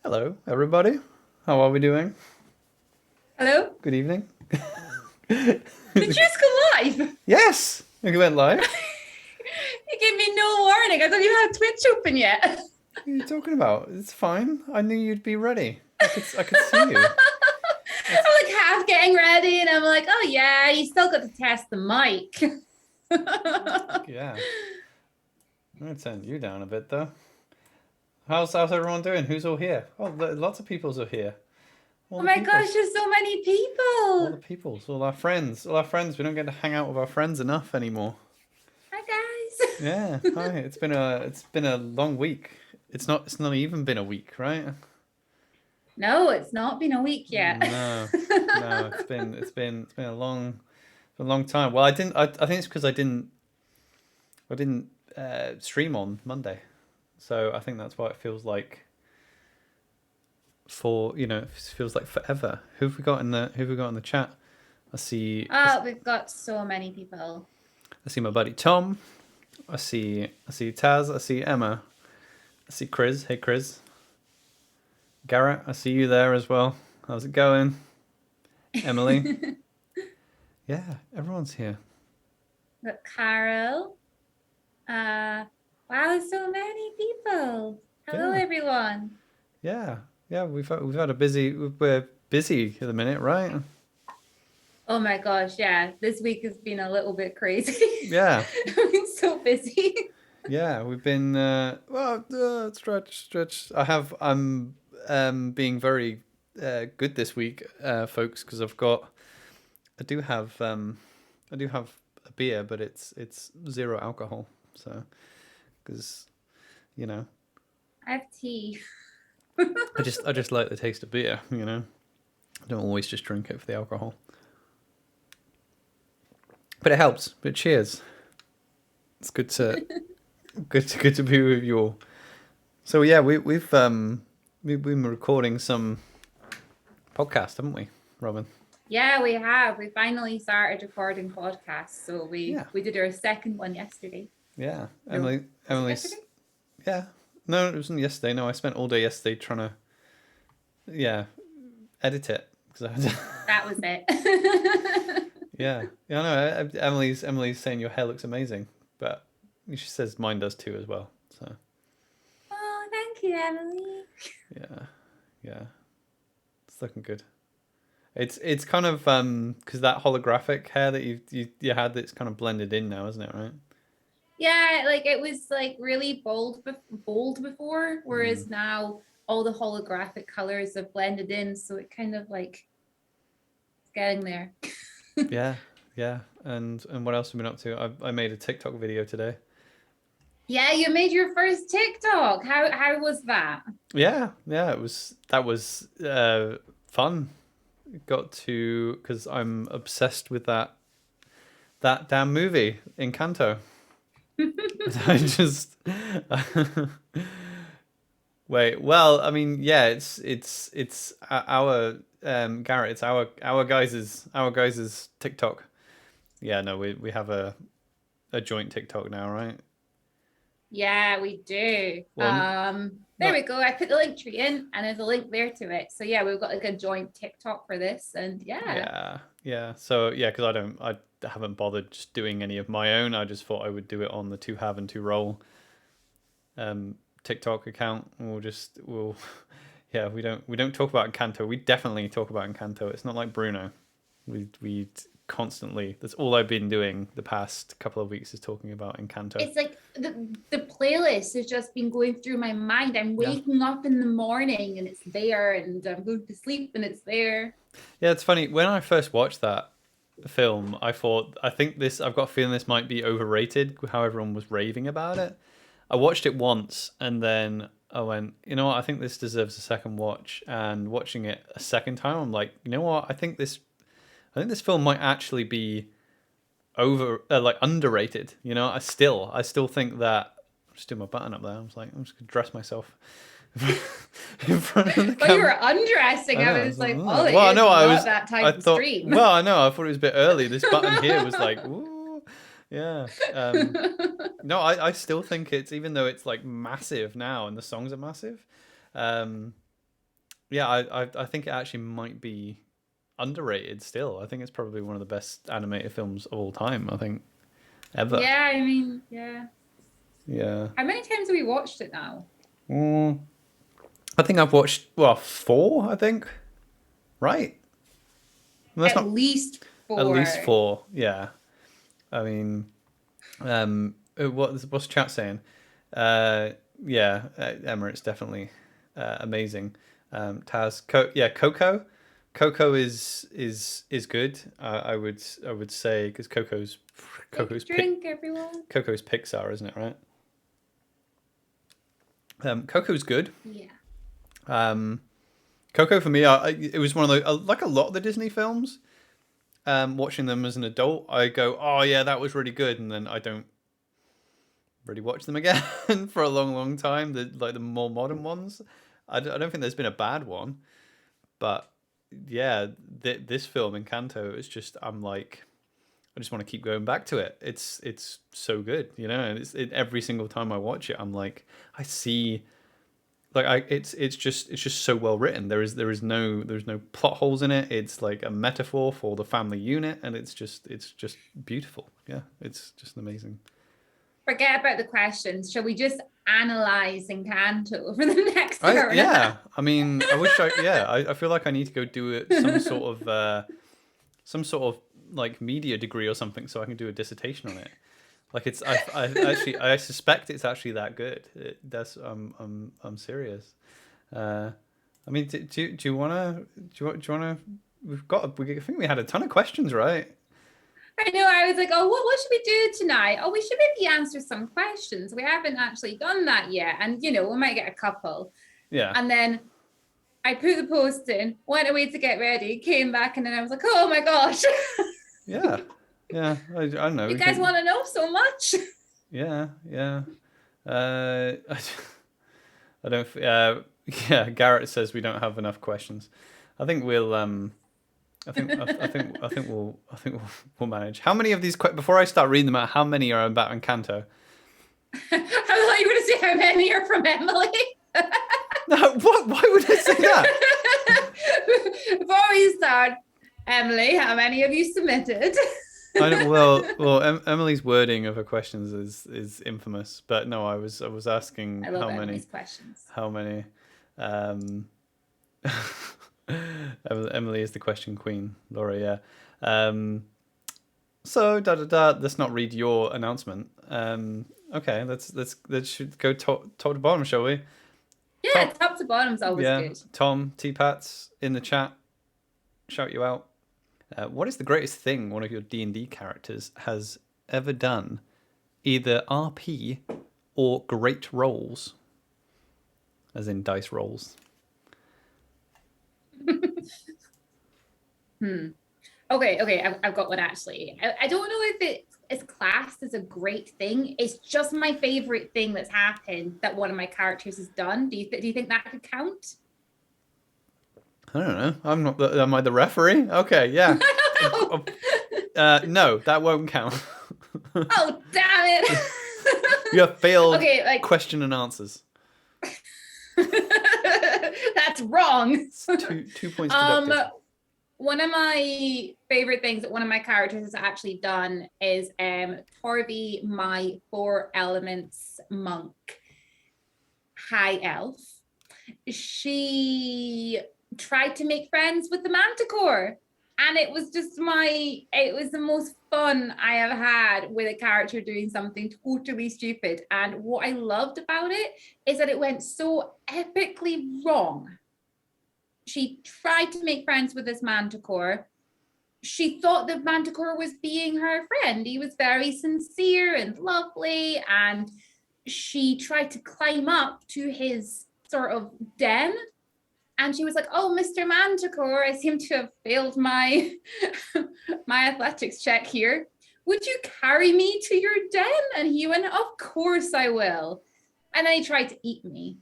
Hello, everybody. How are we doing? Hello? Good evening. Did you just go live? Yes, we went live. You gave me no warning. I thought you had Twitch open yet. What are you talking about? It's fine. I knew you'd be ready. I could see you. That's I'm like half getting ready, and I'm like, oh yeah, you still got to test the mic. yeah. I'm gonna turn you down a bit though. How's everyone doing? Who's all here? Oh, lots of people's are here. All Oh the my gosh, peoples. there's so many All the people. peoples. All our friends. All our friends. We don't get to hang out with our friends enough anymore. Hi guys. Yeah. Hi. It's been a long week. It's not even been a week, right? No, it's not been a week yet. No, no, it's been a long time. Well, I think it's because I didn't stream on Monday, so I think that's why it feels like it feels like forever. Who have we got in the chat? I see Oh, we've got so many people. I see my buddy Tom. I see Taz. I see Emma. I see Chris. Hey Chris. Garrett. I see you there as well. How's it going? Emily. Yeah, everyone's here. Got Carol. Wow, there's so many people. Hello, Yeah. everyone. Yeah, yeah, we've had a busy. We're busy at the minute, right? Oh my gosh, yeah. This week has been a little bit crazy. Yeah, I've been so busy. yeah, we've been. Stretch. I'm being very good this week, folks, because I do have I do have a beer, but it's zero alcohol, so because you know I have tea. I just like the taste of beer, I don't always just drink it for the alcohol, but it helps. But cheers. It's good to be with you all. So yeah, we've been recording some podcast, haven't we, Robin? Yeah, we have. We finally started recording podcasts. So we Yeah, we did our second one yesterday. yeah. No, was it Emily's. yesterday? Yeah. No, it wasn't yesterday. No, I spent all day yesterday trying to yeah edit it because I had That was it. yeah yeah no. Emily's saying your hair looks amazing, but she says mine does too as well. So Oh, thank you, Emily. yeah yeah, it's looking good. It's kind of because that holographic hair that you had, that's kind of blended in now, isn't it? Right? Yeah, like it was like really bold before, Mm. whereas now all the holographic colors have blended in, so it kind of like it's getting there. Yeah, yeah. And what else have we been up to? I made a TikTok video today. Yeah, you made your first TikTok. How was that? Yeah, yeah. That was fun. Got to because I'm obsessed with that damn movie Encanto. I just wait. Well, I mean, yeah. It's our Garrett. It's our guys's TikTok. Yeah, no, we have a joint TikTok now, right? Yeah, we do. Well, There not we go. I put the link tree in and there's a link there to it. So yeah, we've got like a joint TikTok for this. And yeah. yeah, yeah. So yeah, because I haven't bothered just doing any of my own. I just thought I would do it on the two have and two roll um TikTok account. And we'll yeah, we don't talk about Encanto. We definitely talk about Encanto. It's not like Bruno. We constantly, that's all I've been doing the past couple of weeks, is talking about Encanto. It's like the playlist has just been going through my mind. I'm Yeah. waking up in the morning and it's there, and I'm going to sleep and it's there. Yeah, it's funny. When I first watched that film, I've got a feeling this might be overrated, how everyone was raving about it. I watched it once and then I went, you know what, I think this deserves a second watch. And watching it a second time, I'm like, you know what, I think this film might actually be over like underrated. I still think that. I'm just doing my button up there. I was like, I'm just gonna dress myself in front of the But you camera. were undressing. I know. I I was was like, like, "Oh." well, it Well, I is know. not that I type of thought. stream. Well, I know. I thought it was a bit early. This button here was like, ooh, yeah. No, I still think it's, even though it's like massive now and the songs are massive. Um, yeah, I think it actually might be underrated still. I think it's probably one of the best animated films of all time. I think ever. Yeah, I mean, yeah. Yeah. How many times have we watched it now? Mm, I think I've watched four. I think right. Well, that's At not least at least 4. four. Yeah. I mean, what's chat saying? Uh, yeah, Emma, it's definitely amazing. Taz, yeah, Coco. Coco is good. I would say because Take a Coco's drink, everyone. Coco's Pixar, isn't it? Right. Coco's good. Yeah. Coco for me, it was one of the like a lot of the Disney films. Watching them as an adult, I go, oh yeah, that was really good, and then I don't really watch them again for a long time. The more modern ones, I don't think there's been a bad one, but yeah, this film Encanto is just I'm like I just want to keep going back to it. It's so good, you know. And every single time I watch it, I'm like I see like it's just so well written. There's no plot holes in it. It's like a metaphor for the family unit, and it's just beautiful. Yeah, it's just amazing. Forget about the questions. Shall we just analyze Encanto for the next hour and a half? Yeah. I mean, I wish I feel like I need to go do it some sort of like media degree or something so I can do a dissertation on it. Like I actually I suspect it's actually that good. That's I'm serious. I mean, do you wanna I think we had a ton of questions, right? I know. I was like, oh, what should we do tonight? Oh, we should maybe answer some questions. We haven't actually done that yet. And, you know, we might get a couple. Yeah. And then I put the post in, went away to get ready, came back, and then I was like, oh my gosh. Yeah. Yeah. I don't know. You guys want to know so much. Yeah. Yeah. I don't. Yeah. Garrett says we don't have enough questions. I think we'll. I think we'll manage. How many of these? Before I start reading them out, how many are about Encanto? I thought you were going to say how many are from Emily. No. What? Why would I say that? Before we start, Emily, how many have you submitted? Emily's wording of her questions is infamous. But no, I was asking I love how Emily's many. questions. How many? Emily is the question queen, Laura. Yeah. So let's not read your announcement. Okay, let's should go top to bottom, shall we? Yeah, top to bottom's always good. Tom T-Pats in the chat, shout you out. What is the greatest thing one of your D&D characters has ever done? Either RP or great rolls, as in dice rolls. Okay, I've got one actually. I don't know if it is classed as a great thing. It's just my favorite thing that's happened that one of my characters has done. Do you think that could count? I don't know. I'm not. Am I the referee? Okay, yeah. No, that won't count. Oh, damn it! You have failed question and answers. That's wrong. 2 points deducted. One of my favorite things that one of my characters has actually done is Ttrpg, my 4 elements monk, high elf. She tried to make friends with the manticore, and it was the most fun I have had with a character doing something totally stupid. And what I loved about it is that it went so epically wrong. She tried to make friends with this manticore. She thought the manticore was being her friend. He was very sincere and lovely. And she tried to climb up to his sort of den. And she was like, oh, Mr. Manticore, I seem to have failed my athletics check here. Would you carry me to your den? And he went, of course I will. And then he tried to eat me.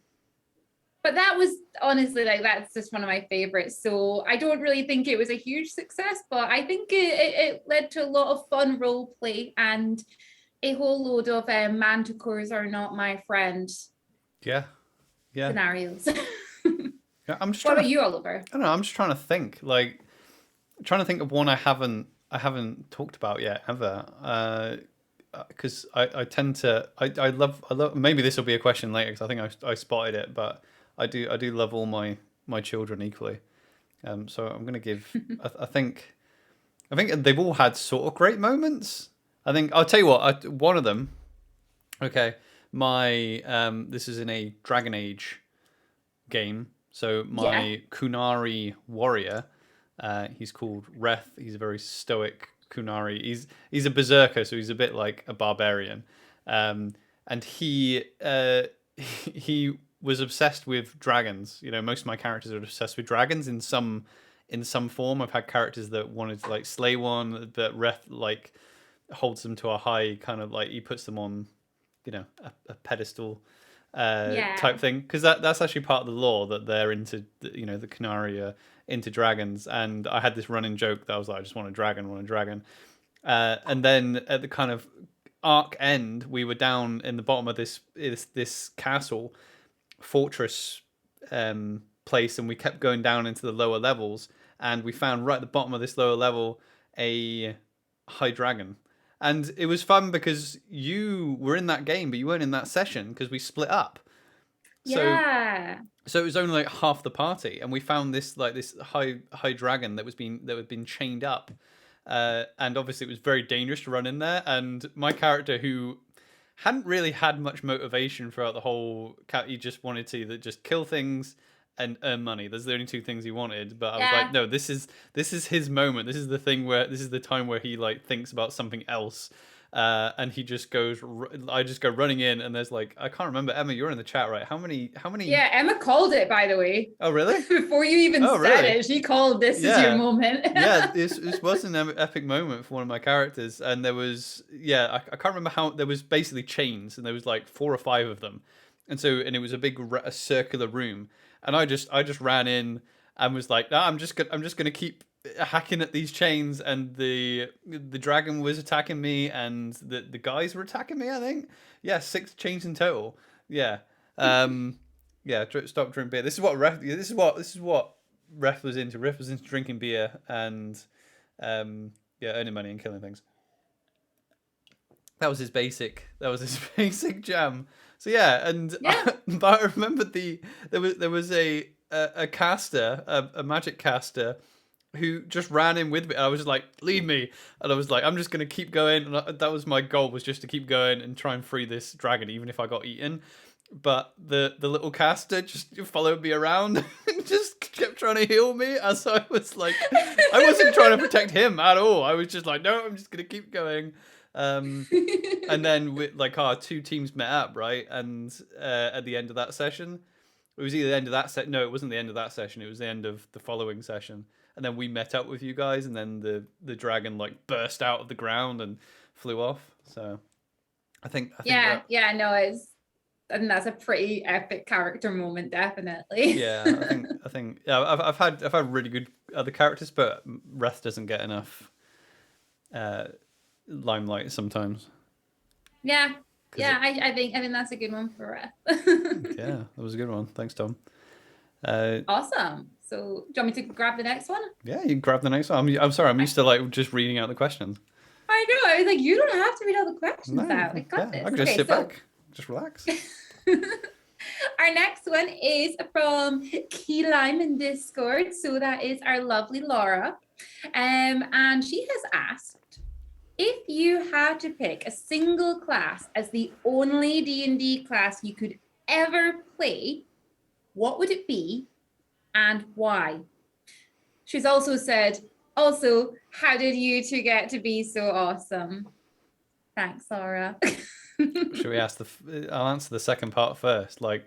But that was honestly that's just one of my favorites. So I don't really think it was a huge success, but I think it led to a lot of fun role play and a whole load of manticores are not my friend. Yeah. Scenarios. Yeah, I'm just What trying about to. you, Oliver? I don't know. I'm just trying to think. Like, trying to think of one I haven't talked about yet ever. Because I tend to I love maybe this will be a question later because I think I spotted it, but I do love all my children equally. So I'm gonna give. I think they've all had sort of great moments. I think I'll tell you what. One of them. Okay, my this is in a Dragon Age game. So Yeah. my Kunari warrior, he's called Reth. He's a very stoic Kunari. He's a berserker, so he's a bit like a barbarian. And he was obsessed with dragons. You know, most of my characters are obsessed with dragons in some form. I've had characters that wanted to like slay one, but Reth like holds them to a high kind of like he puts them on, a pedestal type Yeah. thing, because that's actually part of the lore that they're into. The Canary are into dragons, and I had this running joke that I was like, I just want a dragon, want a dragon. And then at the kind of arc end, we were down in the bottom of this castle fortress place, and we kept going down into the lower levels, and we found right at the bottom of this lower level a high dragon. And it was fun because you were in that game, but you weren't in that session because we split up. So Yeah. so it was only like half the party, and we found this high dragon that had been chained up, and obviously it was very dangerous to run in there. And my character, who hadn't really had much motivation throughout the whole he just wanted to just kill things and earn money. Those are the only two things he wanted. But I was like, Yeah. no, this is his moment. This is the time where he like thinks about something else. And he just goes. I just go running in, and there's like I can't remember. Emma, you're in the chat, right? How many? How many? Yeah. Emma called it, by the way. Oh, really? Before you even Oh, said really? it, she called this is your Yeah. moment. Yeah, this was an epic moment for one of my characters, and there was I can't remember how there was basically chains, and there was like 4 or 5 of them, and it was a big a circular room, and I just ran in and was like, nah, I'm just gonna keep hacking at these chains, and the dragon was attacking me, and the guys were attacking me. I think 6 chains in total. Yeah, yeah. Stop drinking beer. This is what Ref was into. Ref was into drinking beer and earning money and killing things. That was his basic. That was his basic jam. So yeah, and Yeah. but I remember there was a caster, a magic caster, who just ran in with me. I was like, leave me, and I was like, I'm just gonna keep going. And that was my goal, was just to keep going and try and free this dragon, even if I got eaten. But the little caster just followed me around and just kept trying to heal me, as I was like, I wasn't trying to protect him at all. I was just like, no, I'm just gonna keep going. And then like our 2 teams met up, right? And at the end of that session, it was either the end of that set. No, it wasn't the end of that session. It was the end of the following session. And then we met up with you guys, and then the dragon like burst out of the ground and flew off. So I think Yeah. that. Yeah. No, and that's a pretty epic character moment, definitely. Yeah, I think yeah, I've had really good other characters, but Wrath doesn't get enough uh, limelight sometimes. Yeah. 'Cause Yeah. I think that's a good one for us. yeah, that was a good one. Thanks, Tom. Awesome. So do you want me to grab the next one? Yeah, you can grab the next one. I'm sorry, I'm used to like just reading out the questions. I know. I was like, you don't have to read all the questions No, out. I got yeah, this. I can just sit back, just relax. Our next one is from Key Lime in Discord. So that is our lovely Laura. And she has asked, if you had to pick a single class as the only D&D class you could ever play, what would it be and why? She's also said, how did you two get to be so awesome? Thanks, Laura. Should we ask I'll answer the second part first. Like,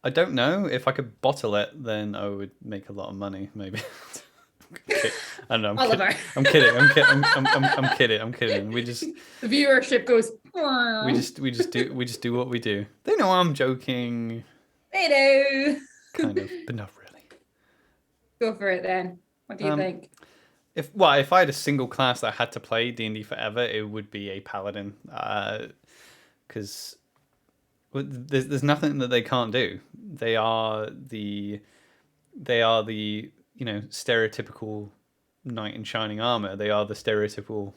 I don't know. If I could bottle it, then I would make a lot of money. Maybe. I don't know. Oliver. I'm kidding. I'm kidding. I'm kidding. I'm kidding. The viewership goes. We just do what we do. They know I'm joking. They do. Kind of, but not really. Go for it then. What do you think? If I had a single class that I had to play D&D forever, it would be a paladin. Because there's nothing that they can't do. They are the they are the, stereotypical knight in shining armor. They are the stereotypical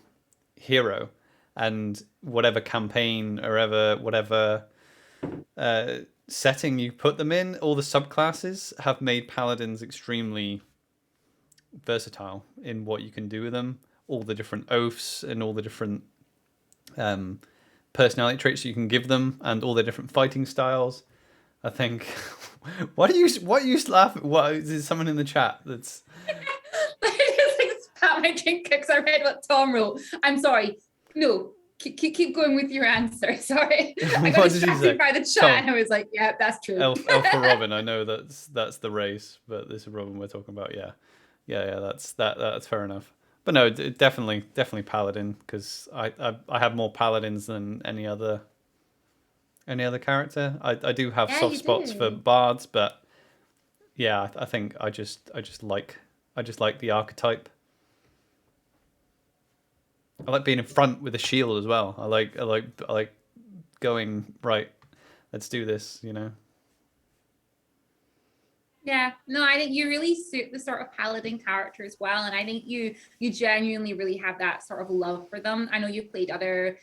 hero, and whatever campaign or whatever setting you put them in, all the subclasses have made paladins extremely versatile in what you can do with them. All the different oaths and all the different um, personality traits you can give them, and all the different fighting styles. I think. What are you laughing? What is there someone in the chat that's? I just like spat my drink because I read what Tom wrote. I'm sorry. No, keep going with your answer. Sorry, I got distracted by the chat, Tom, and I was like, "Yeah, that's true." Alpha Robin, I know that's the race, but this is Robin we're talking about. Yeah. That's fair enough. But no, definitely Paladin, because I have more Paladins than any other character. I do have soft spots for bards, but yeah, I think I just like the archetype. I like being in front with a shield as well. I like going right. Let's do this. Yeah, no, I think you really suit the sort of paladin character as well, and I think you genuinely really have that sort of love for them. I know you've played other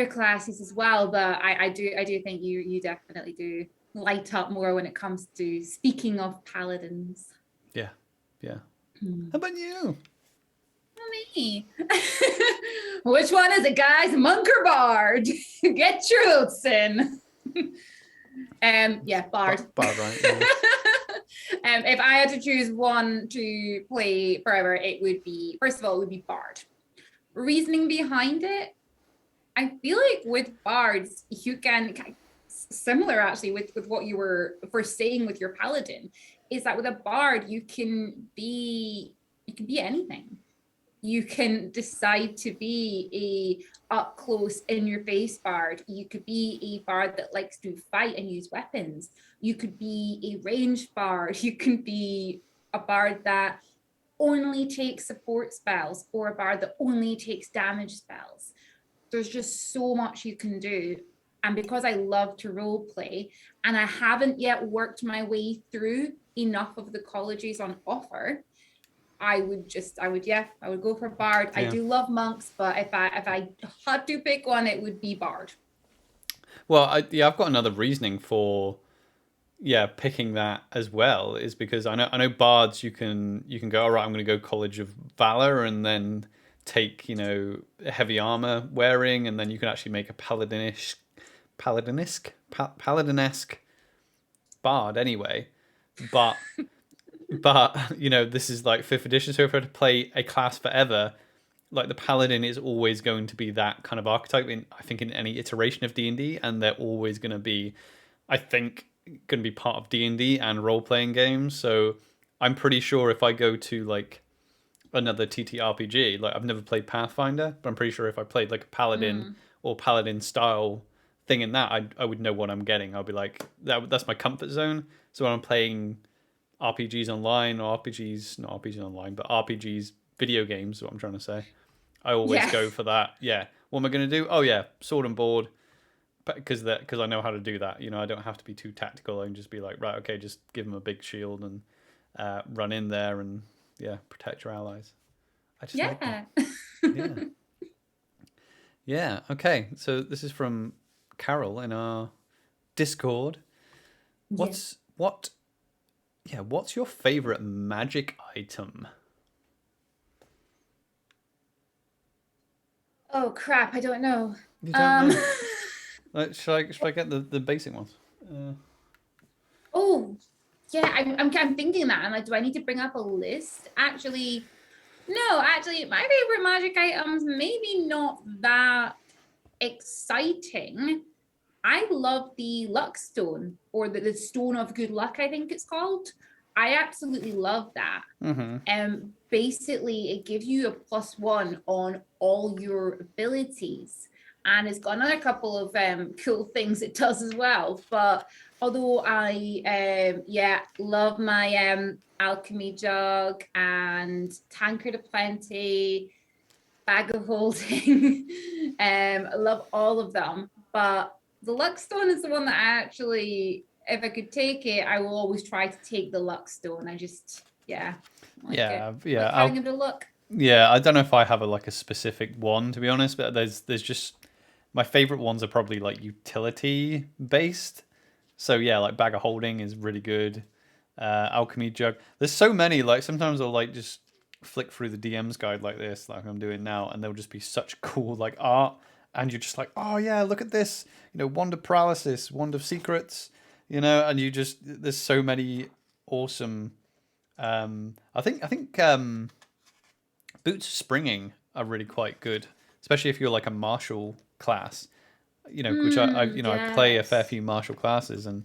classes as well, but I do think you definitely do light up more when it comes to speaking of paladins. Yeah. How about you? Me. Which one is it, guys? Monk or bard? Get your oaths in. Yeah, bard. Bard, right? Yeah. If I had to choose one to play forever, it would be, first of all, it would be bard. Reasoning behind it, I feel like with bards, you can, similar actually with what you were first saying with your paladin, is that with a bard, you can be anything. You can decide to be a up close in your face bard. You could be a bard that likes to fight and use weapons. You could be a ranged bard. You can be a bard that only takes support spells, or a bard that only takes damage spells. There's just so much you can do. And because I love to role play, and I haven't yet worked my way through enough of the colleges on offer, I would go for bard. Yeah. I do love monks, but if I had to pick one, it would be bard. Well, I've got another reasoning for picking that as well, is because I know bards, you can go, all right, I'm going to go College of Valor and then take heavy armor wearing, and then you can actually make a paladinesque bard anyway. But this is like 5th edition, so if I had to play a class forever, like the paladin is always going to be that kind of archetype I think in any iteration of D&D, and they're always going to be, I think, going to be part of D&D and role-playing games. So I'm pretty sure if I go to like another TTRPG, like I've never played Pathfinder, but I'm pretty sure if I played like a paladin or paladin style thing in that, I would know what I'm getting. I'll be like, that's my comfort zone. So when I'm playing RPGs online, or RPGs, not RPGs online, but RPGs, video games, is what I'm trying to say, I always go for that. Yeah. What am I going to do? Oh, yeah, sword and board, because I know how to do that. I don't have to be too tactical. I can just be like, right, okay, just give them a big shield and run in there and, protect your allies. I just like that. Yeah, okay. So this is from Carol in our Discord. What's your favorite magic item? Oh crap! I don't know. You don't know? Should I get the basic ones? Oh, yeah. I'm thinking that. I'm like, do I need to bring up a list? Actually, no. Actually, my favorite magic items maybe not that exciting. I love the luck stone, or the stone of good luck, I think it's called. I absolutely love that. Basically, it gives you a +1 on all your abilities, and it's got another couple of cool things it does as well. But although I love my alchemy jug and tankard of plenty, bag of holding, I love all of them, but the luck stone is the one that I actually if I could take it, I will always try to take the luck stone. I just, yeah, like Yeah, it. yeah. Like having a bit of luck. Yeah, I don't know if I have a specific one, to be honest, but there's just my favorite ones are probably like utility based. So yeah, like bag of holding is really good. Alchemy jug. There's so many. Like sometimes I'll like just flick through the DM's guide like this, like I'm doing now, and there'll just be such cool like art, and you're just like, oh yeah, look at this. Wand of paralysis, wand of secrets. And you just there's so many awesome. I think boots springing are really quite good, especially if you're like a martial class. Which I play a fair Yes. few martial classes, and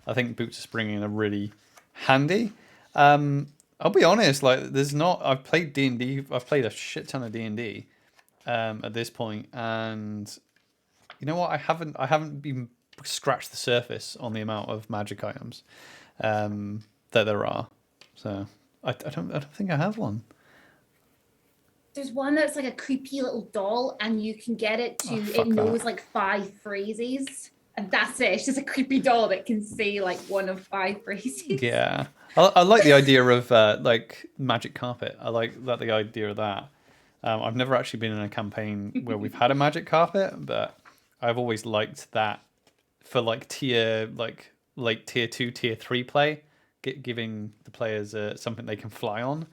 I think boots of springing are really handy. I'll be honest, like there's not. I've played D&D. I've played a shit ton of D&D at this point, and you know what? I haven't been scratched the surface on the amount of magic items that there are. So I don't think I have one. There's one that's like a creepy little doll, and you can get it to, Oh, it fuck knows that. like 5 phrases. And that's it. It's just a creepy doll that can say like one of 5 phrases. Yeah, I like the idea of like magic carpet. I like the idea of that. I've never actually been in a campaign where we've had a magic carpet, but I've always liked that for like late tier 2, tier 3 play, giving the players something they can fly on.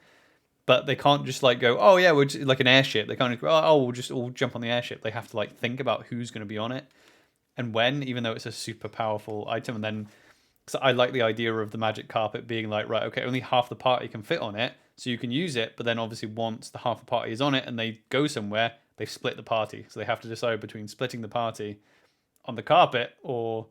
But they can't just like go, oh yeah, we're just, like an airship. They can't just go, oh, we'll just all jump on the airship. They have to like think about who's going to be on it and when, even though it's a super powerful item. And then, because I like the idea of the magic carpet being like, right, okay, only half the party can fit on it, so you can use it. But then obviously once the half the party is on it and they go somewhere, they split the party. So they have to decide between splitting the party on the carpet or,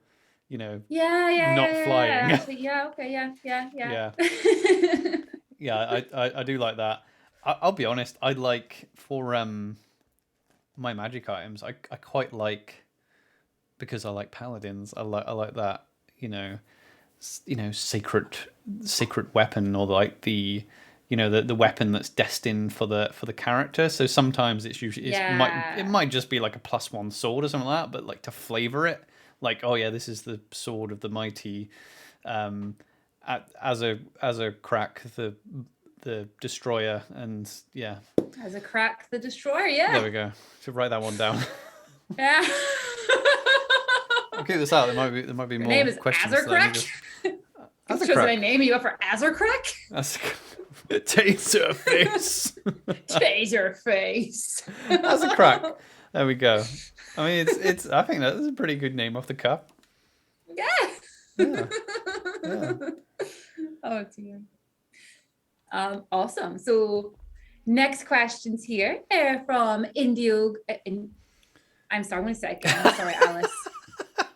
Yeah, yeah, not yeah, yeah. flying. Actually, yeah, okay, yeah, yeah, Yeah. yeah. Yeah, I do like that. I'll be honest. I like for my magic items. I quite like because I like paladins. I like that sacred weapon or like the weapon that's destined for the character. So sometimes it Yeah. might just be like a +1 sword or something like that, but like to flavor it, like oh yeah, this is the sword of the mighty, um, as a crack the destroyer, and yeah, As a crack the destroyer, there yeah. we go. Should write that one down. Yeah. I'll keep this out. There might be Your more name is questions that I need Azercrack? to. As a Should I crack. name you up for Azercrack? That's taser face. Taser face. As a crack. There we go. I mean, it's. I think that's a pretty good name off the cuff. Yeah. Yeah. Yeah. Oh dear. Awesome. So next questions here from Indio. I'm sorry, I'm going to say it again. I'm sorry, Alice.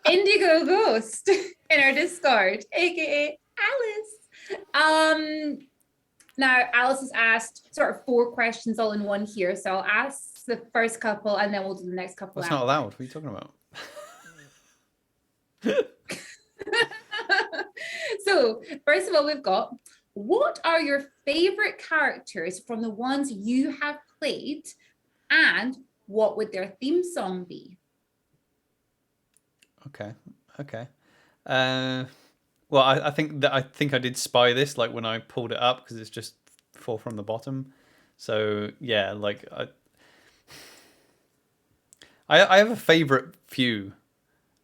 Indigo Ghost in our Discord, aka Alice. Now Alice has asked sort of 4 questions all in one here. So I'll ask the first couple and then we'll do the next couple. That's not allowed. What are you talking about? So first of all, we've got, what are your favorite characters from the ones you have played, and what would their theme song be? Okay. Well, I think I did spy this like when I pulled it up because it's just 4 from the bottom. So yeah, like I have a favorite few.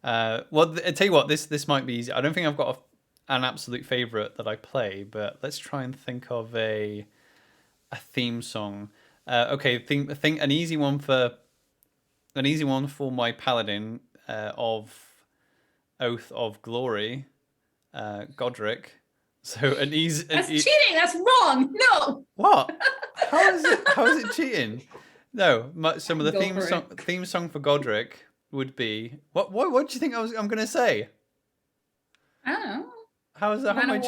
Well, I tell you what, this might be easy. I don't think I've got an absolute favorite that I play, but let's try and think of a theme song. Okay, think an easy one for my paladin of Oath of Glory, Godric. So an easy. That's cheating. That's wrong. No. What? How is it cheating? No, some of the theme song for Godric would be what? What do you think I'm gonna say? I don't know. How is that? Man of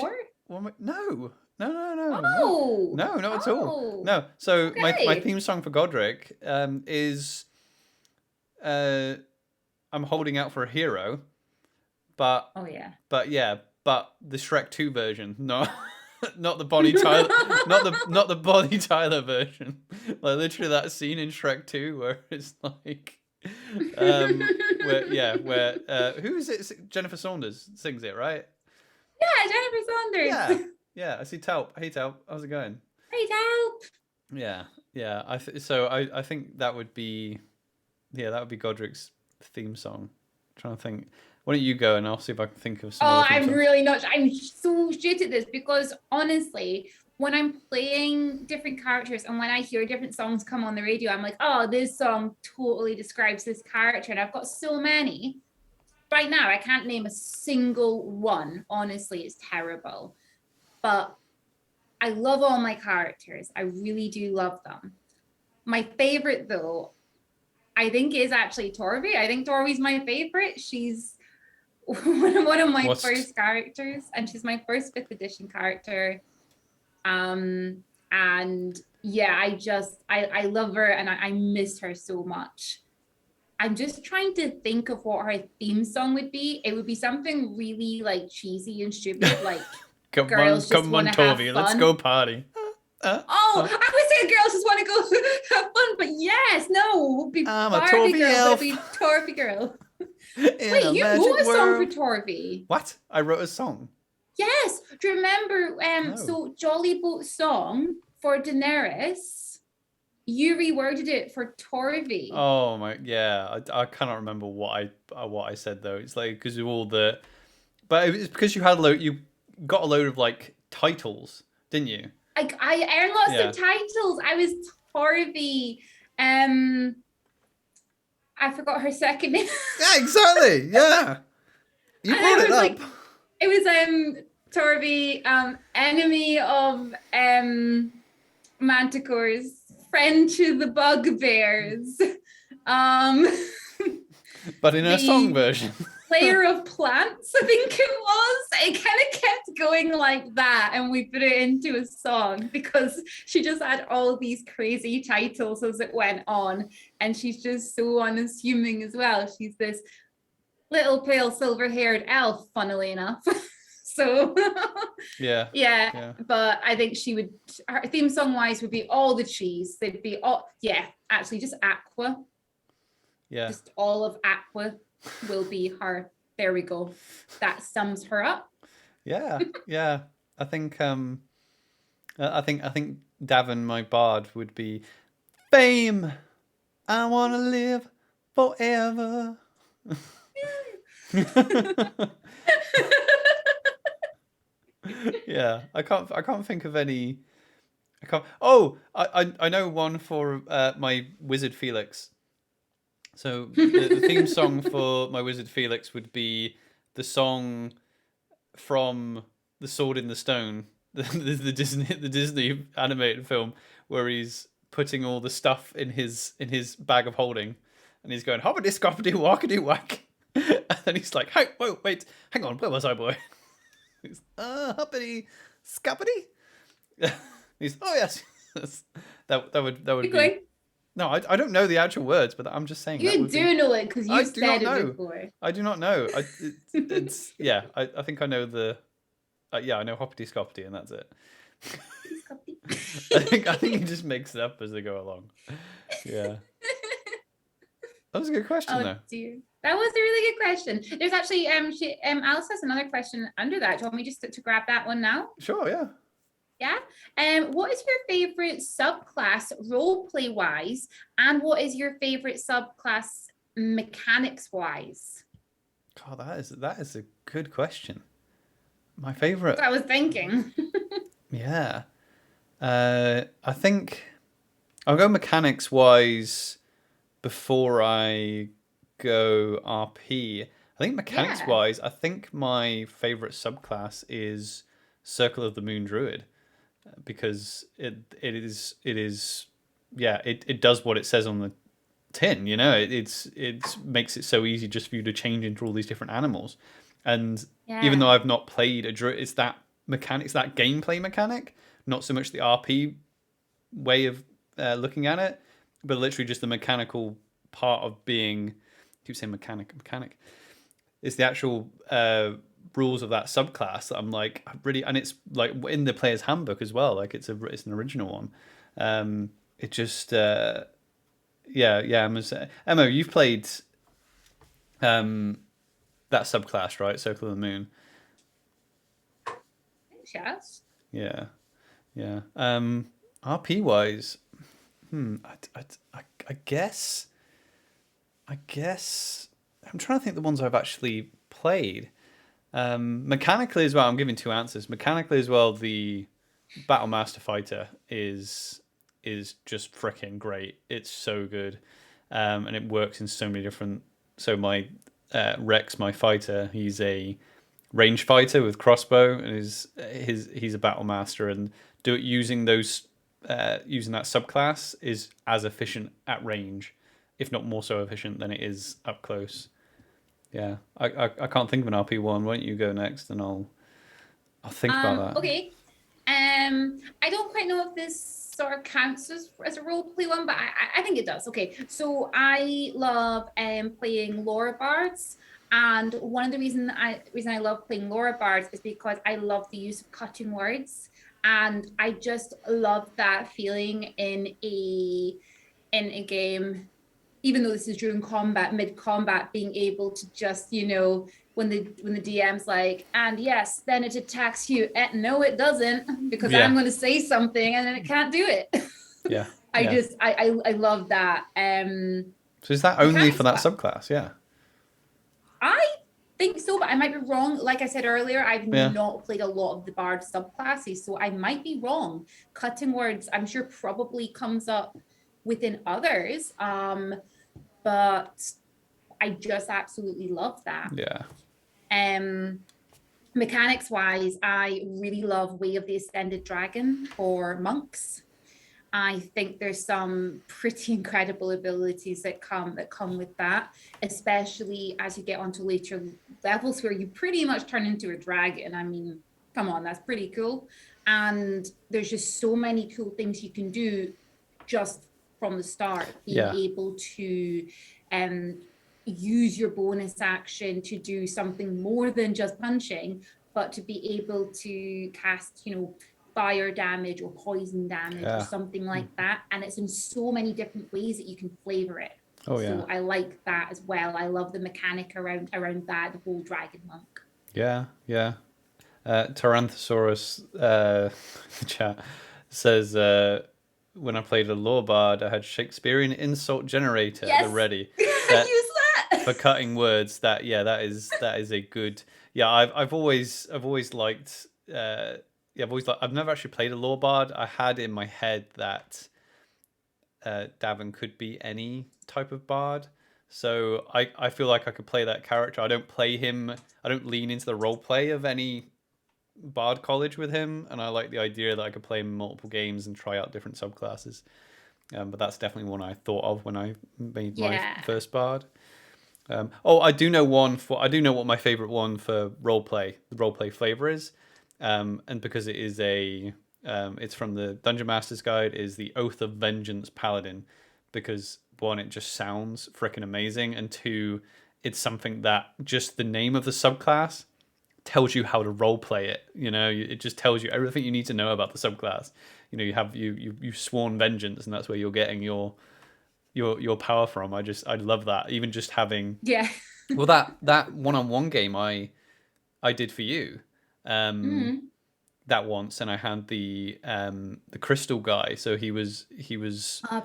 War? No. Oh. No, not at all. No. So my Okay. theme song for Godric is I'm holding out for a hero, but Oh yeah. but the Shrek 2 version, not not the Bonnie Tyler, not the Bonnie Tyler version. Like literally that scene in Shrek 2 where it's like Where who is it? Jennifer Saunders sings it, right? Yeah, Jennifer Yeah, Saunders. yeah. I see Talp. Hey Talp, how's it going? Right out. Yeah, yeah. I think that would be that would be Godric's theme song. I'm trying to think. Why don't you go and I'll see if I can think of some other Oh, theme I'm songs. really not. I'm so shit at this because honestly, when I'm playing different characters and when I hear different songs come on the radio, I'm like, oh, this song totally describes this character. And I've got so many. Right now, I can't name a single one. Honestly, it's terrible. But I love all my characters. I really do love them. My favorite, though, I think is actually Torvi. I think Torvi's my favorite. She's one of my first characters, and she's my first 5th edition character. And yeah, I love her, and I miss her so much. I'm just trying to think of what her theme song would be. It would be something really like cheesy and stupid, like girls just want to have fun. Let's go party. Oh, I would say girls just want to go have fun, but yes, no, it would be I'm a Barbie Torvi girl, elf. but it'd be Torvi girl. Wait, you wrote a song for Torvi. What? I wrote a song. Yes. Do you remember? No. So Jolly Boat's song for Daenerys, you reworded it for Torvi. Oh my, yeah. I cannot remember what I said though. It's like because of all the, but it's because you got a load of like titles, didn't you? I earned lots of titles. I was Torvi. I forgot her second name. Yeah, exactly. Yeah, you brought it up. It was Torvi, enemy of Manticores, friend to the bugbears. But in a song version. Player of plants, I think it was. It kind of kept going like that, and we put it into a song because she just had all these crazy titles as it went on, and she's just so unassuming as well. She's this little pale silver-haired elf, funnily enough. So yeah, but I think she would, her theme song wise would be all the cheese. They'd be actually just Aqua. Yeah, just all of Aqua will be her. There we go. That sums her up. Yeah. I think Davin, my bard, would be fame. I want to live forever. Yeah, I can't think of any. I can't. Oh, I know one for my wizard Felix. So the theme song for my wizard Felix would be the song from The Sword in the Stone, the Disney animated film where he's putting all the stuff in his bag of holding, and he's going hoppity scoppity walkity whack, and then he's like, hey, whoa, wait, hang on, where was I, boy? He's hoppity scoppity. He's yes. that would be. Going. No, I don't know the actual words, but I'm just saying. You do know it because you said it before. I do not know. It's yeah. I think I know the. I know hoppity scoppity, and that's it. I think he just makes it up as they go along. Yeah. That was a good question, though. Dear. That was a really good question. There's actually Alice has another question under that. Do you want me just to grab that one now? Sure. Yeah. Yeah. What is your favorite subclass roleplay wise, and what is your favorite subclass mechanics wise? God, that is a good question. My favorite. That's what I was thinking. Yeah. I think I'll go mechanics wise before I go RP. I think mechanics wise, I think my favorite subclass is Circle of the Moon Druid. Because it does what it says on the tin, you know. It makes it so easy just for you to change into all these different animals, and even though I've not played a druid, it's that mechanic, it's that gameplay mechanic, not so much the RP way of looking at it, but literally just the mechanical part of being. I keep saying mechanic. It's the actual rules of that subclass that I'm like really, and it's like in the player's handbook as well, like it's an original one. It just yeah, yeah. Emma, you've played that subclass, right? Circle of the Moon. Yes. Yeah, yeah. RP wise, I guess, I guess I'm trying to think the ones I've actually played. Mechanically as well, I'm giving two answers. Mechanically as well, the Battle Master Fighter is just freaking great. It's so good, and it works in so many different. So my Rex, my fighter, he's a range fighter with crossbow, and he's a battle master, and using those using that subclass is as efficient at range, if not more so efficient than it is up close. Yeah, I can't think of an RP one. Why don't you go next, and I'll think about that. Okay. I don't quite know if this sort of counts as a role play one, but I think it does. Okay, so I love playing Laura Bards, and one of the reason I love playing Laura Bards is because I love the use of cutting words, and I just love that feeling in a game, even though this is during combat, mid combat, being able to just, when the DM's like, and yes, then it attacks you. No, it doesn't, because I'm going to say something and then it can't do it. Yeah. I love that. So is that only for that subclass? Yeah. I think so, but I might be wrong. Like I said earlier, I've not played a lot of the Bard subclasses, so I might be wrong. Cutting words, I'm sure, probably comes up within others. But I just absolutely love that. Yeah. Mechanics wise, I really love Way of the Ascended Dragon for monks. I think there's some pretty incredible abilities that come with that, especially as you get onto later levels where you pretty much turn into a dragon. I mean, come on, that's pretty cool. And there's just so many cool things you can do just from the start, being able to use your bonus action to do something more than just punching, but to be able to cast, fire damage or poison damage or something like that. And it's in so many different ways that you can flavor it. So I like that as well. I love the mechanic around that, the whole dragon monk. Yeah. Tyrannosaurus the chat says when I played a lore bard, I had Shakespearean insult generator at the ready. Use that for cutting words. That is a good. Yeah, I've always liked. I've never actually played a lore bard. I had in my head that Davin could be any type of bard. So I feel like I could play that character. I don't play him. I don't lean into the role play of any Bard College with him, and I like the idea that I could play multiple games and try out different subclasses. But that's definitely one I thought of when I made my first Bard. I do know what my favorite one for the roleplay flavor is, and because it is it's from the Dungeon Master's Guide, is the Oath of Vengeance Paladin, because one, it just sounds freaking amazing, and two, it's something that just the name of the subclass tells you how to role play it. It just tells you everything you need to know about the subclass. You've sworn vengeance, and that's where you're getting your power from. I love that. Even just having well, that one-on-one game I did for you that once, and I had the crystal guy. So he was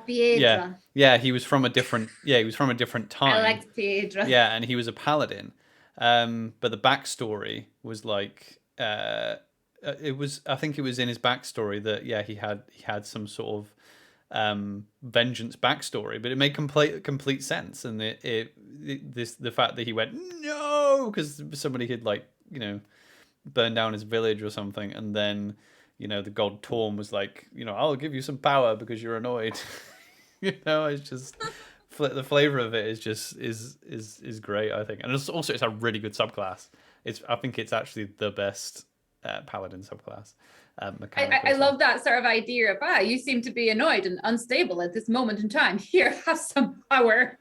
Piedra. He was from a different time. I liked Piedra. Yeah, and he was a paladin. But the backstory was like I think it was in his backstory that he had some sort of vengeance backstory, but it made complete sense. And the fact that he went no because somebody had burned down his village or something, and then the god Torm was like, I'll give you some power because you're annoyed. It's just the flavor of it is great, I think. And it's a really good subclass. I think it's actually the best paladin subclass. I love that sort of idea of you seem to be annoyed and unstable at this moment in time. Here, have some power.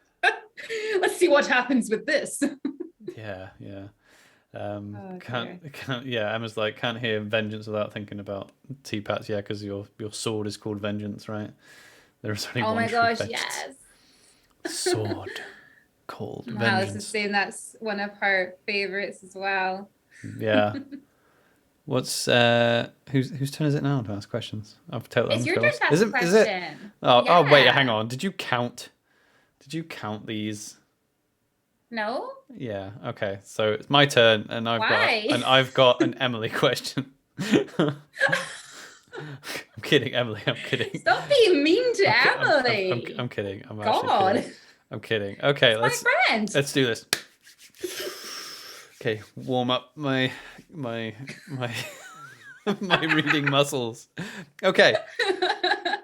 Let's see what happens with this. Yeah. Emma's like, can't hear vengeance without thinking about T-Pats. Yeah, because your sword is called Vengeance, right? There's only one. Oh my gosh, yes. Sword called Alice is vengeance. saying that's one of her favorites as well. Yeah. What's whose turn is it now to ask questions? I'm It's your totally turn lost. to Is ask a it? Is it? question. Oh wait, hang Yeah. on. Did you count? Did you count these? No? Yeah. Okay. So it's my turn, and Why? I've got an Emily question. I'm kidding, Emily. I'm kidding. Stop being mean to I'm Emily. kidding. I'm actually kidding. God. I'm kidding. Okay, It's my friend. let's do this. Okay, warm up my my reading muscles. Okay.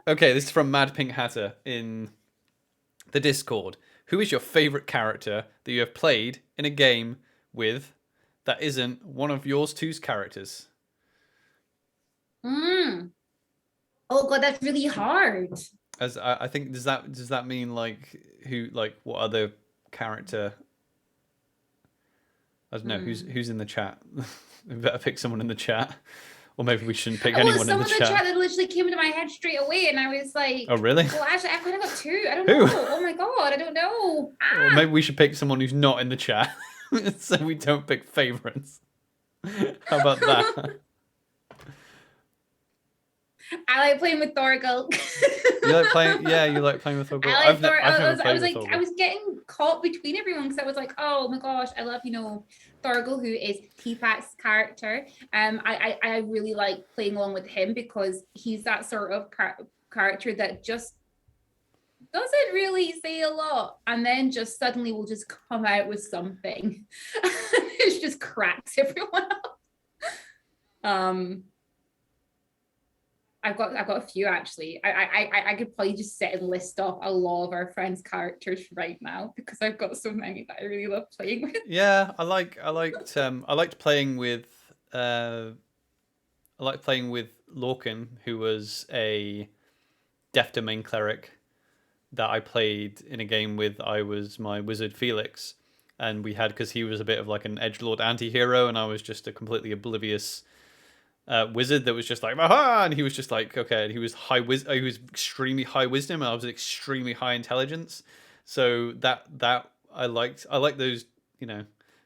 Okay, this is from Mad Pink Hatter in the Discord. Who is your favorite character that you have played in a game with that isn't one of yours two's characters? Mm. Oh God, that's really hard. As I think, does that mean like who, like what other character? I don't know who's in the chat. We better pick someone in the chat, or maybe we shouldn't pick Well, anyone in some the of the chat chat. that literally came into my head straight away, and I was Oh like, really? well, actually, I kind of got two. I don't Who? know. Oh my God, I don't know. Or Ah. maybe we should pick someone who's not in the chat, so we don't pick favorites. How about that? I like playing with Thorgal. You like playing? Yeah, you like playing with Thorgal. I like Thor. I've never I played was with like, I Thorgal. was getting caught between everyone because I was like, oh my gosh, I love Thorgal, who is T-Pat's character. I really like playing along with him because he's that sort of character that just doesn't really say a lot and then just suddenly will just come out with something. It just cracks everyone up. I've got a few actually. I could probably just sit and list off a lot of our friends' characters right now because I've got so many that I really love playing with. Yeah, I liked playing with Lorcan, who was a Deaf Domain cleric that I played in a game with. I was my wizard Felix, and we had, because he was a bit of like an edgelord anti-hero, and I was just a completely oblivious wizard that was just like aha, and he was just like okay, and he was he was extremely high wisdom, and I was extremely high intelligence. So that I liked those, you know,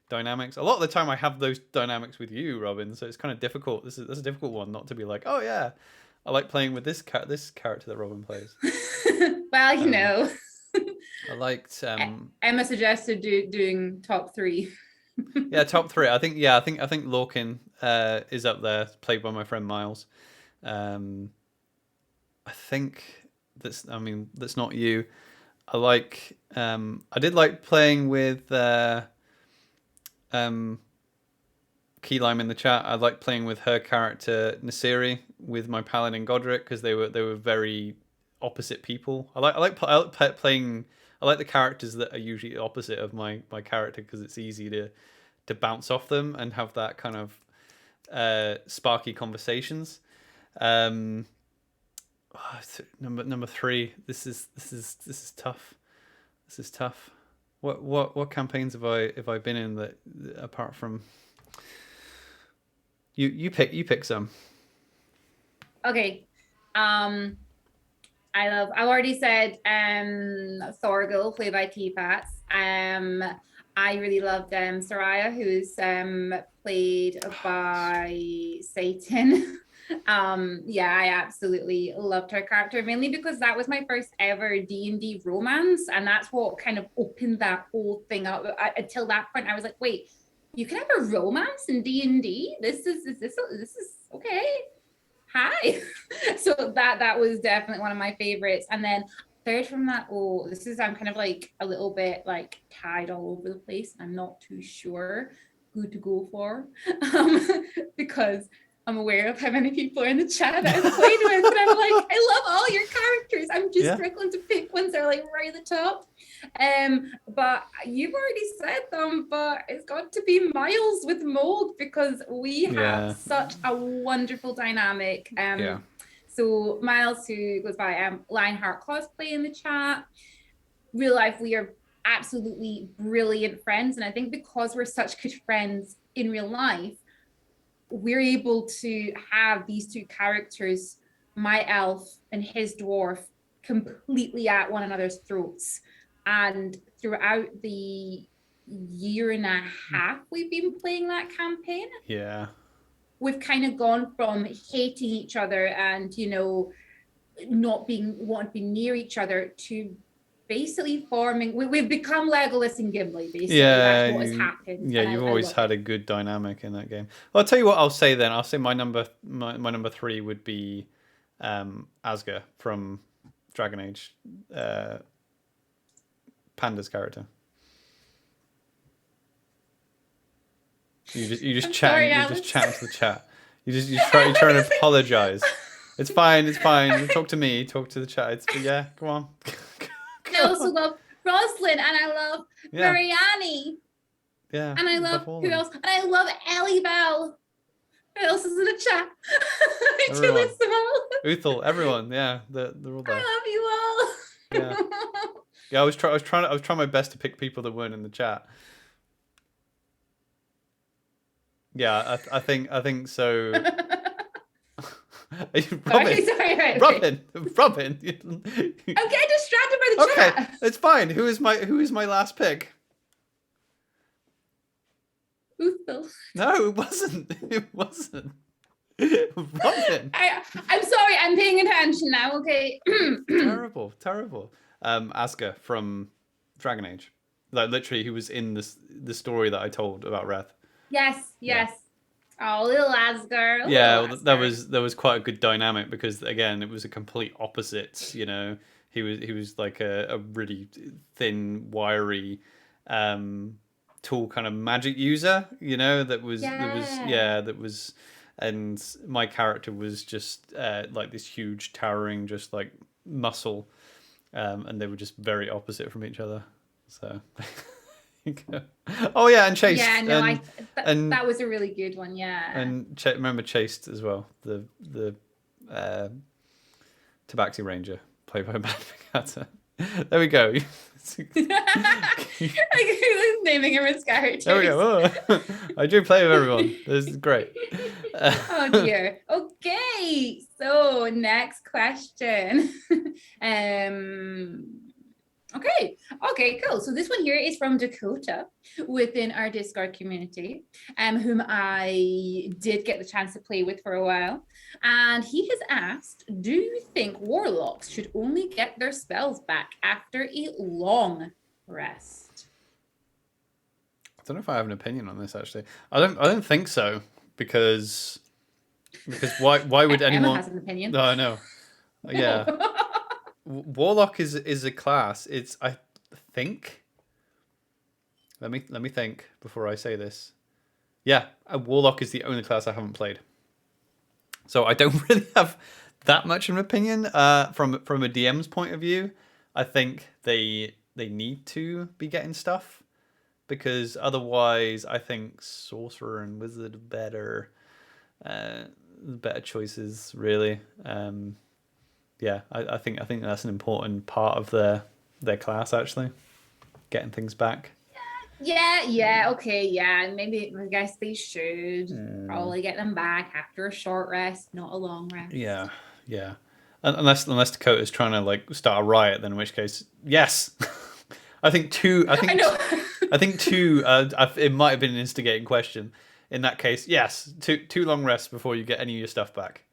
dynamics. A lot of the time I have those dynamics with you, Robin, so it's kind of difficult. That's a difficult one, not to be like, oh yeah, I like playing with this character that Robin plays. Well, you know, I liked Emma suggested doing top three. yeah, top three. I think Lorcan is up there, played by my friend Miles. I think that's not you. I did like playing with Key Lime in the chat. I like playing with her character Nasiri with my paladin Godric, because they were very opposite people. I like playing. I like the characters that are usually opposite of my character, because it's easy to bounce off them and have that kind of sparky conversations. Number three. This is tough. This is tough. What campaigns have I been in that, apart from you pick some. Okay. I've already said Thorgal, played by T-Pats. I really loved Soraya, who's played by Satan. Yeah, I absolutely loved her character, mainly because that was my first ever D&D romance, and that's what kind of opened that whole thing up. Until that point, I was like, wait, you can have a romance in D&D? This is okay. Hi. So that was definitely one of my favorites. And then third from that, I'm kind of like a little bit like tied all over the place. I'm not too sure who to go for, because I'm aware of how many people are in the chat that I've played with, and I'm like, I love all your characters. I'm just struggling to pick ones that are like right at the top. But you've already said them, but it's got to be Miles with Mold, because we have such a wonderful dynamic. So Miles, who goes by Lionheart Cosplay in the chat, real life, we are absolutely brilliant friends. And I think because we're such good friends in real life, we're able to have these two characters, my elf and his dwarf, completely at one another's throats. And throughout the year and a half we've been playing that campaign, Yeah. we've kind of gone from hating each other and, you know, not wanting to be near each other to basically forming. We've become Legolas and Gimli, basically. Yeah, That's what has happened. yeah, And you've I always love had it. a good dynamic in that game. Well, I'll tell you what I'll say then. I'll say my number three would be Asger from Dragon Age, Panda's character. I'm sorry, you're just Alex. chatting to the chat. You try and apologize. It's fine. It's fine. Talk to me. Talk to the chat. Yeah. Come on. I also love Rosalind, and I love Yeah. Mariani, Yeah. and I love all who of them. else? And I love Ellie Bell. Who else is in the chat? I do Everyone. list them all. Uthal, everyone. Yeah, they're all there. I love you all. Yeah. Yeah, I was trying my best to pick people that weren't in the chat. Yeah, I think so. Robin. I'm getting distracted by the Okay, chat. it's fine. Who is my last pick? Uthal. No, it wasn't. It wasn't. Robin. I'm sorry. I'm paying attention now. Okay. Terrible. Asger from Dragon Age. Like literally, he was in the story that I told about Wrath. Yes. Oh, little Asgard. Yeah, well, that was quite a good dynamic because again, it was a complete opposites. You know, he was like a really thin, wiry, tall kind of magic user. You know, that was, and my character was just like this huge, towering, just like muscle, and they were just very opposite from each other. So. Oh yeah, and Chase. Yeah, no, and that was a really good one. Yeah. And remember Chased as well, the Tabaxi Ranger played by Matt Picatta. There we go. Naming everyone's characters. There we go. Oh, I do play with everyone. This is great. Oh dear. Okay, so next question. Okay, cool. So this one here is from Dakota within our Discord community, whom I did get the chance to play with for a while. And he has asked, do you think Warlocks should only get their spells back after a long rest? I don't know if I have an opinion on this actually. I don't think so because why would anyone? Emma has an opinion. No, I know. Yeah. Warlock is a class. It's I think. Let me think before I say this. Yeah, a Warlock is the only class I haven't played. So I don't really have that much of an opinion. From a DM's point of view, I think they need to be getting stuff because otherwise, I think Sorcerer and Wizard are better choices really. Yeah, I think that's an important part of their class actually, getting things back. Yeah, okay, yeah. Maybe I guess they should probably get them back after a short rest, not a long rest. Yeah. Unless Dakota's trying to like start a riot, then in which case, yes. I think two. I know. I think two. It might have been an instigating question. In that case, yes, two long rests before you get any of your stuff back.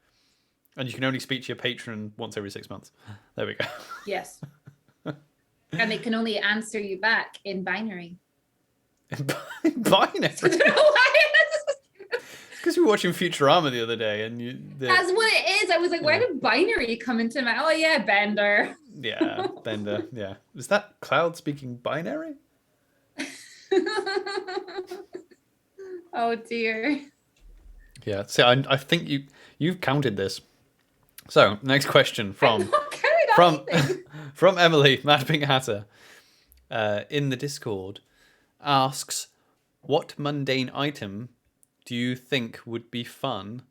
And you can only speak to your patron once every 6 months. There we go. Yes. And they can only answer you back in binary. In binary? I don't know why. Because we were watching Futurama the other day, and that's what it is. I was like, where did binary come into my? Oh yeah, Bender. Yeah, Bender. Yeah, is that Cloud speaking binary? Oh dear. Yeah. See, I think you've counted this. So next question from Emily Mad Pink Hatter in the Discord asks, what mundane item do you think would be fun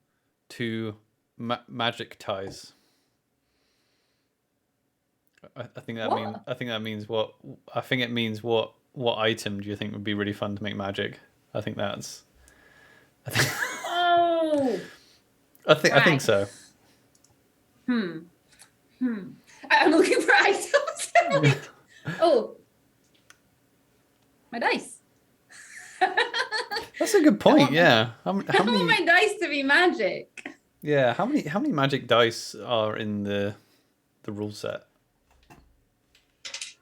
to magic ties? I think that means what item do you think would be really fun to make magic? I think so. I'm looking for items. My dice. That's a good point. Yeah. How I want my many? dice to be magic. Yeah. How many magic dice are in the rule set?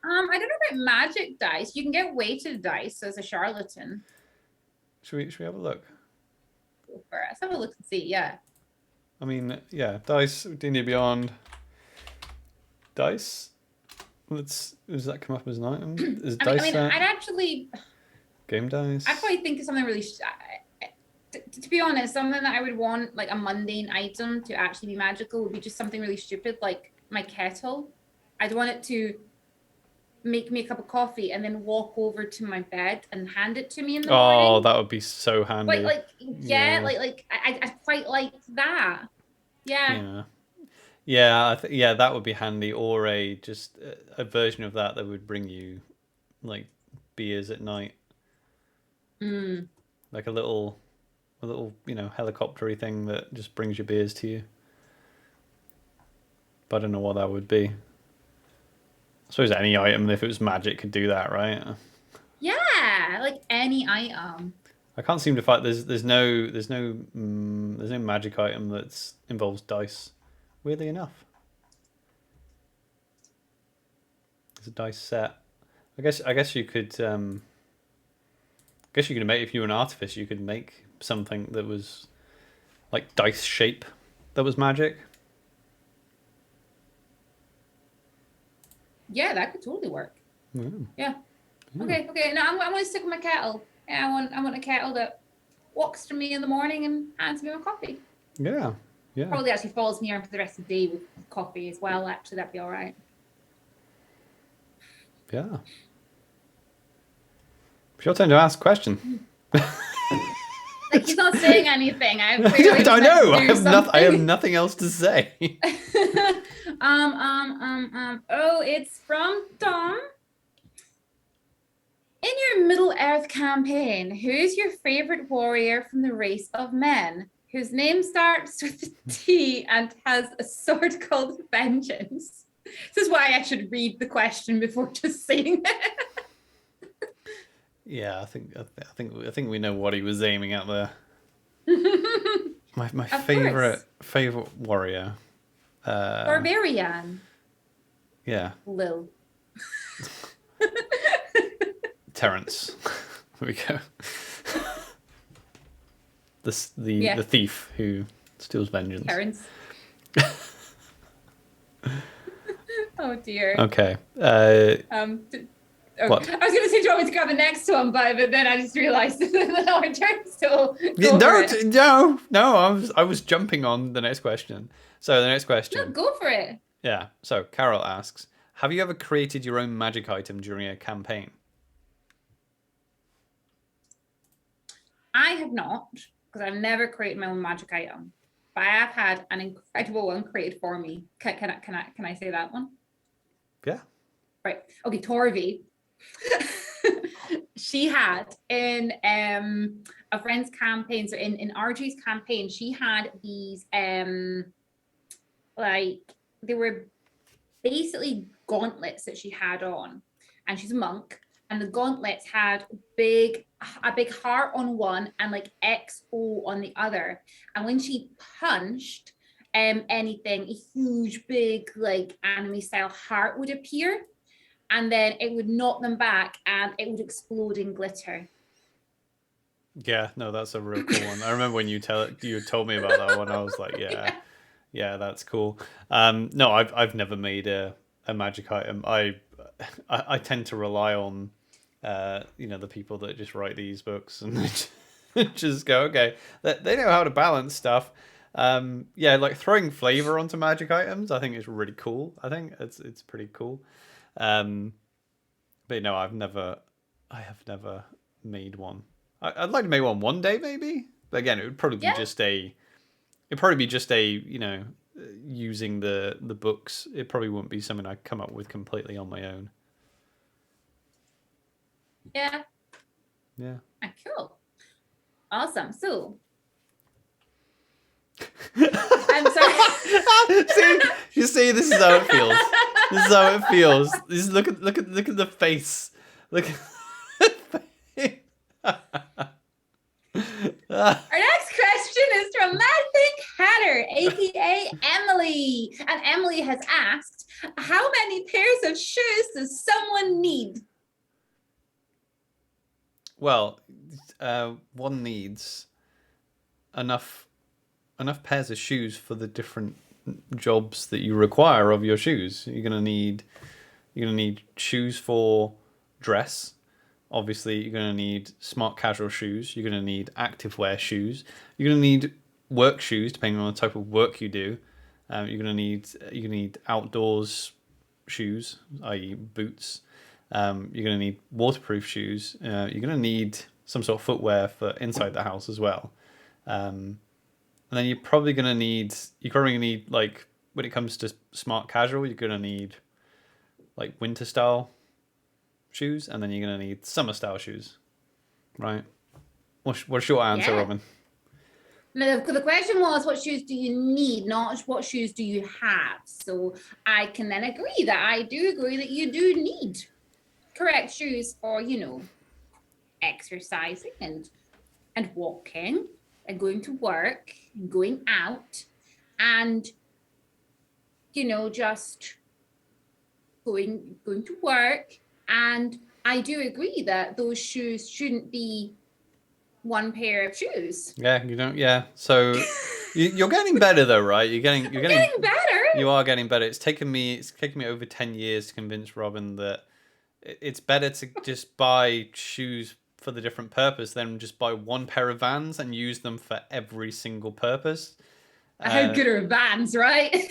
I don't know about magic dice. You can get weighted dice as a charlatan. Should we have a look? Go for it. Let's have a look and see. Yeah. I mean, yeah, dice, D&D Beyond, dice. Does that come up as an item? Is dice I'd set? actually, Game dice? I'd probably think of something really, to be honest, something that I would want, like a mundane item to actually be magical would be just something really stupid, like my kettle. I'd want it to make me a cup of coffee and then walk over to my bed and hand it to me in the morning. Oh, that would be so handy. Yeah. I quite like that. Yeah. Yeah, that would be handy, or just a version of that would bring you like beers at night. Like a little helicopter-y thing that just brings your beers to you. But I don't know what that would be. I suppose any item, if it was magic, could do that, right? Yeah, like any item. I can't seem to find. There's no magic item that involves dice. Weirdly enough, it's a dice set. I guess you could. I guess you could make, if you were an artificer, you could make something that was like dice shape that was magic. Yeah, that could totally work. Mm. Yeah. Okay. No, I'm going to stick with my kettle. Yeah, I want a kettle that walks to me in the morning and hands me my coffee. Yeah. Probably actually follows me around for the rest of the day with coffee as well. Actually, that'd be all right. Yeah. It's your turn to ask a question. Like he's not saying anything. I know. I have nothing else to say. Oh, it's from Dom. In your Middle Earth campaign, who's your favorite warrior from the race of men, whose name starts with a T and has a sword called Vengeance? This is why I should read the question before just saying it. Yeah, I think we know what he was aiming at there. My favorite warrior. Barbarian. Yeah. Lil. Terrence. There we go. The thief who steals vengeance. Terrence. Oh dear. Okay. What? I was going to say, do you want me to grab the next one? But then I just realised that our turn. So no. I was jumping on the next question. So the next question. No, go for it. Yeah. So Carol asks, have you ever created your own magic item during a campaign? I have not, because I've never created my own magic item. But I have had an incredible one created for me. Can I say that one? Yeah. Right. Okay, Ttrpg. She had in a friend's campaign, so in RG's campaign, she had these like they were basically gauntlets that she had on, and she's a monk, and the gauntlets had a big heart on one and like XO on the other, and when she punched anything, a huge big like anime style heart would appear. And then it would knock them back and it would explode in glitter. Yeah, no, that's a real cool one. I remember when you told me about that one, I was like, yeah, that's cool. No, I've never made a magic item. I tend to rely on the people that just write these books and just go, okay, they know how to balance stuff. Like throwing flavor onto magic items, I think is really cool. I think it's pretty cool. But no, I have never made one. I'd like to make one day, maybe. But again, it would probably be just a using the books. It probably wouldn't be something I'd come up with completely on my own. Yeah. Cool. Awesome. So I'm sorry. You see, this is how it feels. This is how it feels. Look at the face. Look at the Our next question is from Madpink Hatter, aka Emily. And Emily has asked, how many pairs of shoes does someone need? Well, one needs enough pairs of shoes for the different jobs that you require of your shoes. You're gonna need shoes for dress. Obviously, you're gonna need smart casual shoes. You're gonna need activewear shoes. You're gonna need work shoes, depending on the type of work you do. You're gonna need outdoors shoes, i.e., boots. You're gonna need waterproof shoes. You're gonna need some sort of footwear for inside the house as well. And then you're probably gonna need like, when it comes to smart casual, you're gonna need like winter style shoes, and then you're gonna need summer style shoes, right? What's your answer, Robin? No, the question was, what shoes do you need, not what shoes do you have? So I can then agree that I do agree that you do need correct shoes for, exercising and walking and going to work and going out and, just going to work. And I do agree that those shoes shouldn't be one pair of shoes. Yeah, you don't. Yeah, so you're getting better though, right? You're getting better. You are getting better. It's taken me over 10 years to convince Robin that it's better to just buy shoes for the different purpose than just buy one pair of Vans and use them for every single purpose. How good are Vans, right?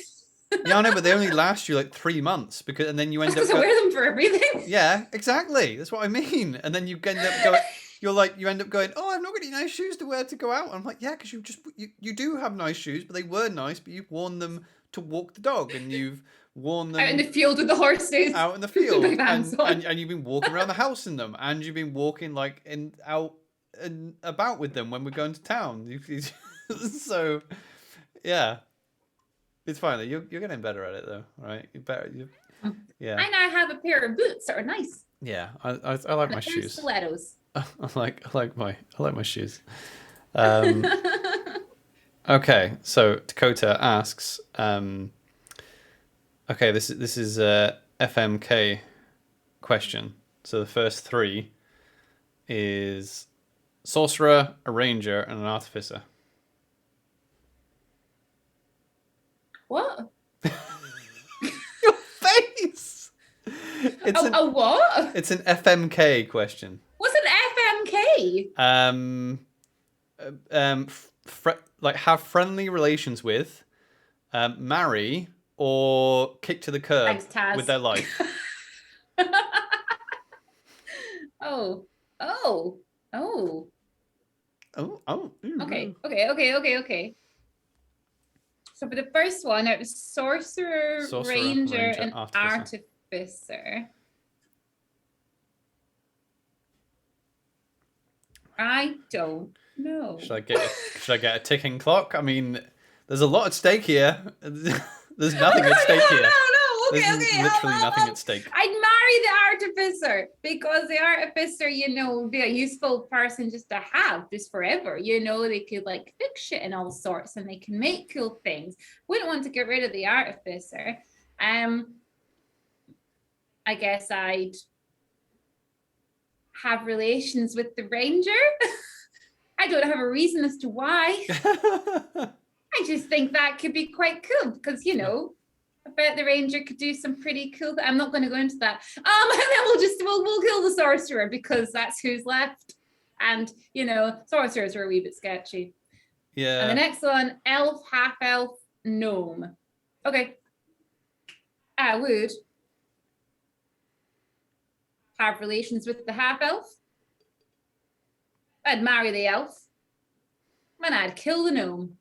Yeah, I know, but they only last you like 3 months and then you end up. I wear them for everything. Yeah, exactly. That's what I mean. And then you end up going. You end up going, oh, I've not got any nice shoes to wear to go out. I'm like, yeah, because you do have nice shoes, but they were nice, but you've worn them to walk the dog, and you've worn them out in the field with the horses. Out in the field, and you've been walking around the house in them, and you've been walking like out and about with them when we're going to town. So, yeah. It's fine. You're getting better at it though, right? Yeah. I now have a pair of boots that are nice. Yeah, I like my shoes. Stilettos. I like my shoes. Okay, so Dakota asks. Okay, this is a FMK question. So the first three is sorcerer, a ranger, and an artificer. What? Your face. It's a what? It's an FMK question. What's an FMK? Like have friendly relations with, marry, or kick to the curb with their life. Oh. Okay. So for the first one, it was sorcerer, ranger, and artificer. I don't know. Should I get a ticking clock? I mean, there's a lot at stake here. There's nothing at stake here. No. Okay. Literally nothing at stake. I'd marry the artificer because the artificer, be a useful person just to have just forever. They could like fix shit and all sorts, and they can make cool things. Wouldn't want to get rid of the artificer. I guess I'd have relations with the ranger. I don't have a reason as to why. I just think that could be quite cool because, I bet the ranger could do some pretty cool. I'm not going to go into that. And then we'll kill the sorcerer because that's who's left. And, sorcerers are a wee bit sketchy. Yeah. And the next one, elf, half elf, gnome. Okay. I would have relations with the half elf. I'd marry the elf. And I'd kill the gnome.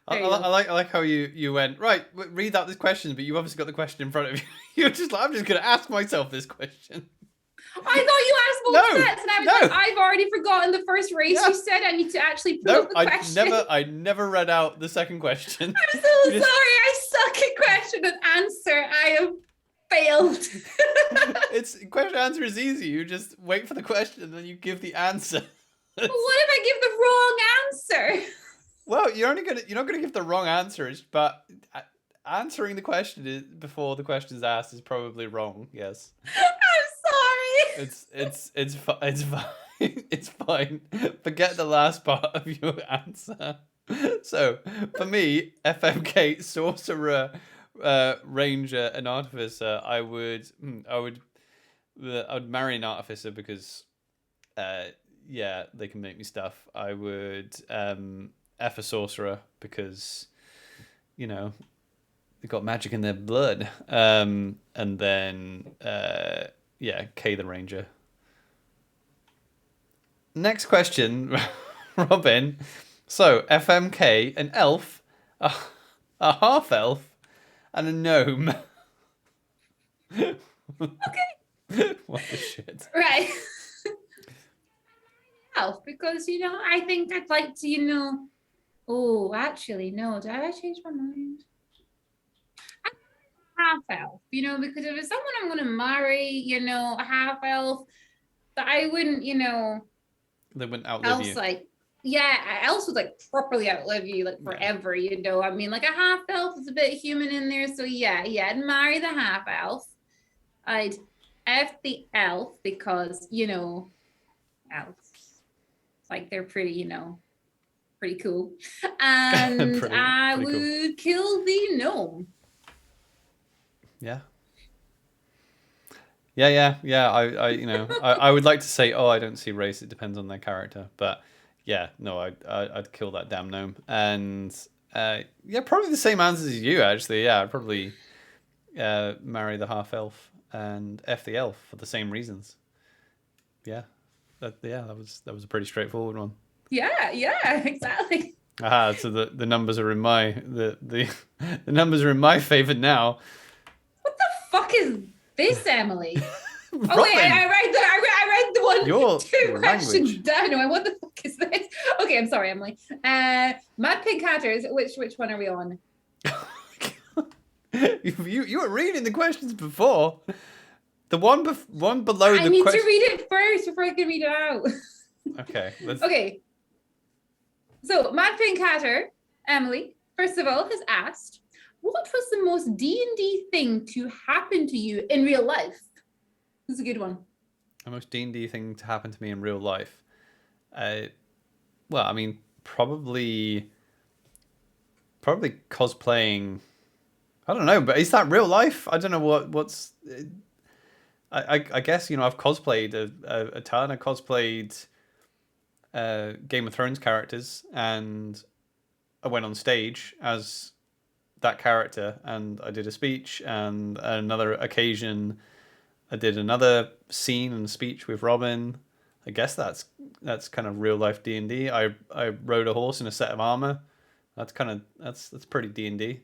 I like how you went, right, read out this question, but you obviously got the question in front of you. You're just like, I'm just going to ask myself this question. I thought you asked both sets, and I was like, I've already forgotten the first race you said. I need to actually pull up the question. I never read out the second question. I'm so sorry. I suck at question and answer. I have failed. It's question answer is easy. You just wait for the question and then you give the answer. But what if I give the wrong answer? Well, you're not gonna give the wrong answers, but answering the question before the question is asked is probably wrong. Yes. I'm sorry. It's fine. It's fine. Forget the last part of your answer. So for me, FMK, sorcerer, ranger, and artificer, I would marry an artificer because yeah, they can make me stuff. I would F a sorcerer because they've got magic in their blood. And then yeah, K the ranger. Next question, Robin. So FMK, an elf, a half elf, and a gnome. Okay. What the shit? Right. Elf, because I think I'd like to, oh, actually, no, did I change my mind? Half elf, because if it's someone I'm going to marry, a half elf, that I wouldn't, They wouldn't outlive you. Like, yeah, elves would like properly outlive you like forever, I mean, like a half elf is a bit human in there, so yeah, I'd marry the half elf. I'd F the elf because elves, like they're pretty, pretty cool, and I would kill the gnome. Yeah. I would like to say, I don't see race. It depends on their character, but yeah, no, I'd kill that damn gnome, and yeah, probably the same answers as you actually. Yeah, I'd probably marry the half elf and F the elf for the same reasons. Yeah, that was a pretty straightforward one. Yeah, exactly. Aha, so the numbers are in my the numbers are in my favor now. What the fuck is this, Emily? Oh wait, I read the one two questions down. I what the fuck is this? Okay, I'm sorry, Emily. Mad Pig Hatters. Which one are we on? You were reading the questions before. The one below the question. I need to read it first before I can read it out. Okay. Okay. So Mad Pig Hatter, Emily, first of all, has asked, what was the most D&D thing to happen to you in real life? This is a good one. The most D&D thing to happen to me in real life? Well, I mean, probably cosplaying. I don't know, but is that real life? I don't know what's. I guess I've cosplayed a ton. I cosplayed Game of Thrones characters, and I went on stage as that character, and I did a speech, and another occasion I did another scene and speech with Robin. I guess that's kind of real life D&D. I rode a horse in a set of armor. That's pretty D&D,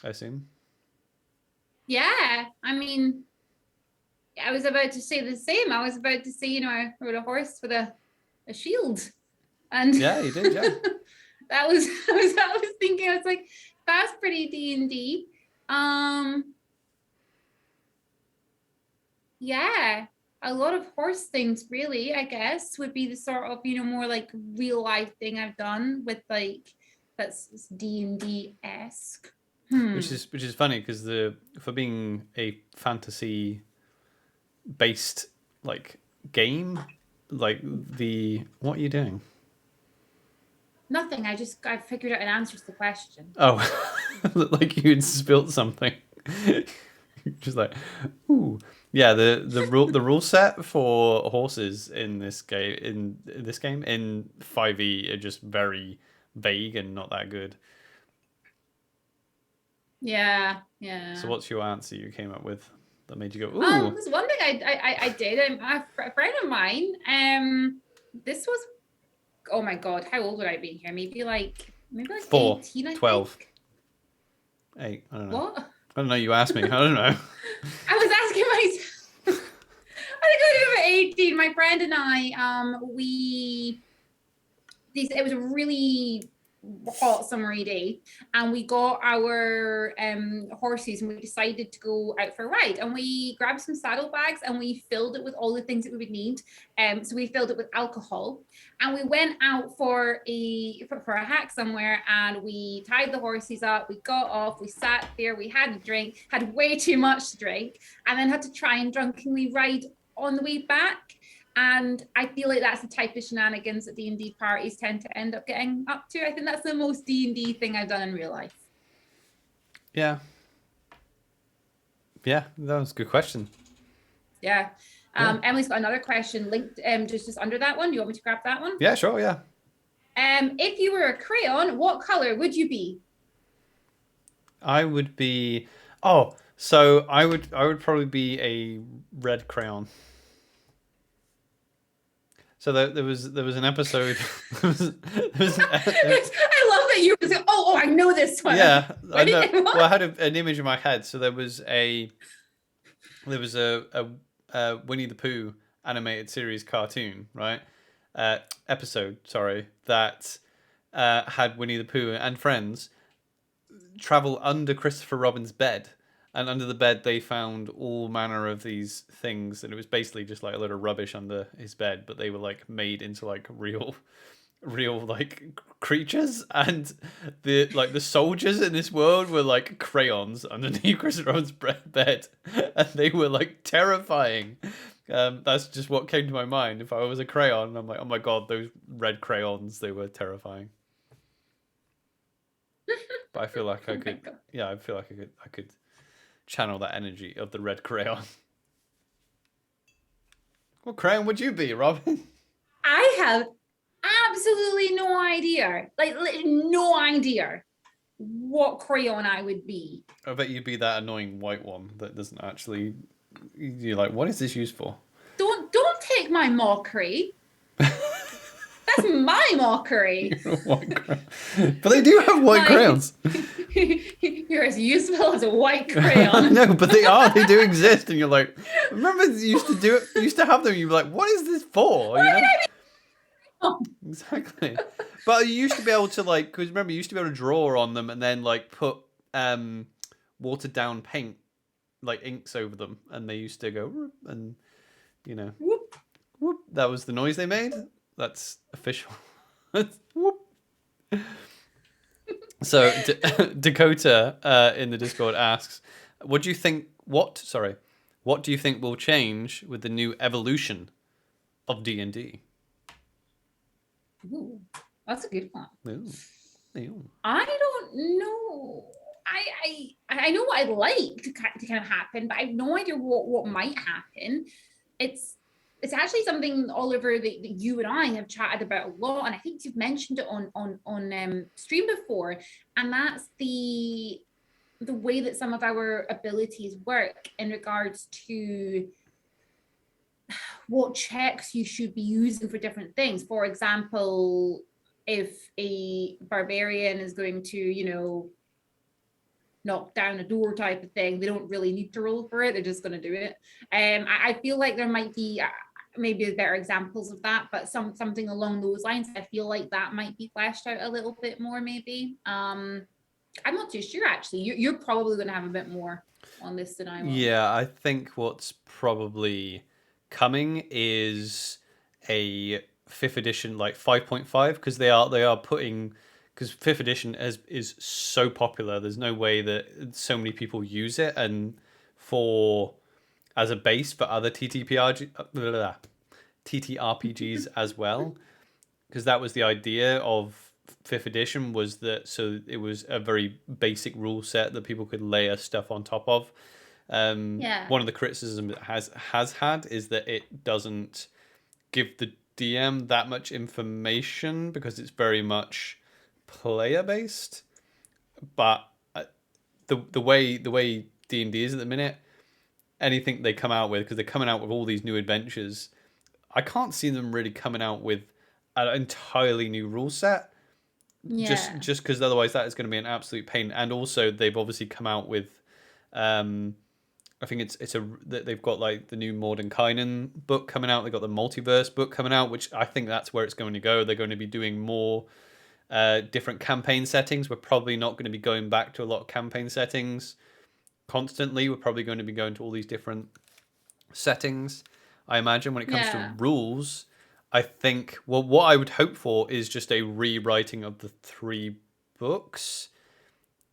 I assume. Yeah, I mean, I was about to say the same. I was about to say, I rode a horse with a shield, and yeah, you did, yeah. I was thinking, I was like, that's pretty D&D. Yeah, a lot of horse things, really, I guess, would be the sort of, more like real life thing I've done with like that's D&D-esque. Which is funny because for being a fantasy based like game, like what are you doing? Nothing. I figured out an answer to the question. Oh, like you'd spilt something. Just like, ooh, yeah. The rule set for horses in this game in 5e are just very vague and not that good. Yeah. So what's your answer you came up with that made you go, ooh? There's one thing I did. A friend of mine. This was, oh my god, how old would I be here? Maybe like 4, 18, I 12, think. 8. I don't know. What? I don't know. You asked me. I don't know. I was asking myself. I think I was over 18. My friend and I, it was a really hot summery day, and we got our horses and we decided to go out for a ride, and we grabbed some saddlebags and we filled it with all the things that we would need. So we filled it with alcohol, and we went out for a hack somewhere, and we tied the horses up, we got off, we sat there, we had a drink, had way too much to drink, and then had to try and drunkenly ride on the way back. And I feel like that's the type of shenanigans that D&D parties tend to end up getting up to. I think that's the most D&D thing I've done in real life. Yeah. Yeah, that was a good question. Yeah. Emily's got another question linked just under that one. Do you want me to grab that one? Yeah, sure, yeah. If you were a crayon, what color would you be? I would be... Oh, so I would probably be a red crayon. So there was an episode. I love that you were saying, oh, I know this one. Yeah, I know. Well, I had an image in my head. So there was a Winnie the Pooh animated series cartoon, right? Episode, sorry, that had Winnie the Pooh and friends travel under Christopher Robin's bed. And under the bed, they found all manner of these things, and it was basically just like a lot of rubbish under his bed, but they were like made into like real like creatures. And the soldiers in this world were like crayons underneath Chris Robin's bed, and they were like terrifying. That's just what came to my mind. If I was a crayon, I'm like, oh my god, those red crayons, they were terrifying. But I feel like I could, yeah, I feel like I could channel that energy of the red crayon. What crayon would you be, Robin? I have absolutely no idea. Like, no idea what crayon I would be. I bet you'd be that annoying white one that doesn't actually... You're like, what is this used for? Don't take my mockery. That's my mockery. White crayon. But they do have white crayons. You're as useful as a white crayon. No, but they are. They do exist, and you're like, remember you used to do it. You used to have them. You're like, what is this for? You know? Exactly. But you used to be able to like, because remember, you used to be able to draw on them and then like put watered down paint, like inks over them, and they used to go whoop, and you know, whoop, whoop. That was the noise they made. That's official. Whoop. So Dakota in the Discord asks, what do you think will change with the new evolution of D&D? Ooh, that's a good one. Ooh. I don't know. I know what I'd like to kind of happen, but I have no idea what might happen. It's actually something, Oliver, that you and I have chatted about a lot, and I think you've mentioned it on stream before, and that's the way that some of our abilities work in regards to what checks you should be using for different things. For example, if a barbarian is going to, you know, knock down a door type of thing, they don't really need to roll for it, they're just going to do it. I feel like there might be maybe better examples of that, but something along those lines. I feel like that might be fleshed out a little bit more, maybe. I'm not too sure, actually. You're probably going to have a bit more on this than I will. Yeah, I think what's probably coming is a 5th edition, like 5.5, because they are putting, because 5th edition is so popular. There's no way that so many people use it, and as a base for other TTRPGs as well, because that was the idea of 5th edition, was that so it was a very basic rule set that people could layer stuff on top of. One of the criticisms it has had is that it doesn't give the DM that much information because it's very much player based. But the way D&D is at the minute, anything they come out with, because they're coming out with all these new adventures, I can't see them really coming out with an entirely new rule set. Yeah. Just because otherwise that is going to be an absolute pain. And also they've obviously come out with, I think they've got like the new Mordenkainen book coming out. They've got the multiverse book coming out, which I think that's where it's going to go. They're going to be doing more different campaign settings. We're probably not going to be going back to a lot of campaign settings constantly. We're probably going to be going to all these different settings. I imagine when it comes to Yeah. rules, I think, well, what I would hope for is just a rewriting of the 3 books,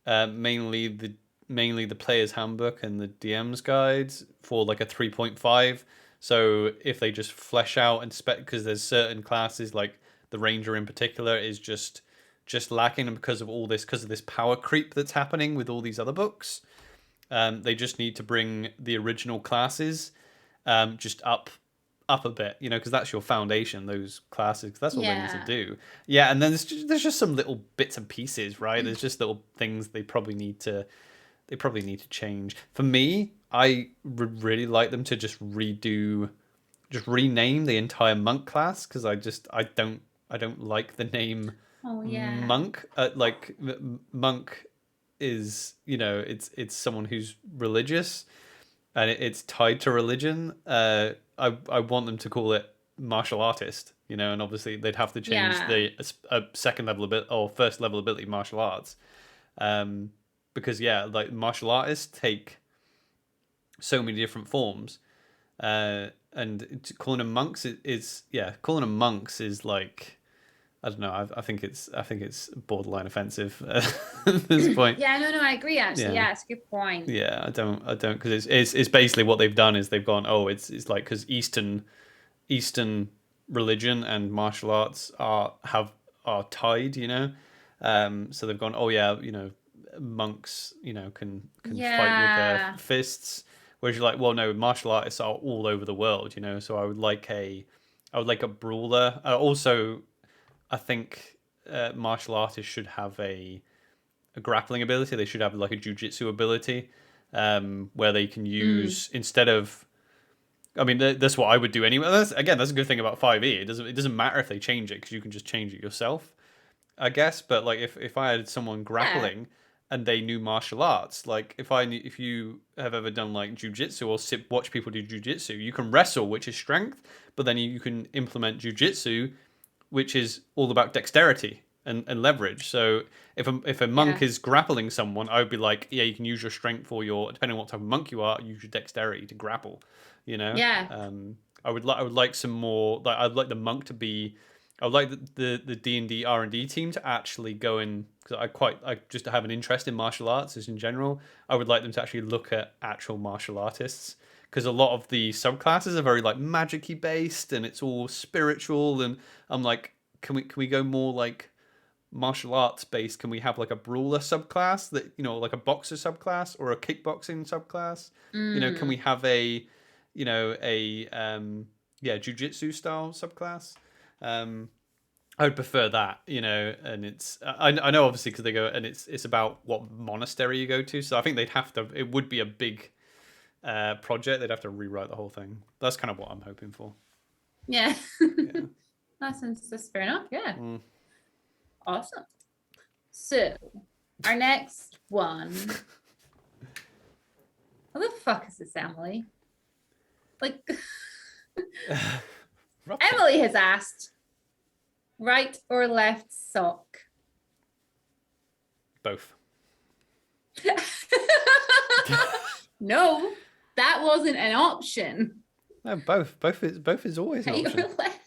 mainly the player's handbook and the DM's guides for like a 3.5. So if they just flesh out and spec, because there's certain classes like the ranger in particular is just lacking, and because of this power creep that's happening with all these other books, they just need to bring the original classes just up a bit, because that's your foundation, those classes. 'Cause that's all they need to Yeah. do. Yeah, and then there's just some little bits and pieces, right? There's just little things they probably need to change. For me, I would really like them to just rename the entire monk class, because I don't like the name Oh yeah. monk. Monk is, it's someone who's religious, and it's tied to religion. I want them to call it martial artist, and obviously they'd have to change Yeah. the second level ability or first level ability martial arts, because yeah, like martial artists take so many different forms, and calling them monks calling them monks is like, I don't know. I think it's borderline offensive at this point. Yeah, no, I agree actually. Yeah. Yeah, it's a good point. Yeah, I don't, because it's basically what they've done is they've gone, oh, it's like, because Eastern religion and martial arts are tied, so they've gone, oh yeah, monks, can fight with their Yeah. fists, whereas you're like, well, no, martial artists are all over the world, so I would like a brawler. Also, I think martial artists should have a grappling ability. They should have like a jujitsu ability, where they can Mm. use, instead of. I mean, that's what I would do anyway. That's a good thing about 5e. It doesn't matter if they change it, because you can just change it yourself, I guess. But like, if I had someone Yeah. grappling and they knew martial arts, like if you have ever done like jujitsu or watch people do jujitsu, you can wrestle, which is strength, but then you can implement jujitsu, which is all about dexterity and leverage. So if a monk Yeah. is grappling someone, I would be like, yeah, you can use your strength, or depending on what type of monk you are, use your dexterity to grapple. You know, Yeah. I would like some more. Like, I'd like the monk to be. I would like the D&D R&D team to actually go in, because I just have an interest in martial arts as in general. I would like them to actually look at actual martial artists, because a lot of the subclasses are very like magicy based, and it's all spiritual, and I'm like, can we go more like martial arts based? Can we have like a brawler subclass, that, like a boxer subclass or a kickboxing subclass? Can we Mm. have a yeah, jujitsu style subclass? I would prefer that, and I know obviously, because they go, and it's about what monastery you go to, so I think they'd have to. It would be a big project. They'd have to rewrite the whole thing. That's kind of what I'm hoping for. Yeah. Yeah. That's fair enough. Yeah. Mm. Awesome. So our next one. What the fuck is this, Emily? Like, Emily has asked, right or left sock? Both. No, that wasn't an option. No, both. Both is always an Right option. or left?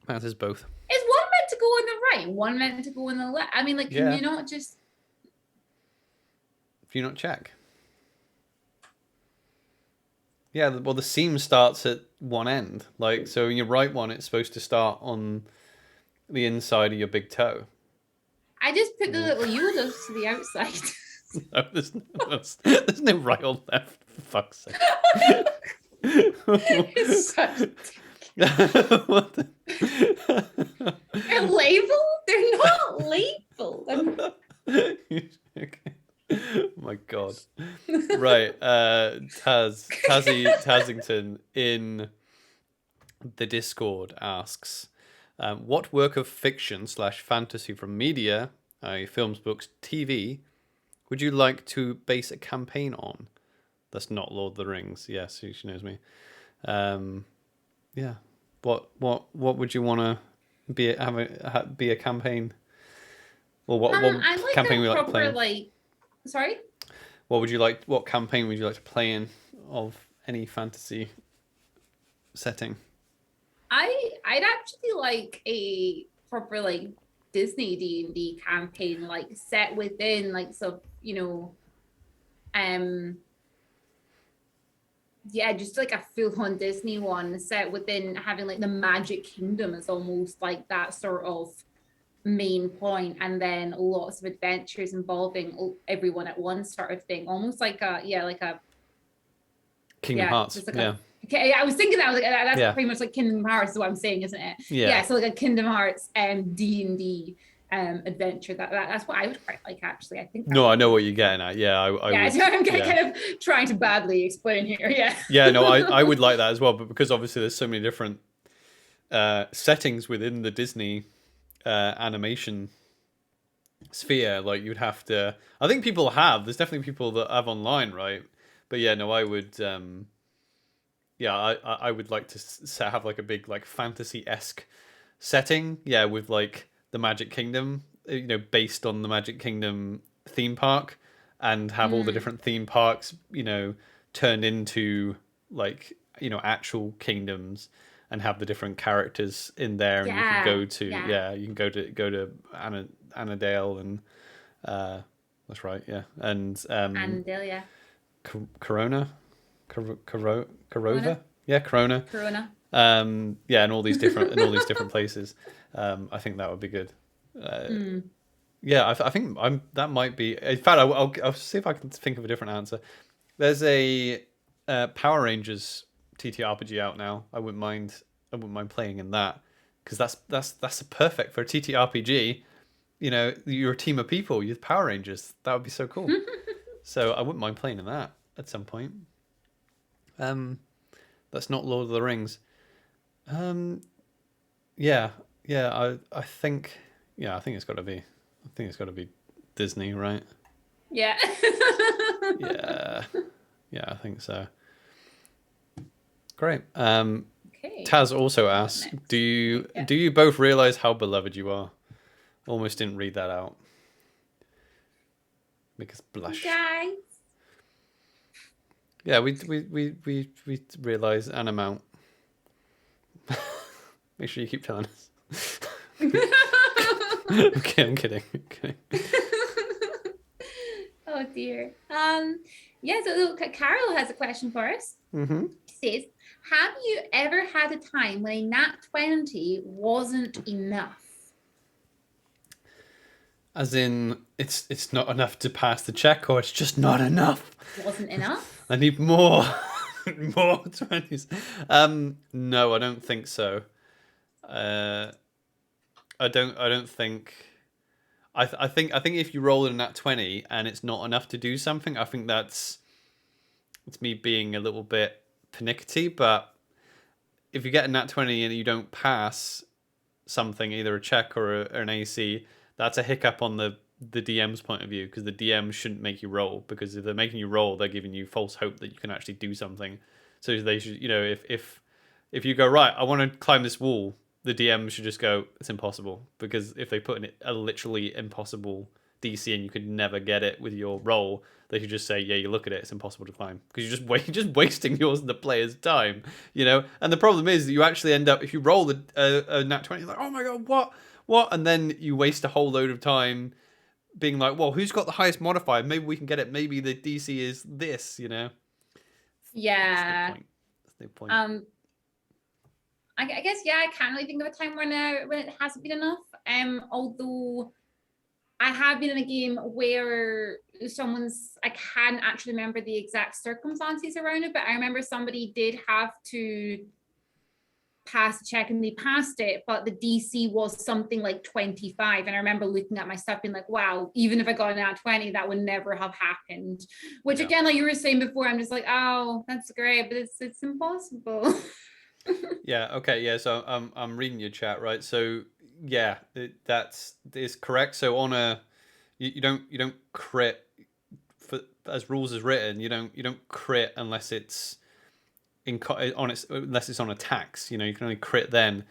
That is both. Is one meant to go in the right? One meant to go in the left? I mean, like, can Yeah. you not just? If you not check. Yeah, well, the seam starts at one end. Like, so in your right one, it's supposed to start on the inside of your big toe. I just put the little Yodas to the outside. No, there's no right or left, for fuck's sake. It's such... What the... They're labeled? They're not labeled. Okay. Oh my god. Right. Tazzington in the Discord asks, what work of fiction / fantasy from media, films, books, TV, would you like to base a campaign on? That's not Lord of the Rings. Yes, she knows me. Yeah. What would you want to Be a campaign? Or what I like campaign would a you like to play proper in? like. Sorry. What would you like? What campaign would you like to play in of any fantasy setting? I'd actually like a proper like Disney D&D campaign, like set within like um yeah, just like a full on Disney one set within having like the Magic Kingdom as almost like that sort of main point, and then lots of adventures involving everyone at once sort of thing, almost like a Kingdom Hearts. just like a Yeah. okay, I was thinking that I was like that's Yeah. pretty much like Kingdom Hearts is what I'm saying, isn't it? Yeah. Yeah, so like a Kingdom Hearts D&D adventure. That's what I would quite like actually. I think that No, would I be know what really you're fun. getting at. Yeah, I Yeah, would. so I'm Yeah. kind of trying to badly explain here. Yeah. Yeah, no, I would like that as well, but because obviously there's so many different settings within the Disney animation sphere, like you'd have to. I think people have. There's definitely people that have online, right? But yeah, no, I would. Yeah, I would like to have like a big like fantasy esque setting. Yeah, with like the Magic Kingdom, based on the Magic Kingdom theme park, and have all the Mm. different theme parks, turned into like actual kingdoms, and have the different characters in there, and you can Yeah. go to Yeah. yeah, you can go to Annadale and that's right, yeah, and And Delia. Corona, Corona. Corova, yeah, Corona, Corona. yeah, and all these different places. I think that would be good. Uh, Mm. yeah, I think that might be. In fact, I'll see if I can think of a different answer. There's a Power Rangers TTRPG out now. I wouldn't mind playing in that, because that's perfect for a TTRPG. You're a team of people. You're the Power Rangers. That would be so cool. So I wouldn't mind playing in that at some point. Um, that's not Lord of the Rings. Um, yeah, yeah. I think it's got to be. I think it's got to be Disney, right? Yeah. Yeah, yeah. I think so. Great. Okay. Taz also What asks, next? "Do you Yeah. do you both realize how beloved you are?" Almost didn't read that out because blush. Guys. Yeah, we realize an amount. Make sure you keep telling us. Okay, I'm kidding. Okay. Oh dear. Yeah, so Carol has a question for us. Mm-hmm. Says, have you ever had a time when a nat 20 wasn't enough? As in, it's not enough to pass the check, or it's just not enough. Wasn't enough? I need more, more 20s. No, I don't think so. Uh, I don't think. I think if you roll in that 20 and it's not enough to do something, I think it's me being a little bit pernickety. But if you get a nat 20 and you don't pass something, either a check or an AC, that's a hiccup on the DM's point of view, because the DM shouldn't make you roll, because if they're making you roll, they're giving you false hope that you can actually do something. So they should, if you go, right, I want to climb this wall, the DM should just go, it's impossible, because if they put in a literally impossible DC and you could never get it with your roll, they should just say, yeah, you look at it, it's impossible to climb, because you're just wasting yours and the player's time, And the problem is that you actually end up, if you roll a nat 20, you're like, oh my god, what, and then you waste a whole load of time being like, well, who's got the highest modifier? Maybe we can get it. Maybe the DC is this. That's the Yeah. point. That's the point. I guess, yeah, I can't really think of a time when it hasn't been enough. Although I have been in a game where I can't actually remember the exact circumstances around it, but I remember somebody did have to pass a check and they passed it, but the DC was something like 25. And I remember looking at my stuff being like, wow, even if I got an at 20, that would never have happened. Which again, like you were saying before, I'm just like, oh, that's great, but it's impossible. Yeah. Okay. Yeah. So I'm reading your chat, right? So yeah, that's correct. So on you don't crit for, as rules is written. You don't crit unless it's unless it's on attacks. You can only crit then.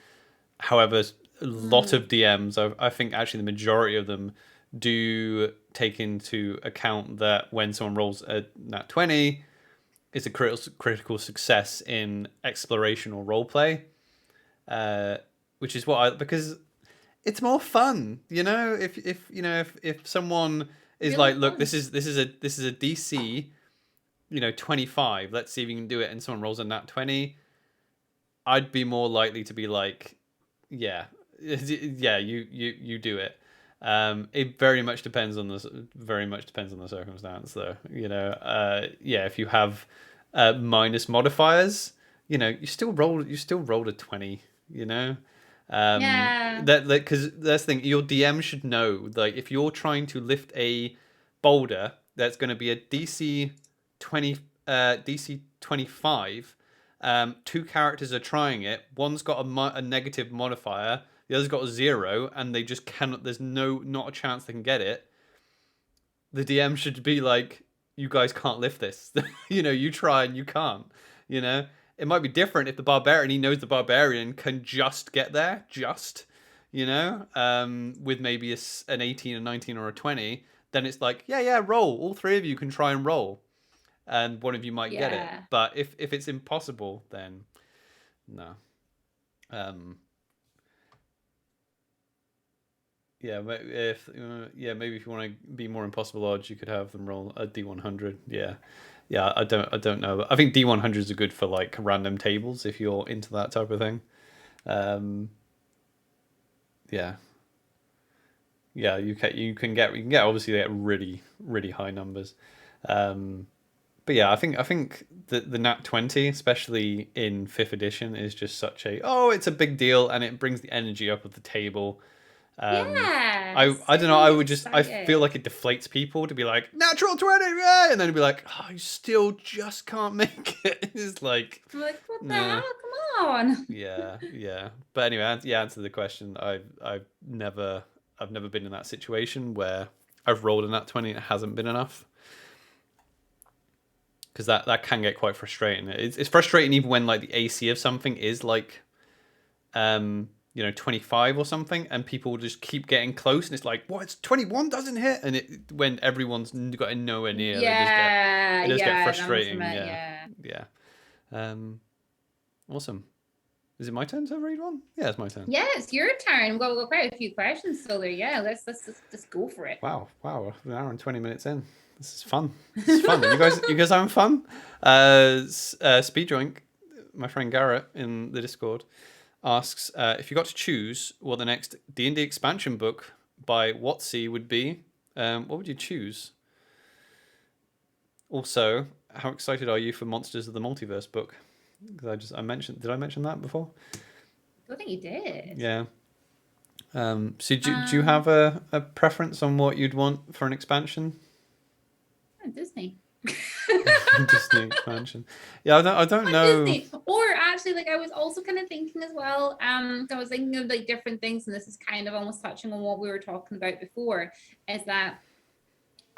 However, a lot of DMs, I think actually the majority of them do take into account that when someone rolls a nat 20, it's a critical success in exploration or roleplay, which is what because it's more fun, you know. If someone is Really like, look, fun. this is a DC, 25. Let's see if you can do it, and someone rolls a nat 20, I'd be more likely to be like, yeah, yeah, you do it. It very much depends on the circumstance, though. Yeah, if you have minus modifiers, you still rolled a 20. You know, Yeah. that because that's the thing. Your DM should know, like, if you're trying to lift a boulder that's going to be a DC 25. Two characters are trying it. One's got a negative modifier. The other's got a 0, and they just cannot. There's not a chance they can get it. The DM should be like, "You guys can't lift this. You try and you can't. You know, it might be different if the barbarian, he knows the barbarian can just get there, with maybe an 18, a 19, or a 20. Then it's like, yeah, roll. All three of you can try and roll, and one of you might get it. Yeah. But if it's impossible, then no. Um, yeah, maybe if you want to be more impossible odds, you could have them roll a D100. Yeah. I don't know. I think D100s are good for like random tables if you're into that type of thing. Um, yeah, yeah, you can get obviously get really really high numbers. Um, but yeah, I think the Nat 20, especially in fifth edition, is just such it's a big deal, and it brings the energy up of the table. I Yes. don't It know. I really would gets just I feel excited. like it deflates people to be like natural 20, yeah! And then it'd be like, oh, you still just can't make it. It's like, I'm like, what the hell? nah, Come on. yeah. But anyway, answer the question. I've never been in that situation where I've rolled a nat 20 and it hasn't been enough, because that can get quite frustrating. It's frustrating even when like the AC of something is like 25 or something, and people just keep getting close, and it's like, what, it's 21 doesn't hit, and when everyone's got nowhere near, Yeah. it does get Yeah. That must frustrating. admit, Yeah, yeah. yeah. um awesome. Is it my turn to read one? Yeah, it's my turn. Yeah, it's your turn. We've got quite a few questions still there. Yeah, let's just go for it. Wow, an hour and 20 minutes in. This is fun. You guys having fun? Speed Joink, my friend Garrett in the Discord, asks, if you got to choose what the next D&D expansion book by WotC would be, what would you choose? Also, how excited are you for Monsters of the Multiverse book? Because did I mention that before? I think you did. Yeah. So do you have a preference on what you'd want for an expansion? Disney. Disney expansion. Yeah, I don't know. Disney. Or actually, like, I was also kind of thinking as well. I was thinking of like different things, and this is kind of almost touching on what we were talking about before. Is that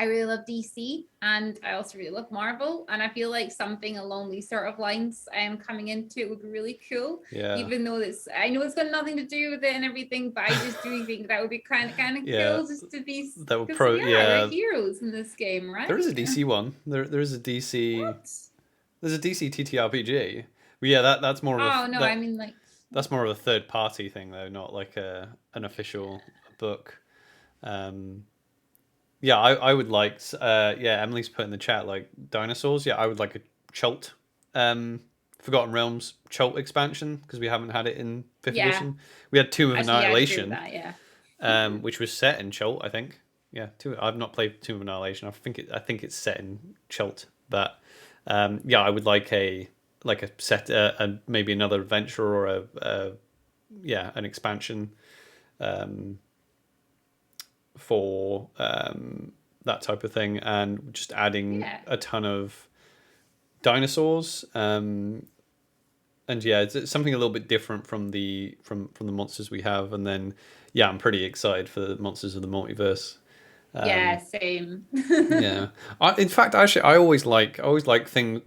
I really love DC, and I also really love Marvel, and I feel like something along these sort of lines coming into it would be really cool. Yeah. Even though I know it's got nothing to do with it and everything, but I just do think that would be kind of Yeah. cool, just to be, That would because yeah. they're heroes in this game, right? There is a DC one. There is a DC. What? There's a DC TTRPG. But yeah, that's more of Oh no, I mean like that's more of a third party thing though, not like an official book. Yeah, I would like. Emily's put in the chat like dinosaurs. Yeah, I would like a Chult, Forgotten Realms Chult expansion, because we haven't had it in fifth edition. We had Tomb of actually, yeah, I agree with Annihilation, that, yeah. which was set in Chult, I think. Yeah, I've not played Tomb of Annihilation. I think it's set in Chult, but yeah, I would like a set, maybe another adventure or an expansion. For that type of thing, and just adding a ton of dinosaurs, and yeah, it's something a little bit different from the monsters we have. And then I'm pretty excited for the Monsters of the Multiverse. Yeah, same. Yeah, in fact, actually, I always like things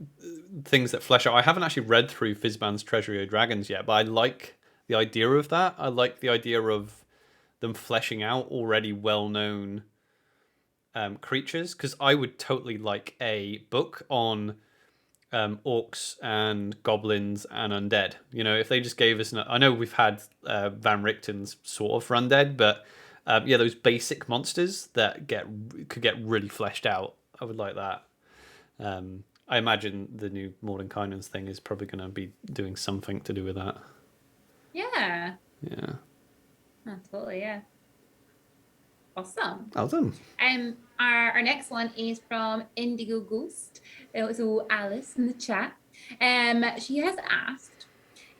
that flesh out. I haven't actually read through Fizban's Treasury of Dragons yet, but I like the idea of that. I like the idea of them fleshing out already well-known creatures, because I would totally like a book on orcs and goblins and undead. You know, if they just gave us, I know we've had Van Richten's sort of for undead, but yeah, those basic monsters that could get really fleshed out. I would like that. I imagine the new Mordenkainen's thing is probably going to be doing something to do with that. Yeah. Yeah. Oh, totally, yeah. Awesome. Awesome. Our next one is from Indigo Ghost. So Alice in the chat. She has asked,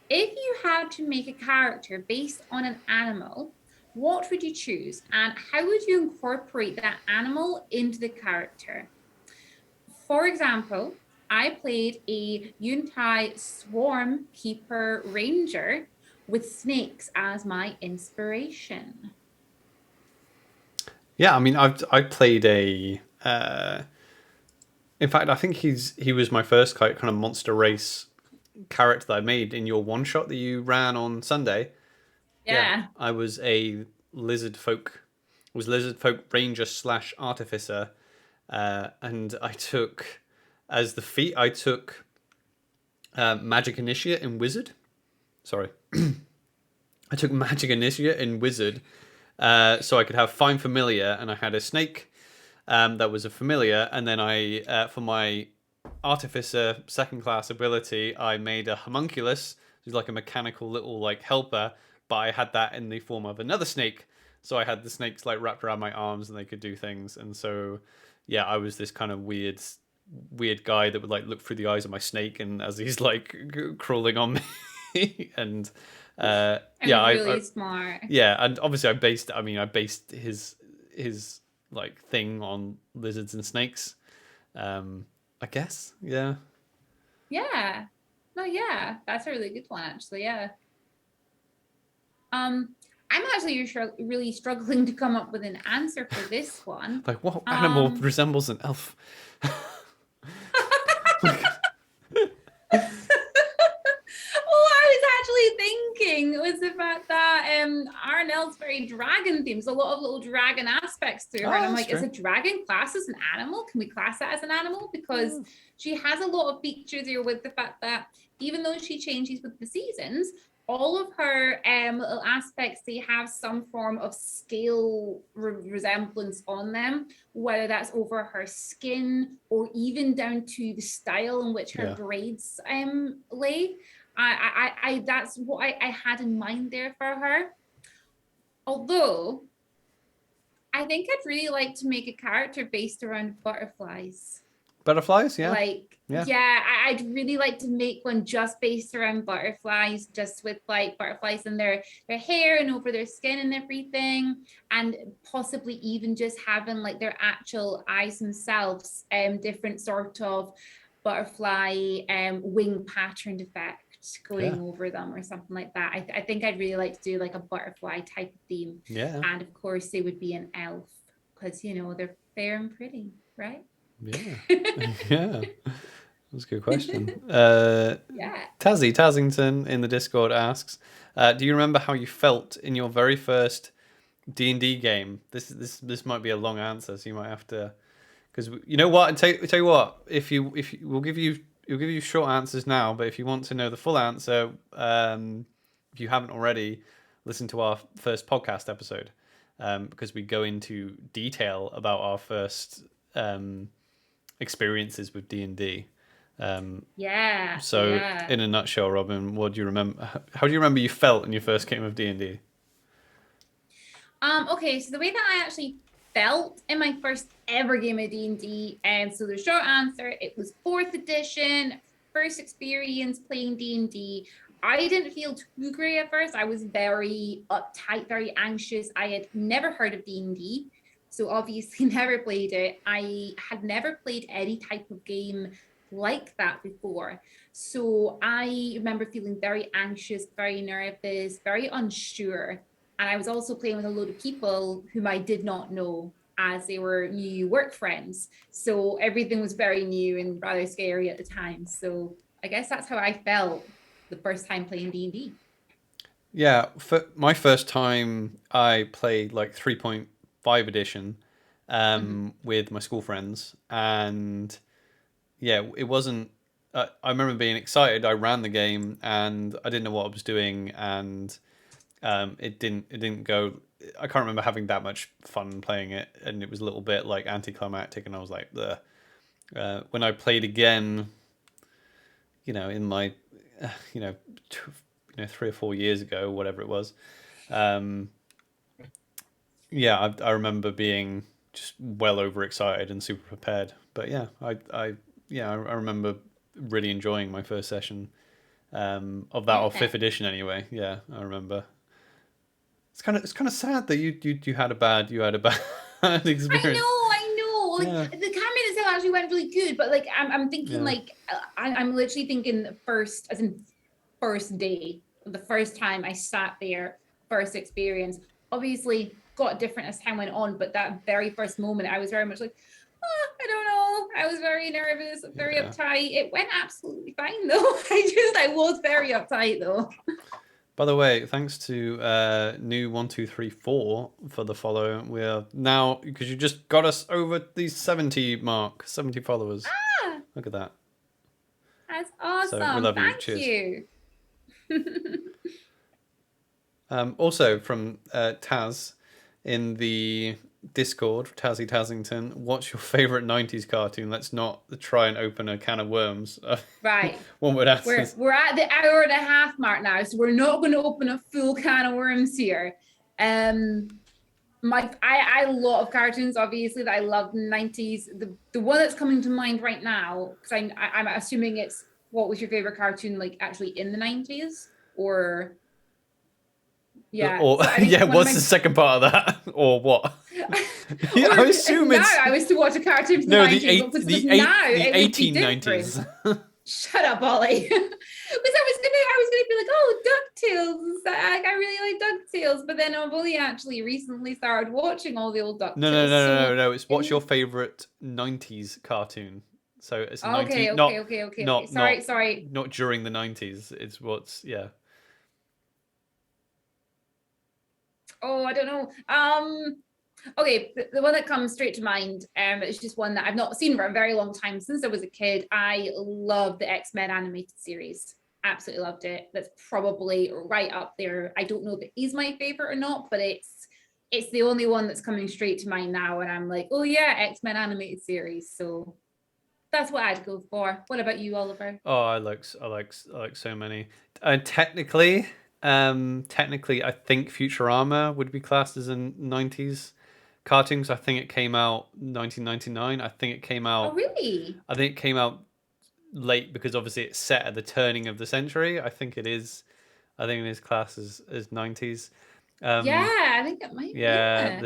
if you had to make a character based on an animal, what would you choose, and how would you incorporate that animal into the character? For example, I played a Yuntai Swarm Keeper Ranger with snakes as my inspiration. Yeah, I mean, I played a. In fact, I think he was my first kind of monster race character that I made in your one shot that you ran on Sunday. Yeah. I was a lizard folk ranger / artificer, and I took as the feat magic initiate in wizard. Sorry, I took magic initiate in wizard, so I could have find familiar, and I had a snake that was a familiar, and then I for my artificer second class ability I made a homunculus, who's like a mechanical little like helper, but I had that in the form of another snake, so I had the snakes like wrapped around my arms and they could do things. And so yeah, I was this kind of weird guy that would like look through the eyes of my snake and as he's like crawling on me and yeah, really smart. Yeah, and obviously I based his like thing on lizards and snakes. I guess, yeah. Yeah. No, yeah, that's a really good one, actually. Yeah. I'm actually really struggling to come up with an answer for this one. Like, what animal resembles an elf? Thinking was the fact that Arnell's very dragon themed. There's a lot of little dragon aspects to her. And I'm like, is a dragon class as an animal? Can we class that as an animal? Because she has a lot of features here with the fact that even though she changes with the seasons, all of her little aspects, they have some form of scale resemblance on them, whether that's over her skin or even down to the style in which her braids lay. I that's what I had in mind there for her. Although I think I'd really like to make a character based around butterflies. Butterflies, yeah. Like, yeah, I'd really like to make one just based around butterflies, just with like butterflies in their hair and over their skin and everything, and possibly even just having like their actual eyes themselves, different sort of butterfly wing patterned effect going over them or something like that. I think I'd really like to do like a butterfly type of theme. Yeah. And of course they would be an elf because, you know, they're fair and pretty, right? Yeah. Yeah. That's a good question. Tazzy Tazington in the Discord asks, do you remember how you felt in your very first D&D game? This might be a long answer, so you might have to, because you know what? Tell you what, if you we'll give you short answers now, but if you want to know the full answer, if you haven't already, listen to our first podcast episode, because we go into detail about our first experiences with D&D. So in a nutshell, Robin, what do you remember? How do you remember you felt in your first game of D&D? Okay, so the way that I actually felt in my first ever game of D&D, and so the short answer, it was 4th edition, first experience playing D&D. I didn't feel too great at first. I was very uptight, very anxious. I had never heard of D&D, so obviously never played it. I had never played any type of game like that before. So I remember feeling very anxious, very nervous, very unsure. And I was also playing with a load of people whom I did not know, as they were new work friends. So everything was very new and rather scary at the time. So I guess that's how I felt the first time playing D&D. Yeah, for my first time, I played like 3.5 edition Mhm. with my school friends, and yeah, it wasn't. I remember being excited. I ran the game, and I didn't know what I was doing, and it didn't go. I can't remember having that much fun playing it, and it was a little bit like anticlimactic, and I was like, the when I played again, in my, you know, 3 or 4 years ago, whatever it was. Um, yeah, I remember being just well overexcited and super prepared. But yeah, I remember really enjoying my first session of that, or Yeah. fifth edition anyway. Yeah, I remember. It's kind of sad that you had a bad experience. I know. Like Yeah, the campaign itself actually went really good, but like I'm thinking yeah. like I'm literally thinking first, as in first day, the first time I sat there, first experience. Obviously, got different as time went on, but that very first moment, I was very much like, I don't know. I was very nervous, very Yeah. uptight. It went absolutely fine though. I was very uptight though. By the way, thanks to new1234 for the follow. We're now, because you just got us over the 70 mark, 70 followers. Ah, Look at that. that's So we awesome. love you. Thank Cheers. you. Also from Taz in the Discord, Tazzy Tazington, what's your favourite 90s cartoon? Let's not try and open a can of worms. Right. One would answer. We're at the hour and a half mark now, so we're not going to open a full can of worms here. I love cartoons, obviously, that I loved in the 90s. The one that's coming to mind right now, because I'm assuming it's what was your favorite cartoon, like actually in the 90s, or yeah. Or So I think yeah, one of what's the my second part of that? Or what? Yeah, or I if assume now it's I was to watch a cartoon from the no 90s, but because now the it would be different. 1890s. Shut up, Ollie. Because I was gonna be like, oh, DuckTales. I really like DuckTales, but then I've only actually recently started watching all the old No, no, DuckTales. no, no, no, So no. It's what's your favorite 90s cartoon? So it's a 90, not okay. not not Sorry. not during the 90s. It's what's yeah. Oh, I don't know. Okay, the one that comes straight to mind, it's just one that I've not seen for a very long time. Since I was a kid, I love the X-Men animated series. Absolutely loved it. That's probably right up there. I don't know if it is my favorite or not, but it's the only one that's coming straight to mind now, and I'm like, oh yeah, X-Men animated series. So that's what I'd go for. What about you, Oliver? Oh, I like so many. Technically, I think Futurama would be classed as a 90s cartoon. 'Cause I think it came out 1999. Oh, really? I think it came out late because obviously it's set at the turning of the century. I think it is classed as 90s. Yeah, Um, I think it might. yeah,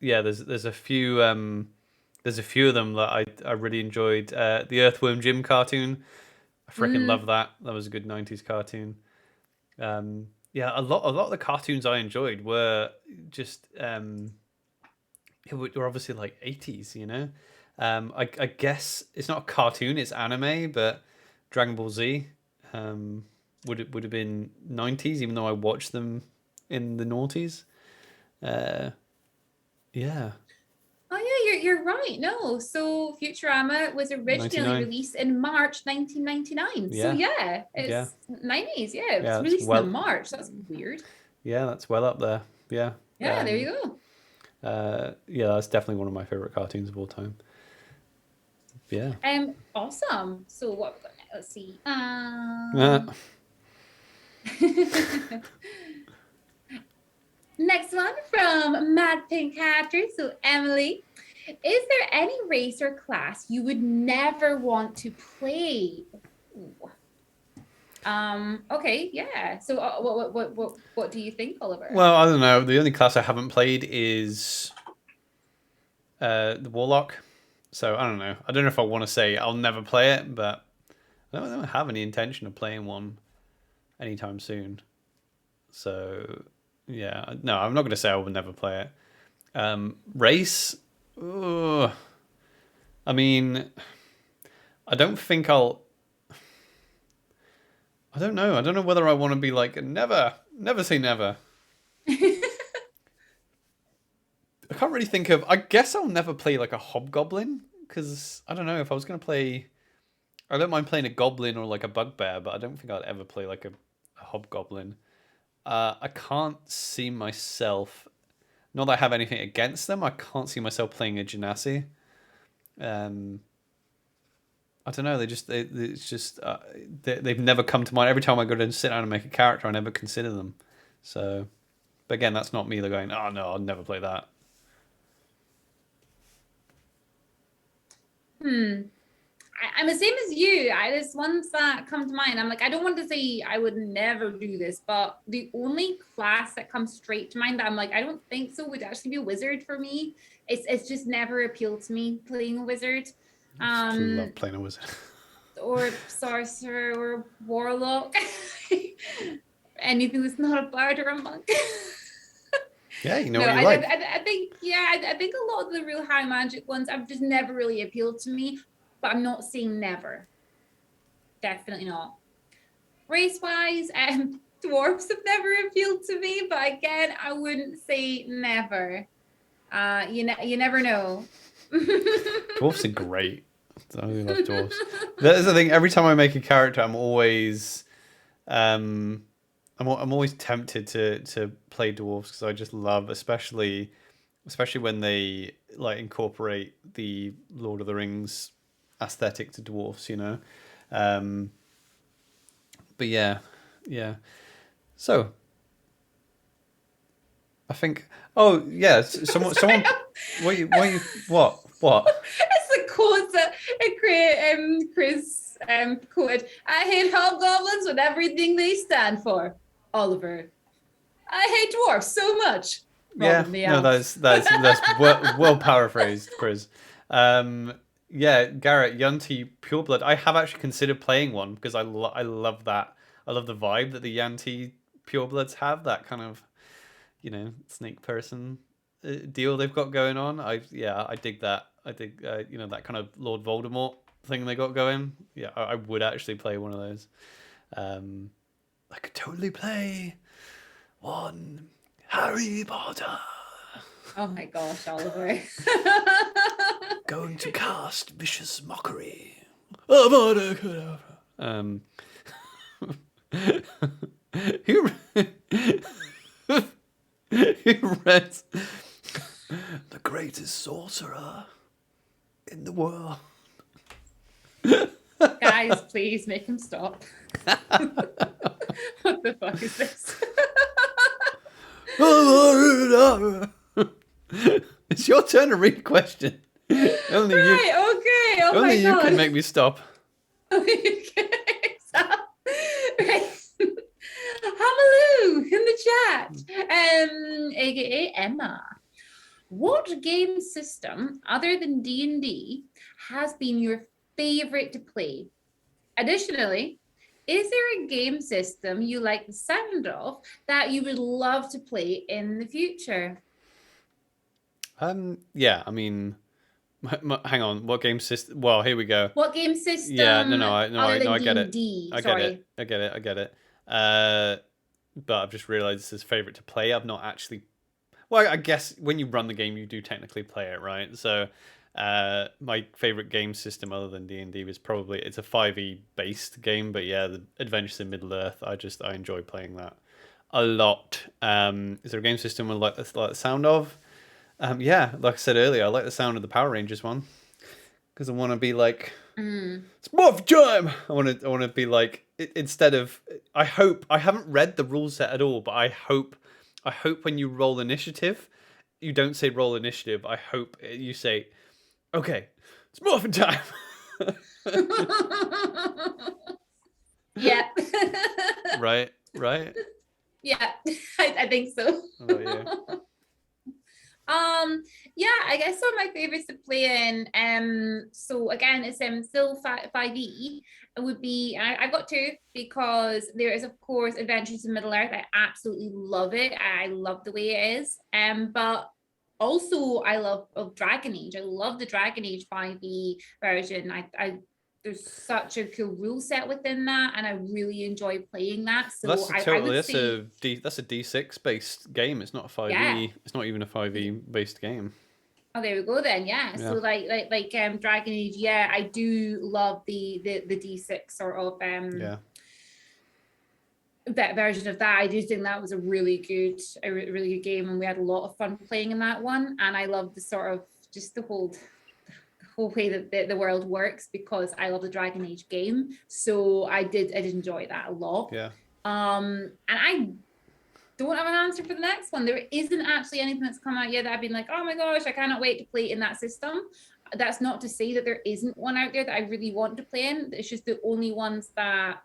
Yeah. there's a few of them that I really enjoyed. The Earthworm Jim cartoon, I freaking love Mm, that. That was a good 90s cartoon. Yeah, a lot of the cartoons I enjoyed were just were obviously like 80s, you know. I guess it's not a cartoon, it's anime, but Dragon Ball Z would have been 90s, even though I watched them in the noughties. Uh, yeah, Oh yeah, you're right. No, so Futurama was originally 99. released in March 1999. So Yeah, yeah, yeah, it's 90s. Yeah, it yeah. was That's released in well, March. That's weird. yeah, that's well up there. Yeah, Yeah, there you go. yeah, that's definitely one of my favorite cartoons of all time. Yeah. Awesome. So what have we got next? Let's see. Uh, Next one from Mad Pink Hatter. So Emily, is there any race or class you would never want to play? Ooh. Okay, yeah. So what do you think, Oliver? well, I don't know. The only class I haven't played is the Warlock. So I don't know. I don't know if I want to say I'll never play it, but I don't have any intention of playing one anytime soon. So yeah, no, I'm not going to say I will never play it. Race, ugh. I mean, I don't think I'll. I don't know. I don't know whether I want to be like never say never. I can't really think of. I guess I'll never play like a hobgoblin because I don't know if I was gonna play. I don't mind playing a goblin or like a bugbear, but I don't think I'd ever play like a hobgoblin. I can't see myself. Not that I have anything against them. I can't see myself playing a genasi. I don't know. It's just they've never come to mind. Every time I go to sit down and make a character, I never consider them. So, but again, that's not me. They're going, oh no, I'll never play that. I'm the same as you. There's ones that come to mind. I'm like, I don't want to say I would never do this, but the only class that comes straight to mind that I'm like, I don't think so, would actually be a wizard for me. It's just never appealed to me playing a wizard. I love playing a wizard. Or sorcerer or warlock. Anything that's not a bard or a monk. Yeah, you know what you like. I think a lot of the real high magic ones have just never really appealed to me, but I'm not saying never. Definitely not. Race-wise, dwarves have never appealed to me, but again, I wouldn't say never. You never know. Dwarves are great. I really love dwarves. That is the thing. Every time I make a character, I'm always tempted to play dwarves because I just love, especially when they like incorporate the Lord of the Rings aesthetic to dwarves, you know. But yeah. So I think. Oh yeah, someone. What? It's a quote that Chris quoted. I hate hobgoblins with everything they stand for. Oliver. I hate dwarfs so much. That's well paraphrased, Chris. Yeah, Garrett, Yanti Pureblood. I have actually considered playing one because I love that. I love the vibe that the Yanti Purebloods have. That kind of, snake person deal they've got going on. I dig that. I dig that kind of Lord Voldemort thing they got going. Yeah, I would actually play one of those. I could totally play one Harry Potter. Oh my gosh, Oliver. Going to cast Vicious Mockery. Who read The Greatest Sorcerer in the World? Guys, please make him stop. What the fuck is this? It's your turn to read a question. Only Okay. Oh only my you God. can make me stop. Okay, so, right. Hamaloo in the chat, aka Emma. What game system other than D&D has been your favorite to play? Additionally, is there a game system you like the sound of that you would love to play in the future? Yeah, I mean, hang on. What game system? Well, here we go. What game system? Yeah, I get it. D&D? I get it. But I've just realized this is favorite to play. I've not actually. Well, I guess when you run the game, you do technically play it, right? So, my favorite game system other than D&D was probably it's a 5e based game, but yeah, the Adventures in Middle Earth. I enjoy playing that a lot. Is there a game system I like the sound of? Yeah, like I said earlier, I like the sound of the Power Rangers one because I want to be like, it's Morph time. I want to be like instead of. I hope I haven't read the rule set at all, but I hope when you roll initiative, you don't say roll initiative. I hope you say, okay, it's Morphin time. Yeah. Right. Yeah, I think so. How about you? Yeah, I guess some of my favorites to play in. So again, it's still 5e. It would be I've got two because there is of course Adventures in Middle Earth. I absolutely love it. I love the way it is. But also I love Dragon Age. I love the Dragon Age 5e version. I there's such a cool rule set within that, and I really enjoy playing that. So That's I would say, that's a D6 based game. It's not a 5e. yeah. It's not even a 5e based game. Oh, there we go then. Yeah. Yeah. So like Dragon Age. Yeah, I do love the D6 sort of Yeah. that version of that. I do think that was a really good game, and we had a lot of fun playing in that one. And I love the sort of just the whole way that the world works, because I love the Dragon Age game. So I did enjoy that a lot. Yeah. And I don't have an answer for the next one. There isn't actually anything that's come out yet that I've been like, oh my gosh, I cannot wait to play in that system. That's not to say that there isn't one out there that I really want to play in. It's just the only ones that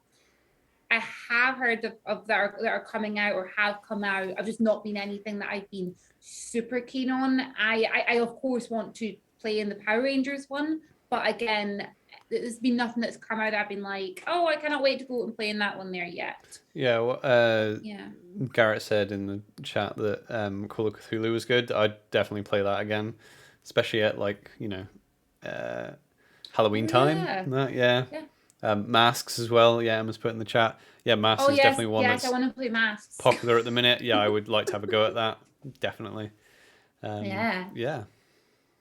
I have heard of that are coming out or have come out. I've just not been anything that I've been super keen on. I of course want to play in the Power Rangers one, but again, there's been nothing that's come out I've been like, oh, I cannot wait to go and play in that one there yet. Yeah, well, Yeah. Garrett said in the chat that Call of Cthulhu was good. I'd definitely play that again, especially at like, Halloween time. Yeah. Masks as well. Yeah, Emma's put in the chat. Yeah, Masks is yes, definitely one yes, that's I want to play Masks. popular at the minute. Yeah, I would like to have a go at that. Definitely. Yeah.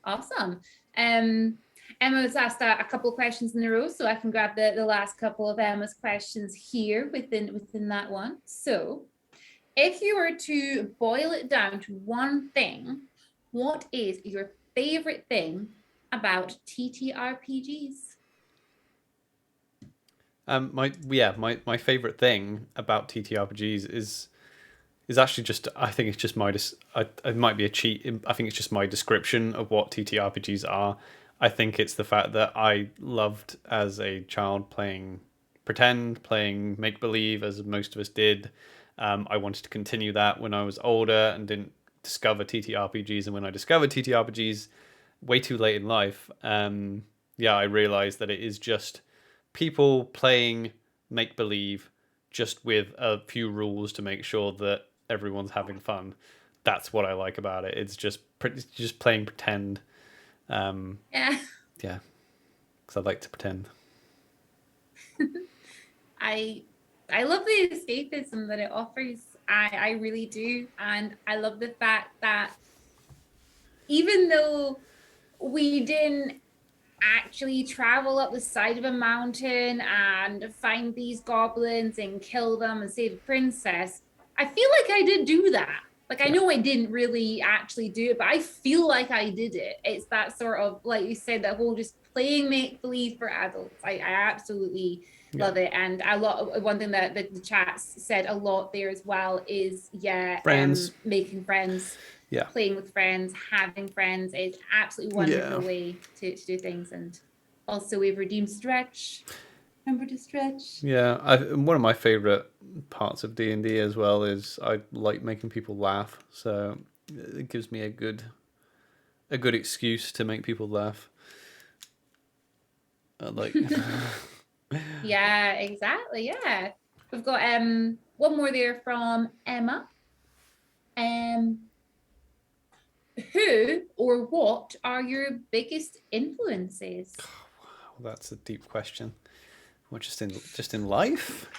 Awesome. Emma's asked a couple of questions in a row, so I can grab the last couple of Emma's questions here within that one. So, if you were to boil it down to one thing, what is your favorite thing about TTRPGs? My favorite thing about TTRPGs is actually just, I think it's just it might be a cheat. I think it's just my description of what TTRPGs are. I think it's the fact that I loved as a child playing pretend, playing make believe, as most of us did. I wanted to continue that when I was older and didn't discover TTRPGs. And when I discovered TTRPGs way too late in life, I realized that it is just people playing make believe, just with a few rules to make sure that everyone's having fun. That's what I like about it. It's just playing pretend. Yeah, because I like to pretend. I love the escapism that it offers. I really do, and I love the fact that even though we didn't actually travel up the side of a mountain and find these goblins and kill them and save the princess, I feel like I did do that. Like, I know I didn't really actually do it, but I feel like I did it. It's that sort of, like you said, that whole just playing make-believe for adults. I absolutely love it. And one thing that the chat said a lot there as well is, friends. Making friends, playing with friends, having friends is absolutely wonderful way to do things. And also we've redeemed Stretch. Remember to stretch. Yeah, one of my favorite parts of D&D as well is I like making people laugh. So it gives me a good excuse to make people laugh. Yeah, exactly. Yeah, we've got one more there from Emma. Who or what are your biggest influences? Wow, that's a deep question. What, just in life?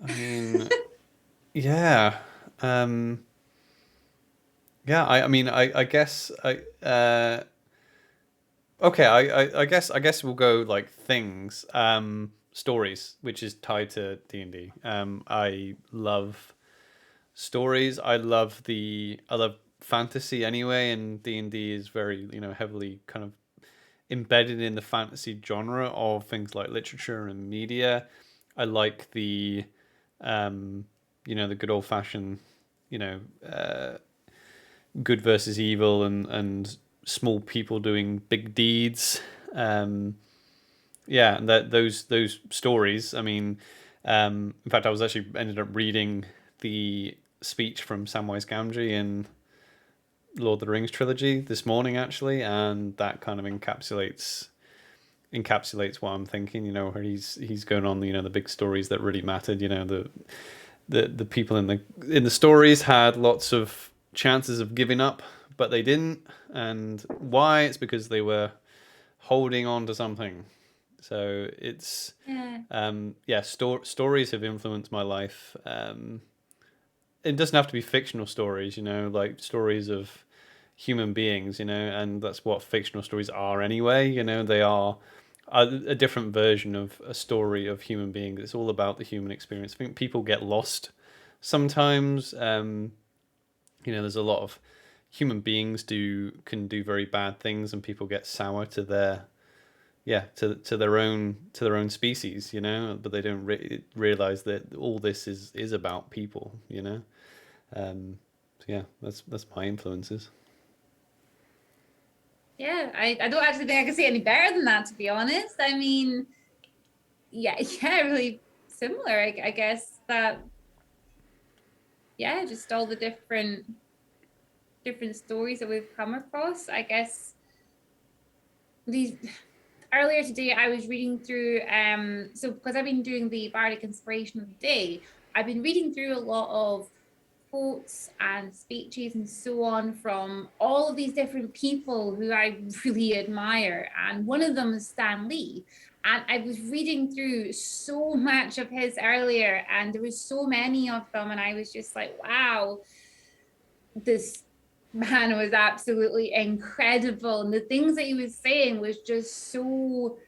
I mean, yeah. I guess I guess we'll go like things. Stories, which is tied to D&D. I love stories. I love fantasy anyway, and D&D is very, heavily kind of embedded in the fantasy genre of things like literature and media. I like the the good old fashioned, good versus evil and small people doing big deeds. And those stories. I mean, in fact, I was actually ended up reading the speech from Samwise Gamgee in Lord of the Rings trilogy this morning, actually, and that kind of encapsulates what I'm thinking. Where he's going on, the big stories that really mattered. The people in the stories had lots of chances of giving up, but they didn't. And why? It's because they were holding on to something. So it's Yeah. stories have influenced my life. It doesn't have to be fictional stories, like stories of human beings, and that's what fictional stories are anyway. They are a different version of a story of human beings. It's all about the human experience. I think people get lost sometimes. There's a lot of human beings can do very bad things, and people get sour to their to their own species, but they don't realize that all this is about people. So yeah, that's my influences. Yeah, I don't actually think I can say any better than that, to be honest. I mean, yeah, really similar. I guess that, yeah, just all the different stories that we've come across. I guess these earlier today I was reading through so because I've been doing the Bardic Inspiration of the Day, I've been reading through a lot of quotes and speeches and so on from all of these different people who I really admire. And one of them is Stan Lee. And I was reading through so much of his earlier, and there was so many of them. And I was just like, wow, this man was absolutely incredible. And the things that he was saying was just so,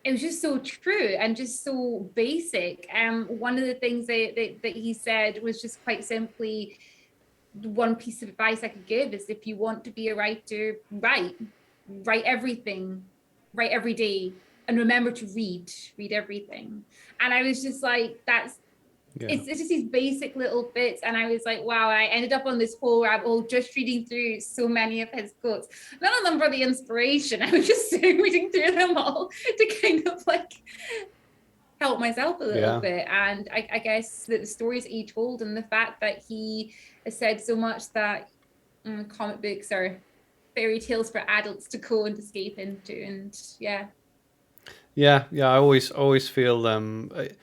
it was just so true and just so basic. One of the things that he said was just quite simply, one piece of advice I could give is, if you want to be a writer, write everything, write every day, and remember to read everything. And I was just like, it's just these basic little bits. And I was like, wow, I ended up on this whole rabbit hole just reading through so many of his quotes. None of them were the inspiration. I was just reading through them all to kind of like help myself a little bit. And I guess that the stories that he told, and the fact that he has said so much that comic books are fairy tales for adults to go and escape into. And I always feel that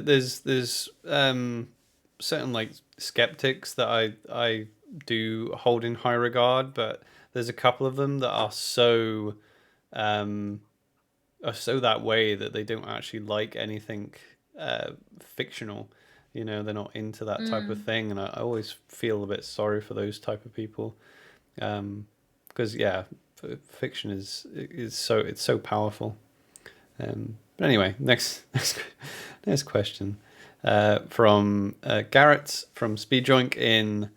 there's certain like skeptics that I do hold in high regard, but there's a couple of them that are so that way that they don't actually like anything fictional. They're not into that type of thing, and I always feel a bit sorry for those type of people, because fiction is so powerful. But anyway, next question from Garrett from Speedjoink in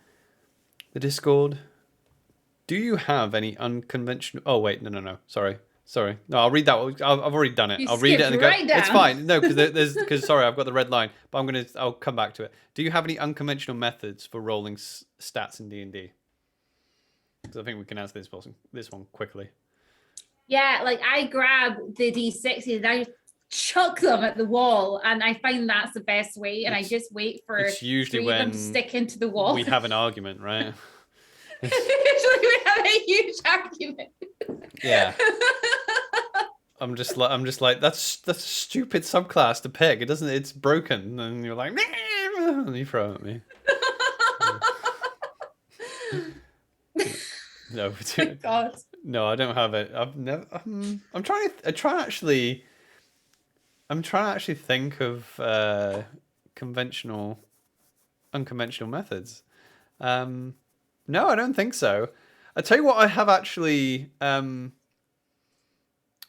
the Discord. Do you have any unconventional? Oh wait, no. Sorry. No, I'll read that. I've already done it. I'll read it and go. Right down. It's fine. No, because sorry, I've got the red line. But I'll come back to it. Do you have any unconventional methods for rolling stats in D&D? Because I think we can answer this one quickly. Yeah, like I grab the D60s and I just chuck them at the wall, and I find that's the best way. And I just wait for it's usually three when of them to stick into the wall. We have an argument, right? Usually we have a huge argument. Yeah. I'm just like that's a stupid subclass to pick. It's broken, and you're like, and you throw it at me. No, Oh my God. No, I don't have it. I've never. I'm trying to actually think of unconventional methods. No, I don't think so. I tell you what, I have actually.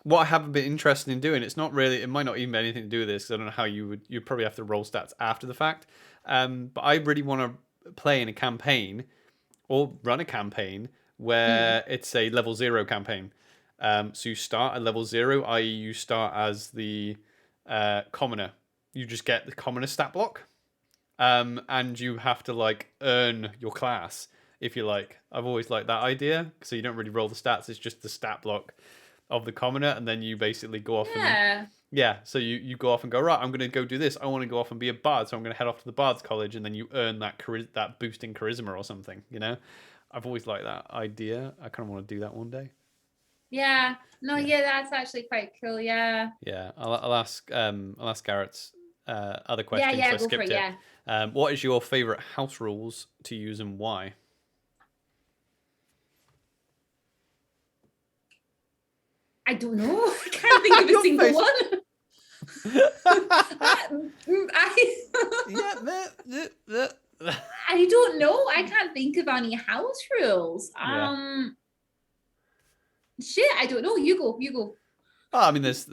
What I have been interested in doing, it's not really. It might not even have anything to do with this, because I don't know how you'd probably have to roll stats after the fact. But I really want to play in a campaign or run a campaign where it's a level 0 campaign. So you start at level 0, i.e. you start as the commoner. You just get the commoner stat block. And you have to like earn your class, if you like. I've always liked that idea. So you don't really roll the stats, it's just the stat block of the commoner, and then you basically go off so you go off and go, right, I'm going to go do this. I want to go off and be a bard, so I'm going to head off to the Bard's College, and then you earn that boost in charisma or something, I've always liked that idea. I kind of want to do that one day. Yeah. No, yeah, that's actually quite cool. Yeah. Yeah. I'll ask Garrett's other questions. Yeah, I go skipped for it. it. Yeah. What is your favorite house rules to use, and why? I don't know. I can't think of a Your single face. one. Yeah. I don't know. I can't think of any house rules. Yeah. Shit, I don't know. You go. You go. Oh, I mean, there's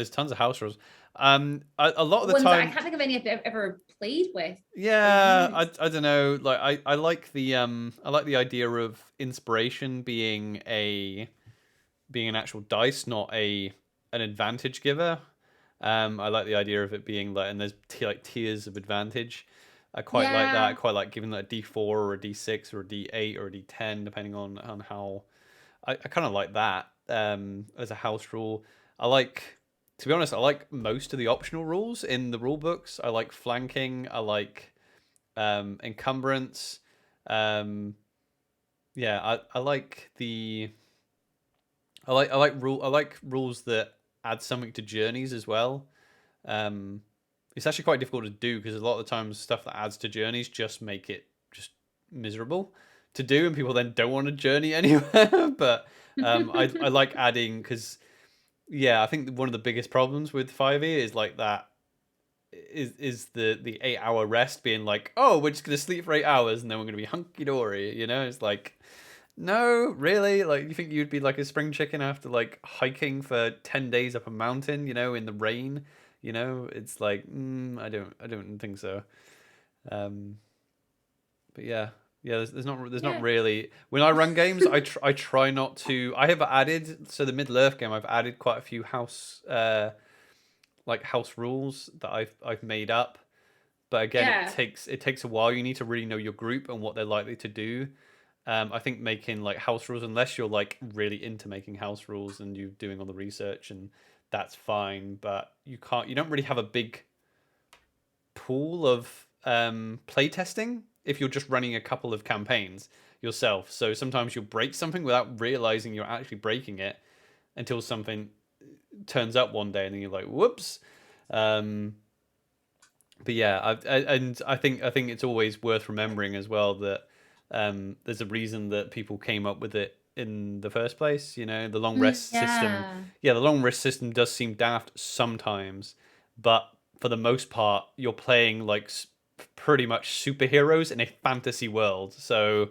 tons of house rules. A lot of the Ones that I time, can't think of any I've ever played with or yeah, used. I don't know. Like I like the idea of inspiration being an actual dice, not an advantage giver. I like the idea of it being like, and there's like tiers of advantage. I quite like that. I Yeah. quite like giving that a D4 or a D6 or a D8 or a D10, depending on how. I kind of like that as a house rule. I like, to be honest, I like most of the optional rules in the rule books. I like flanking. I like encumbrance. Um, yeah, I like the I like rules that add something to journeys as well. Um, it's actually quite difficult to do because a lot of the times stuff that adds to journeys just make it just miserable to do, and people then don't want to journey anywhere. But I like adding because yeah, I think one of the biggest problems with 5e is like that is the 8 hour rest being like, oh, we're just gonna sleep for 8 hours and then we're gonna be hunky dory. You know, it's like, no, really? Like, you think you'd be like a spring chicken after like hiking for 10 days up a mountain, in the rain? It's like, I don't think so. Um, but yeah, yeah. There's not Yeah. really. When I run games, I try not to. I have added, so the Middle Earth game, I've added quite a few house rules that I've made up. But again, Yeah. it takes a while. You need to really know your group and what they're likely to do. I think making like house rules, unless you're like really into making house rules and you're doing all the research, and that's fine. But you don't really have a big pool of play testing if you're just running a couple of campaigns yourself. So sometimes you'll break something without realizing you're actually breaking it until something turns up one day, and then you're like, whoops. Um, but yeah, and I think it's always worth remembering as well that there's a reason that people came up with it in the first place. The long rest system. Yeah. Yeah, the long rest system does seem daft sometimes, but for the most part, you're playing like pretty much superheroes in a fantasy world. So,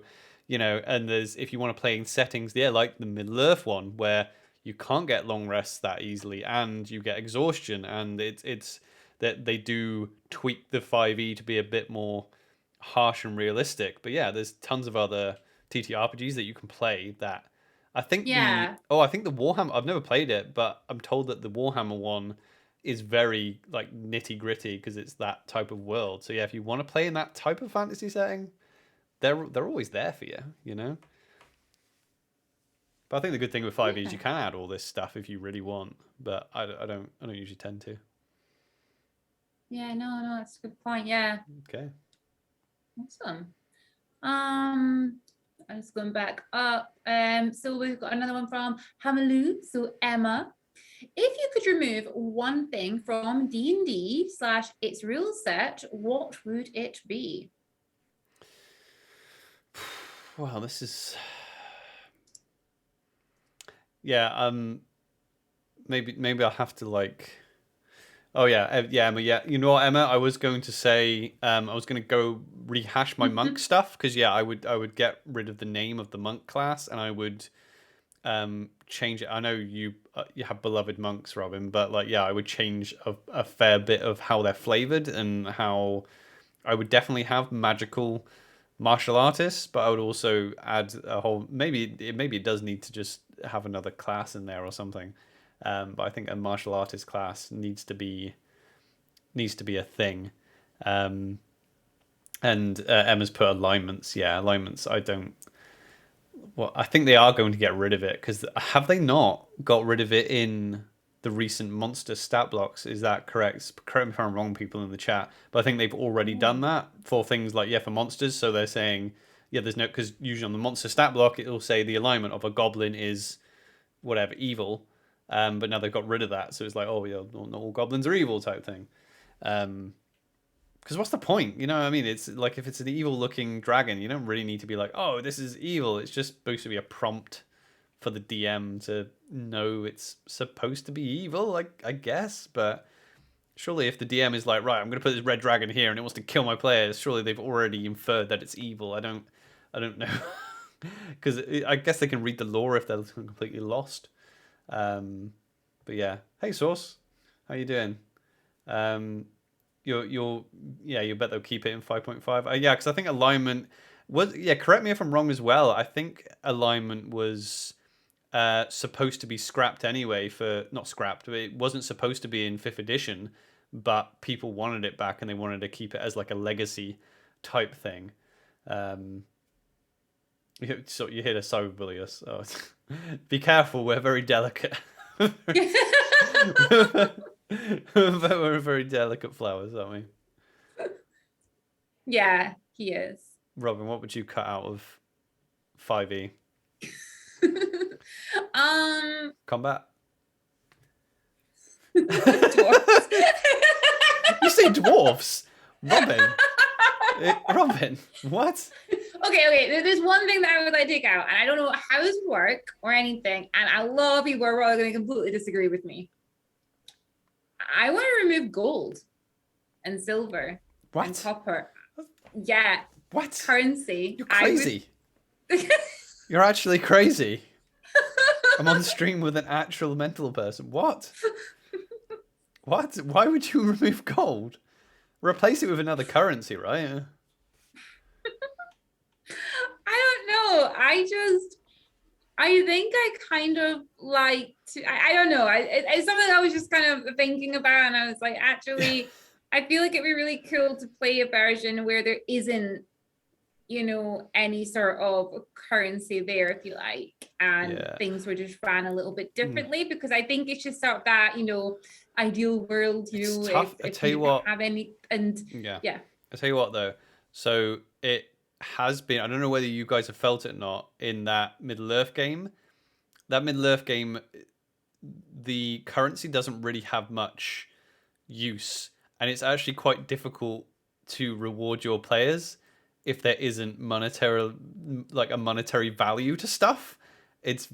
and there's if you want to play in settings, yeah, like the Middle Earth one, where you can't get long rests that easily, and you get exhaustion, and it's that they do tweak the 5e to be a bit more harsh and realistic. But yeah, there's tons of other TTRPGs that you can play that Yeah. I think the Warhammer, I've never played it, but I'm told that the Warhammer one is very like nitty gritty because it's that type of world. So yeah, if you want to play in that type of fantasy setting, they're always there for you. But I think the good thing with 5e is Yeah. you can add all this stuff if you really want, but I don't usually tend to. Yeah. No, that's a good point. Yeah. Okay. Awesome. I'm just going back up. So we've got another one from Hamalu. So Emma, if you could remove one thing from D&D / its rule set, what would it be? Wow, this is yeah. Maybe I'll have to like. Oh yeah, Emma. Yeah, you know what, Emma? I was going to say, I was going to go rehash my monk stuff because yeah, I would get rid of the name of the monk class and I would change it. I know you have beloved monks, Robin, but like yeah, I would change a fair bit of how they're flavored and how I would definitely have magical martial artists, but I would also add a whole maybe it does need to just have another class in there or something. But I think a martial artist class needs to be a thing. Um, and Emma's put alignments. Yeah, alignments. I don't. Well, I think they are going to get rid of it because have they not got rid of it in the recent monster stat blocks? Is that correct? Correct me if I'm wrong, people in the chat. But I think they've already done that for things like for monsters. So they're saying there's no because usually on the monster stat block it'll say the alignment of a goblin is whatever evil, but now they've got rid of that. So it's like not all goblins are evil type thing. Because what's the point? You know what I mean? It's like if it's an evil looking dragon, you don't really need to be like, oh, this is evil. It's just supposed to be a prompt for the DM to know it's supposed to be evil, I guess. But surely if the DM is like, right, I'm going to put this red dragon here and it wants to kill my players, surely they've already inferred that it's evil. I don't know. Because I guess they can read the lore if they're completely lost. But yeah. Hey, Source. How you doing? You bet they'll keep it in 5.5. Yeah, because I think alignment was, yeah, correct me if I'm wrong as well. I think alignment was supposed to be scrapped anyway not scrapped, but it wasn't supposed to be in 5th edition, but people wanted it back and they wanted to keep it as like a legacy type thing. So you hit a cyberbully us. Oh, be careful, we're very delicate. We're very delicate flowers, aren't we? Yeah, he is. Robin, what would you cut out of 5e? Combat. Dwarves. You say dwarves, Robin. Robin, what? Okay. There's one thing that I would like to take out, and I don't know how this would work or anything. And a lot of people are probably going to completely disagree with me. I want to remove gold and silver and copper. Yeah. What? Currency. You're crazy. You're actually crazy. I'm on the stream with an actual mental person. What? What? Why would you remove gold? Replace it with another currency, right? I don't know. I think I kind of like to, I don't know. It's something I was just kind of thinking about, and I was like, actually, I feel like it'd be really cool to play a version where there isn't, any sort of currency there, if you like, and things were just ran a little bit differently, because I think it's just sort of that, ideal world, It's tough. I tell you what, have any, and yeah. I tell you what though, so it has been, I don't know whether you guys have felt it or not, in that Middle-earth game. That Middle-earth game, the currency doesn't really have much use, and it's actually quite difficult to reward your players if there isn't a monetary value to stuff. It's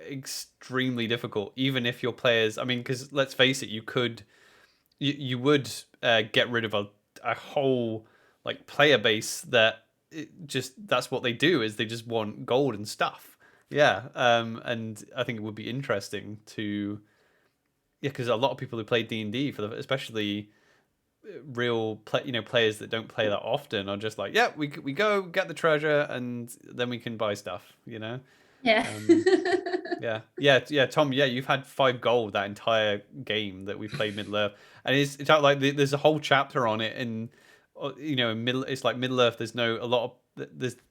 extremely difficult, even if your players, I mean, because let's face it, you would get rid of a whole like player base that that's what they do, is they just want gold and stuff. Yeah. And I think it would be interesting to, because a lot of people who play D&D especially real players that don't play that often are just like, we go get the treasure and then we can buy stuff, yeah. Yeah, Tom, you've had 5 gold that entire game that we played Middle-earth, and it's like there's a whole chapter on it, and in Middle-earth, there's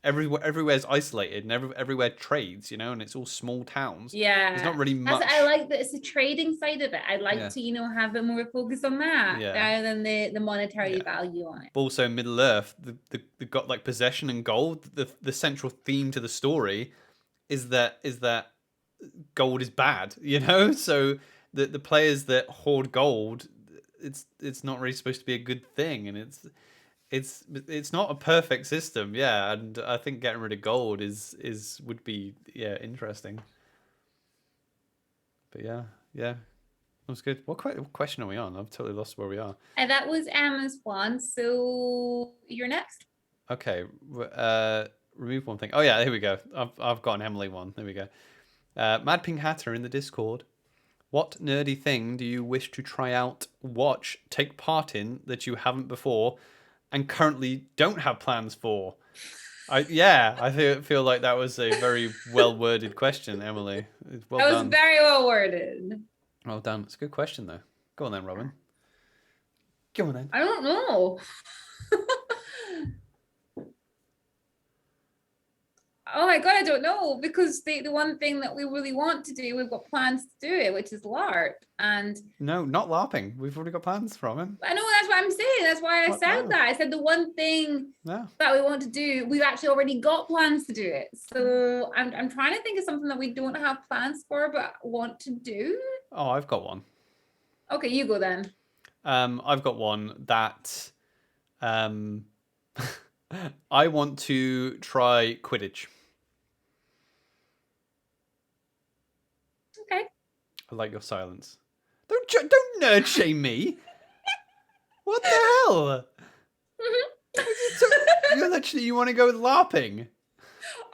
everywhere's isolated, and everywhere trades, and it's all small towns. Yeah, there's not really much. I like that it's the trading side of it. I'd like to have a more focus on that rather than the monetary value on it. But also Middle-earth, the got like possession and gold, the central theme to the story is that gold is bad, so the players that hoard gold, it's not really supposed to be a good thing, and it's not a perfect system, and I think getting rid of gold would be interesting. But yeah, that was good. What question are we on? I've totally lost where we are. And that was Emma's one, so you're next. Okay, remove one thing. Oh yeah, here we go. I've got an Emily one. There we go. Mad Pink Hatter in the Discord. What nerdy thing do you wish to try out, watch, take part in that you haven't before, and currently don't have plans for? I feel like that was a very well worded question, Emily. Well done. That was very well worded. Well done. It's a good question though. Go on then, Robin. Go on then. I don't know. Oh my god, I don't know, because the one thing that we really want to do, we've got plans to do it, which is LARP. And no, not LARPing. We've already got plans from him. I know, that's what I'm saying. That's why I said that. I said the one thing that we want to do, we've actually already got plans to do it. So I'm trying to think of something that we don't have plans for but want to do. Oh, I've got one. Okay, you go then. I've got one that I want to try Quidditch. I like your silence. Don't nerd shame me. What the hell? You want to go with LARPing?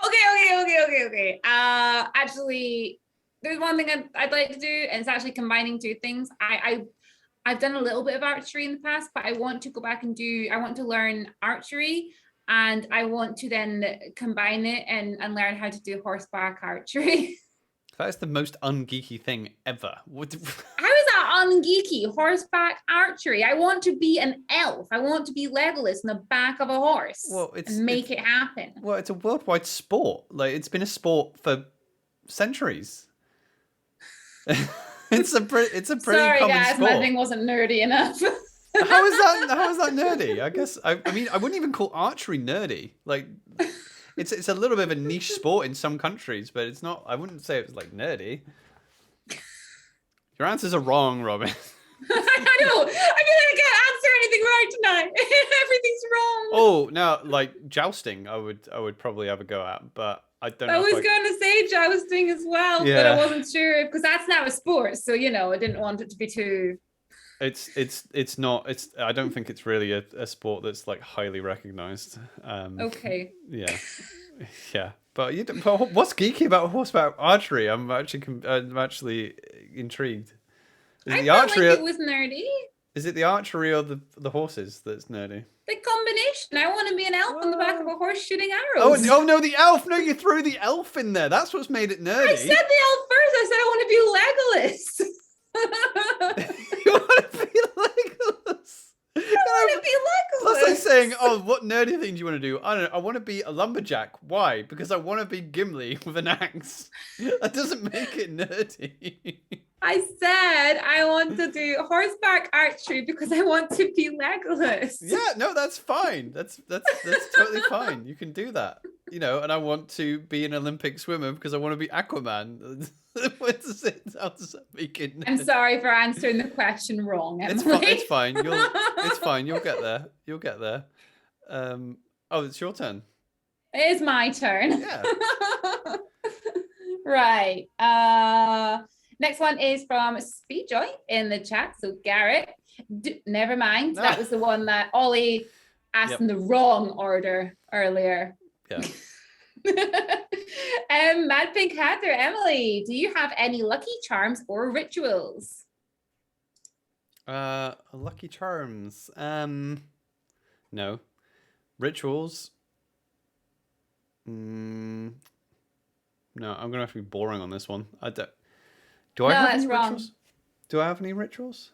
Okay. Actually, there's one thing I'd like to do, and it's actually combining two things. I've done a little bit of archery in the past, but I want to go back and I want to learn archery, and I want to then combine it and learn how to do horseback archery. That is the most ungeeky thing ever. How is that ungeeky? Horseback archery. I want to be an elf. I want to be Legolas in the back of a horse and make it happen. Well, it's a worldwide sport. Like, it's been a sport for centuries. It's a pretty Sorry, common guys, sport. my thing wasn't nerdy enough. How is that nerdy? I guess I mean I wouldn't even call archery nerdy. Like, it's a little bit of a niche sport in some countries, but it's not. I wouldn't say it's like nerdy. Your answers are wrong, Robin. I know. I feel like I can't answer anything right tonight. Everything's wrong. Oh, now like jousting, I would probably have a go at, but I don't know. I was going to say jousting as well, but Yeah. I wasn't sure because that's now a sport. So I didn't want it to be too. It's not. I don't think it's really a sport that's like highly recognized. Okay. Yeah, yeah. But what's geeky about horseback archery? I'm actually intrigued. I felt like it was nerdy. Is it the archery or the horses that's nerdy? The combination. I want to be an elf on the back of a horse shooting arrows. Oh no, the elf! No, you threw the elf in there. That's what's made it nerdy. I said the elf first. I said I want to be Legolas. You want to be Legolas? I want to be Legolas. That's like saying, oh, what nerdy thing do you want to do? I don't know. I want to be a lumberjack. Why? Because I want to be Gimli with an axe. That doesn't make it nerdy. I said I want to do horseback archery because I want to be Legolas. Yeah, no, that's fine. That's totally fine. You can do that. And I want to be an Olympic swimmer because I want to be Aquaman. How does that make it nerdy? I'm sorry for answering the question wrong, Emily. It's fine. It's fine. You'll get there. You'll get there. Oh, it's your turn. It is my turn. Yeah. Right. Next one is from Speedjoy in the chat. So Garrett, never mind. That was the one that Ollie asked in the wrong order earlier. Yeah. Mad Pink Hatter, Emily, do you have any lucky charms or rituals? Lucky charms. No. Rituals. No, I'm gonna have to be boring on this one. I don't. Do I have any rituals? Do I have any rituals?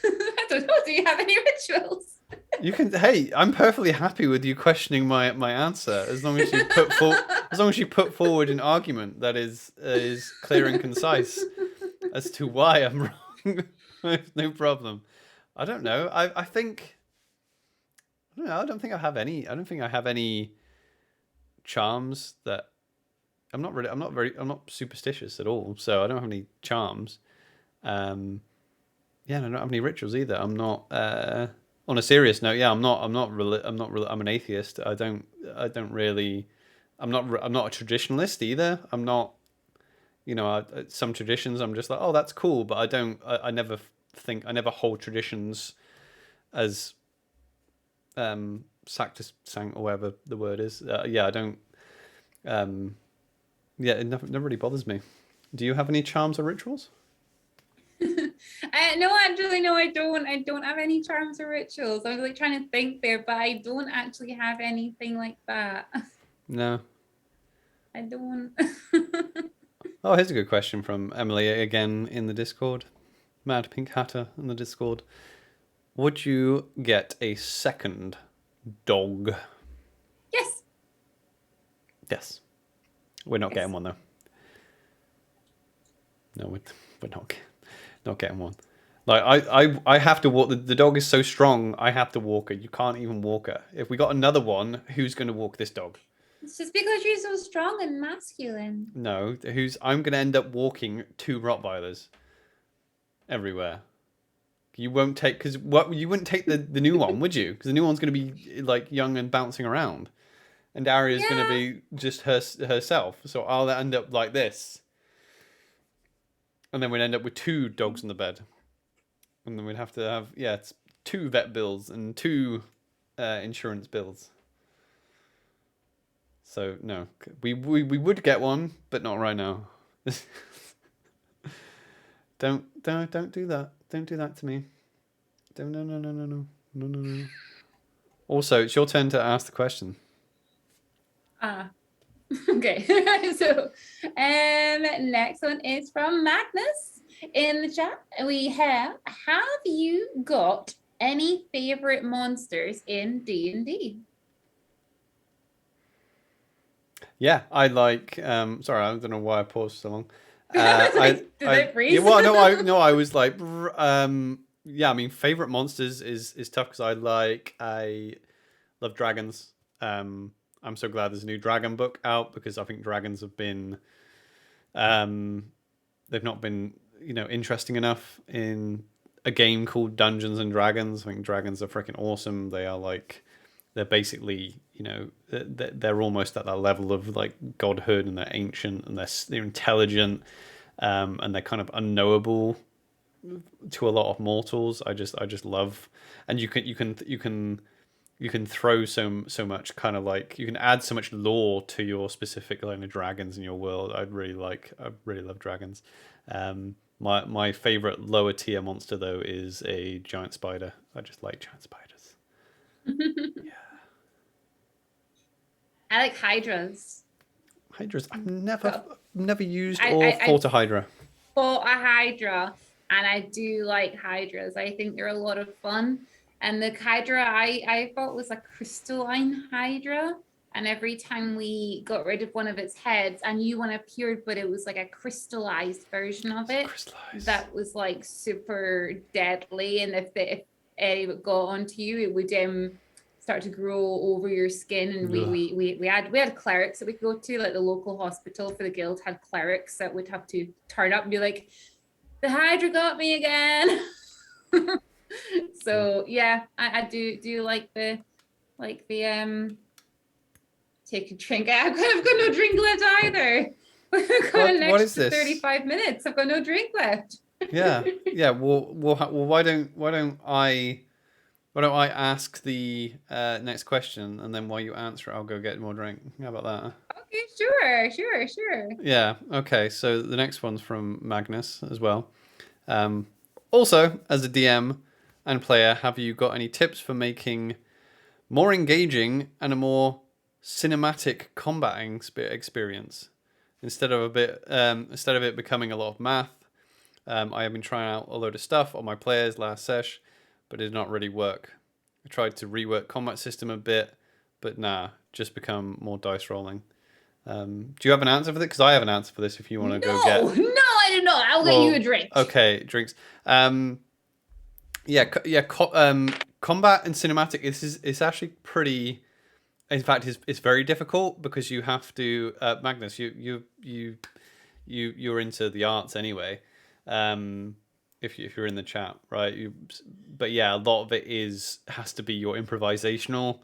I don't know. Do you have any rituals? You can. Hey, I'm perfectly happy with you questioning my answer as long as you put forward an argument that is clear and concise as to why I'm wrong. No problem. I don't know. I think. I don't know. I don't think I have any. I don't think I have any charms that. I'm not superstitious at all, so I don't have any charms. Yeah, and I don't have any rituals either. I'm not. On a serious note, yeah, I'm not. I'm an atheist. I'm not a traditionalist either. I'm not. Some traditions I'm just like, oh, that's cool, but I don't. I never hold traditions as sacrosanct or whatever the word is. Yeah, I don't. Yeah, it never really bothers me. Do you have any charms or rituals? No, actually, no, I don't. I don't have any charms or rituals. I was like trying to think there, but I don't actually have anything like that. No. I don't. Oh, here's a good question from Emily again in the Discord. Mad Pink Hatter in the Discord. Would you get a second dog? Yes. Yes. We're not getting one though. No, we're not getting one. Like I have to walk. The dog is so strong. I have to walk her. You can't even walk her. If we got another one, who's going to walk this dog? It's just because you're so strong and masculine. No, I'm going to end up walking 2 Rottweilers everywhere. You won't take you wouldn't take the new one, would you? Because the new one's going to be like young and bouncing around. And Aria's going to be just herself. So I'll end up like this. And then we'd end up with 2 dogs in the bed. And then we'd have to have, it's 2 vet bills and 2 insurance bills. So no, we would get one, but not right now. Don't do that. Don't do that to me. Don't no. Also, it's your turn to ask the question. Okay. So next one is from Magnus in the chat. We have you got any favorite monsters in D&D? Yeah, I like. Sorry, I don't know why I paused so long. Did it freeze? Yeah, well, I was like, yeah. I mean, favorite monsters is tough because I love dragons. I'm so glad there's a new dragon book out because I think dragons have been, they've not been interesting enough in a game called Dungeons and Dragons. I think dragons are freaking awesome. They are like, they're basically, they're almost at that level of like godhood, and they're ancient, and they're intelligent, and they're kind of unknowable to a lot of mortals. I just love, and you can throw so much kind of like, you can add so much lore to your specific line of dragons in your world. I really love dragons. My favorite lower tier monster though is a giant spider. I just like giant spiders. Yeah. I like hydras. Hydras. I've never used or fought a hydra. Fought a hydra, and I do like hydras. I think they're a lot of fun. And the hydra I thought was a crystalline hydra. And every time we got rid of one of its heads, a new one appeared, but it was like a crystallized version of it. That was like super deadly. And if any got onto you, it would start to grow over your skin. And we had clerics that we could go to, like the local hospital for the guild had clerics that would have to turn up and be like, the hydra got me again. So yeah, I do like the take a drink. I've got no drink left either. We've got an extra 35 minutes. I've got no drink left. Yeah. Well, why don't I ask the next question, and then while you answer it, I'll go get more drink. How about that? Okay, sure. Yeah. Okay. So the next one's from Magnus as well. Also, as a DM and player, have you got any tips for making more engaging and a more cinematic combating experience instead of it becoming a lot of math? I have been trying out a load of stuff on my players last sesh, but it did not really work. I tried to rework combat system a bit, but just become more dice rolling. Do you have an answer for this? Because I have an answer for this if you want to go get... No, I do not. I'll get you a drink. Okay, drinks. Combat and cinematic, it's actually pretty... In fact, it's very difficult because you have to... Magnus, you're into the arts anyway. If you're in the chat, right? But yeah, a lot of it has to be your improvisational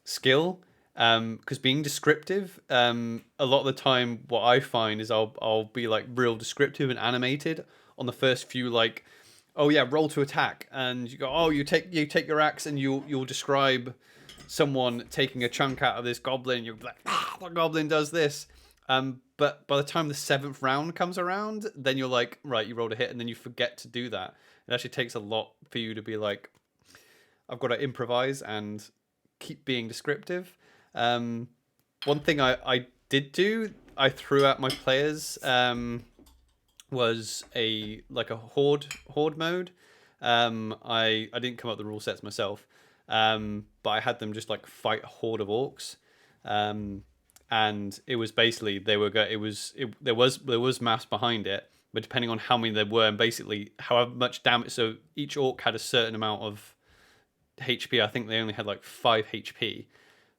skill. Because being descriptive, a lot of the time, what I find is I'll be like real descriptive and animated on the first few, like, oh yeah, roll to attack, and you go, oh, you take your axe and you'll describe someone taking a chunk out of this goblin. You'll be like, the goblin does this. But by the time the 7th round comes around, then you're like, right, you rolled a hit, and then you forget to do that. It actually takes a lot for you to be like, I've got to improvise and keep being descriptive. One thing I did do, I threw at my players, was a horde mode. I didn't come up with the rule sets myself, but I had them just like fight a horde of orcs. And it was basically there was maths behind it, but depending on how many there were, and basically however much damage. So each orc had a certain amount of HP. I think they only had like 5 HP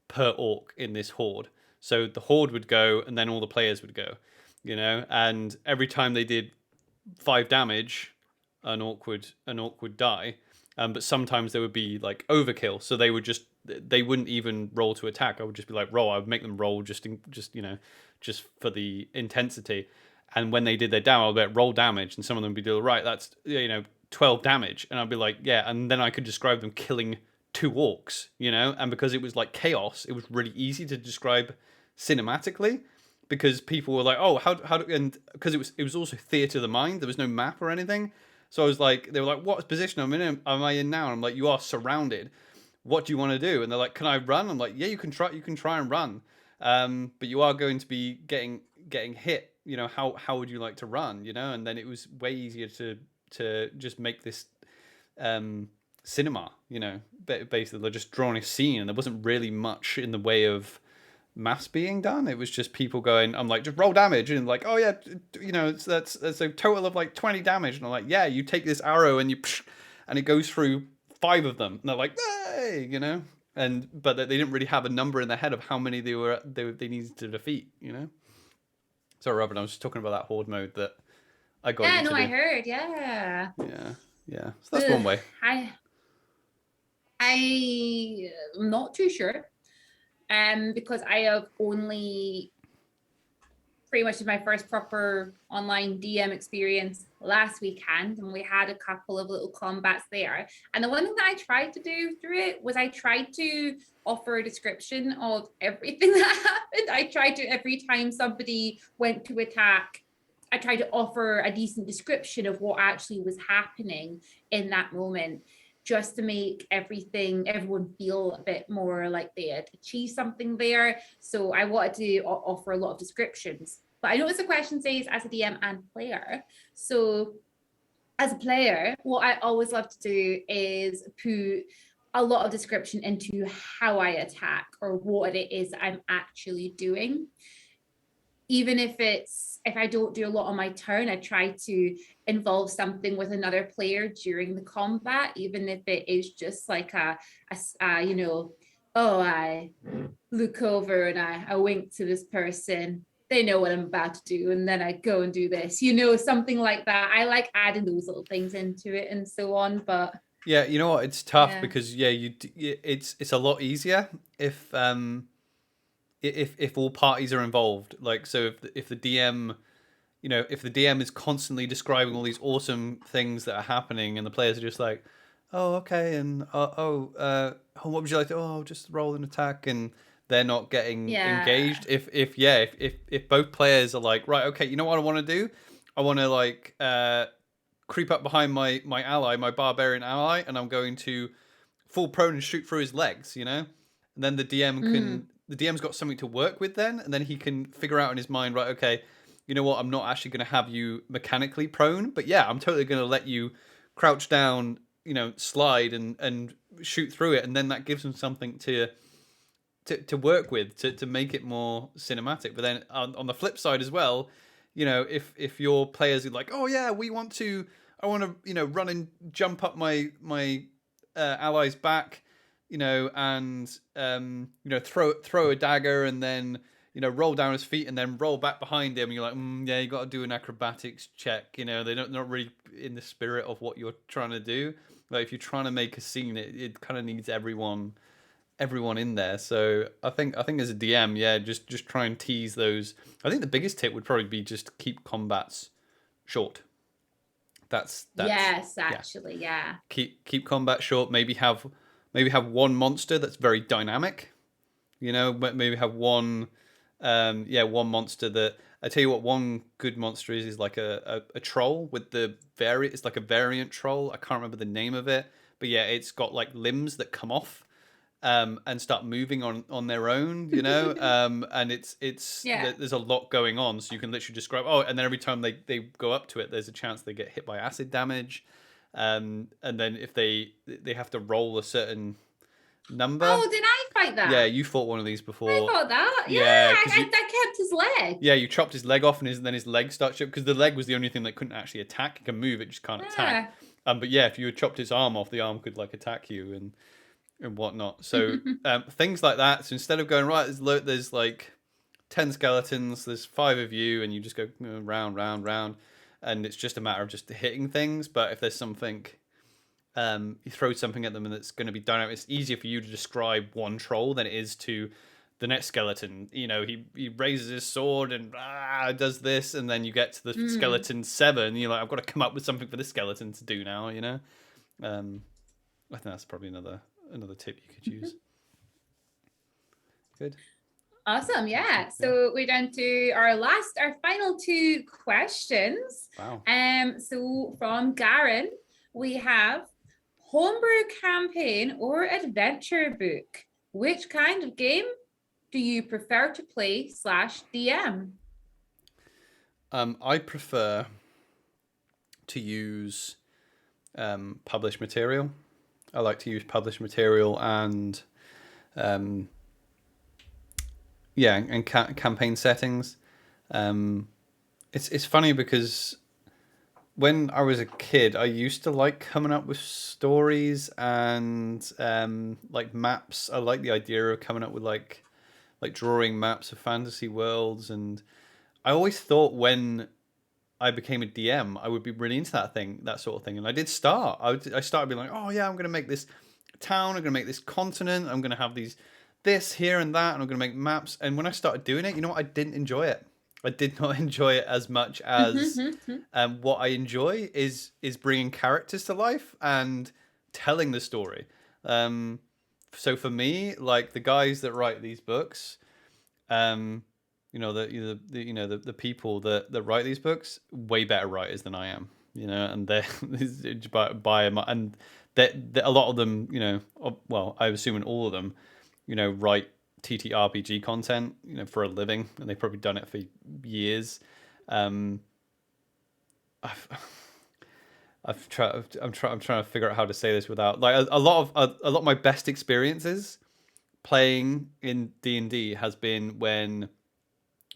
per orc in this horde. So the horde would go, and then all the players would go, and every time they did 5 damage, an orc would die. But sometimes there would be like overkill, so they wouldn't even roll to attack. I would just be like roll. I would make them roll just for the intensity. And when they did their damage, I'll be like, roll damage, and some of them would be like, right, that's 12 damage, and I'd be like, yeah, and then I could describe them killing 2 orcs, and because it was like chaos, it was really easy to describe cinematically, because people were like, oh, how do, and because it was also theater of the mind, there was no map or anything, so I was like, they were like, what position am I in now? And I'm like, you are surrounded. What do you want to do? And they're like, can I run? I'm like, yeah, you can try and run, but you are going to be getting hit. How would you like to run? And then it was way easier to just make this cinema. Basically they're just drawing a scene, and there wasn't really much in the way of maths being done. It was just people going, I'm like, just roll damage, and like, oh yeah, that's a total of like 20 damage, and I'm like, yeah, you take this arrow and and it goes through 5 of them, and they're like, hey, but they didn't really have a number in their head of how many they needed to defeat. Sorry, Robin, I was just talking about that horde mode that I got Yeah, you to no, do. I heard. Yeah. Yeah. So that's one way. I'm not too sure. Because I have only pretty much my first proper online DM experience last weekend, and we had a couple of little combats there. And the one thing that I tried to do through it was I tried to offer a description of everything that happened. I tried to, every time somebody went to attack, I tried to offer a decent description of what actually was happening in that moment, just to make everyone feel a bit more like they had achieved something there. So I wanted to offer a lot of descriptions. But I noticed the question says as a DM and player. So as a player, what I always love to do is put a lot of description into how I attack or what it is that I'm actually doing. Even if I don't do a lot on my turn, I try to involve something with another player during the combat, even if it is just like I look over and I wink to this person. They know what I'm about to do, and then I go and do this, something like that. I like adding those little things into it and so on. But yeah, you know what? It's tough because it's a lot easier if all parties are involved. Like, so if the DM, if the DM is constantly describing all these awesome things that are happening, and the players are just like, oh, okay, and what would you like to? Oh, just roll an attack, and they're not getting engaged. If both players are like, right, okay, you know what I want to do? I want to like creep up behind my ally, my barbarian ally, and I'm going to fall prone and shoot through his legs. And then the DM's got something to work with then, and then he can figure out in his mind, right, okay, you know what, I'm not actually going to have you mechanically prone, but yeah, I'm totally going to let you crouch down, slide and shoot through it, and then that gives him something to work with to make it more cinematic. But then on the flip side as well, if your players are like, oh yeah, I want to run and jump up my ally's back, and throw a dagger, and then roll down his feet and then roll back behind him, and you're like, yeah, you got to do an acrobatics check. They're not really in the spirit of what you're trying to do. Like, if you're trying to make a scene, it kind of needs everyone in there. So I think as a DM, just try and tease those. I think the biggest tip would probably be just keep combats short. That's yes, actually, yeah. Keep combat short. Maybe have one monster that's very dynamic. Maybe have one monster that, I tell you what, one good monster is like a troll with it's like a variant troll. I can't remember the name of it, but yeah, it's got like limbs that come off and start moving on their own, and there's a lot going on, so you can literally describe, and then every time they go up to it, there's a chance they get hit by acid damage, and then if they have to roll a certain number. Oh, did I fight that? Yeah, you fought one of these before. I fought that. Yeah, I kept his leg. Yeah, you chopped his leg off, and then his leg starts up, because the leg was the only thing that couldn't actually attack. It can move, it just can't attack. But yeah, if you had chopped his arm off, the arm could like attack you and whatnot. So things like that. So instead of going, right, there's like 10 skeletons, there's 5 of you, and you just go round, round, round, and it's just a matter of just hitting things. But if there's something, you throw something at them and it's going to be dynamic, it's easier for you to describe one troll than it is to the next skeleton, he raises his sword and does this, and then you get to the skeleton 7, and you're like, I've got to come up with something for this skeleton to do now, I think that's probably another tip you could use. Good. Awesome. Yeah. So we're down to our final 2 questions. Wow. So from Garen, we have homebrew campaign or adventure book. Which kind of game do you prefer to play /DM? I prefer to use published material. I like to use published material and campaign settings. It's funny because when I was a kid, I used to like coming up with stories and like maps. I like the idea of coming up with like drawing maps of fantasy worlds, and I always thought when I became a DM, I would be really into that sort of thing. And I did start. I started being like, oh yeah, I'm going to make this town. I'm going to make this continent. I'm going to have this here and that, and I'm going to make maps. And when I started doing it, I didn't enjoy it. I did not enjoy it as much as what I enjoy is bringing characters to life and telling the story. So for me, like the guys that write these books, the people that write these books, way better writers than I am, and they're by and that a lot of them, well, I assume in all of them, write Ttrpg content, for a living, and they've probably done it for years. I'm trying to figure out how to say this without like a lot of my best experiences playing in D&D has been when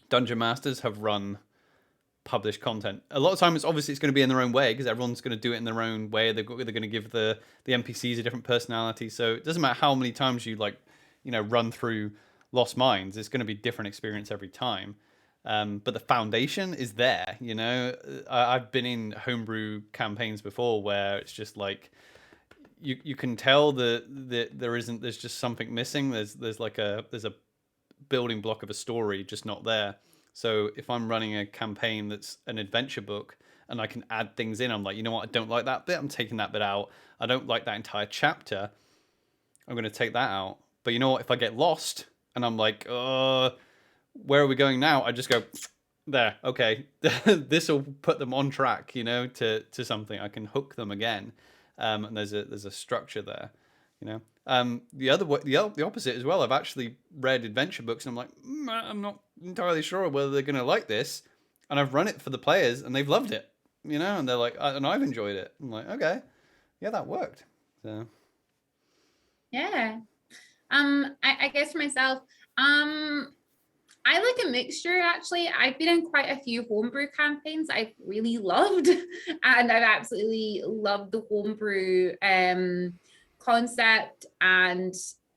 dungeon masters have run published content. A lot of time it's going to be in their own way because everyone's going to do it in their own way. They're going to give the NPCs a different personality, so it doesn't matter how many times you run through Lost Mines, it's going to be different experience every time. But the foundation is there, I've been in homebrew campaigns before where it's just like you can tell that there's just something missing. There's a building block of a story just not there. So if I'm running a campaign that's an adventure book and I can add things in, I'm like, you know what, I don't like that bit, I'm taking that bit out. I don't like that entire chapter, I'm going to take that out. But you know what? If I get lost and I'm like, where are we going now? I just go there. Okay, this will put them on track, to something. I can hook them again, and there's a structure there, The opposite as well. I've actually read adventure books and I'm like, I'm not entirely sure whether they're going to like this, and I've run it for the players and they've loved it, and they're like, and I've enjoyed it. I'm like, okay, yeah, that worked. So yeah. I guess for myself, I like a mixture, actually. I've been in quite a few homebrew campaigns I've really loved, and I've absolutely loved the homebrew concept. And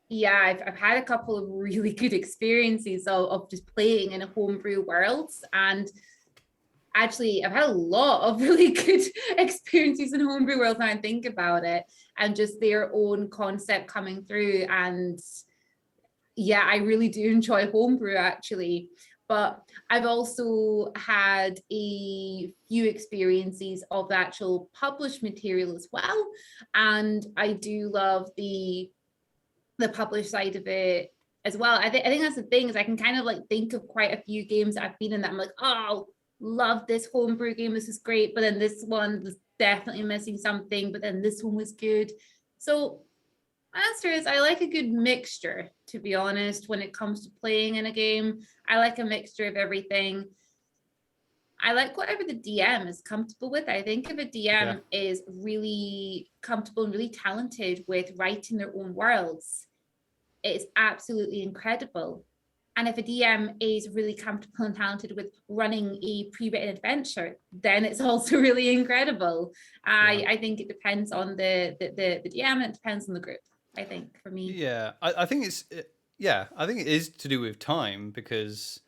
yeah, I've had a couple of really good experiences of just playing in a homebrew worlds. And actually, I've had a lot of really good experiences in homebrew worlds now I think about it, and just their own concept coming through. And yeah, I really do enjoy homebrew, actually. But I've also had a few experiences of the actual published material as well. And I do love the published side of it as well. I think that's the thing, is I can kind of like think of quite a few games that I've been in that I'm like, oh, love this homebrew game, this is great, but then this one was definitely missing something, but then this one was good. So my answer is I like a good mixture, to be honest. When it comes to playing in a game, I like a mixture of everything. I like whatever the DM is comfortable with. I think if a DM is really comfortable and really talented with writing their own worlds, it's absolutely incredible. And if a DM is really comfortable and talented with running a pre-written adventure, then it's also really incredible. I think it depends on the DM, and it depends on the group, I think, for me. Yeah, I think I think it is to do with time, because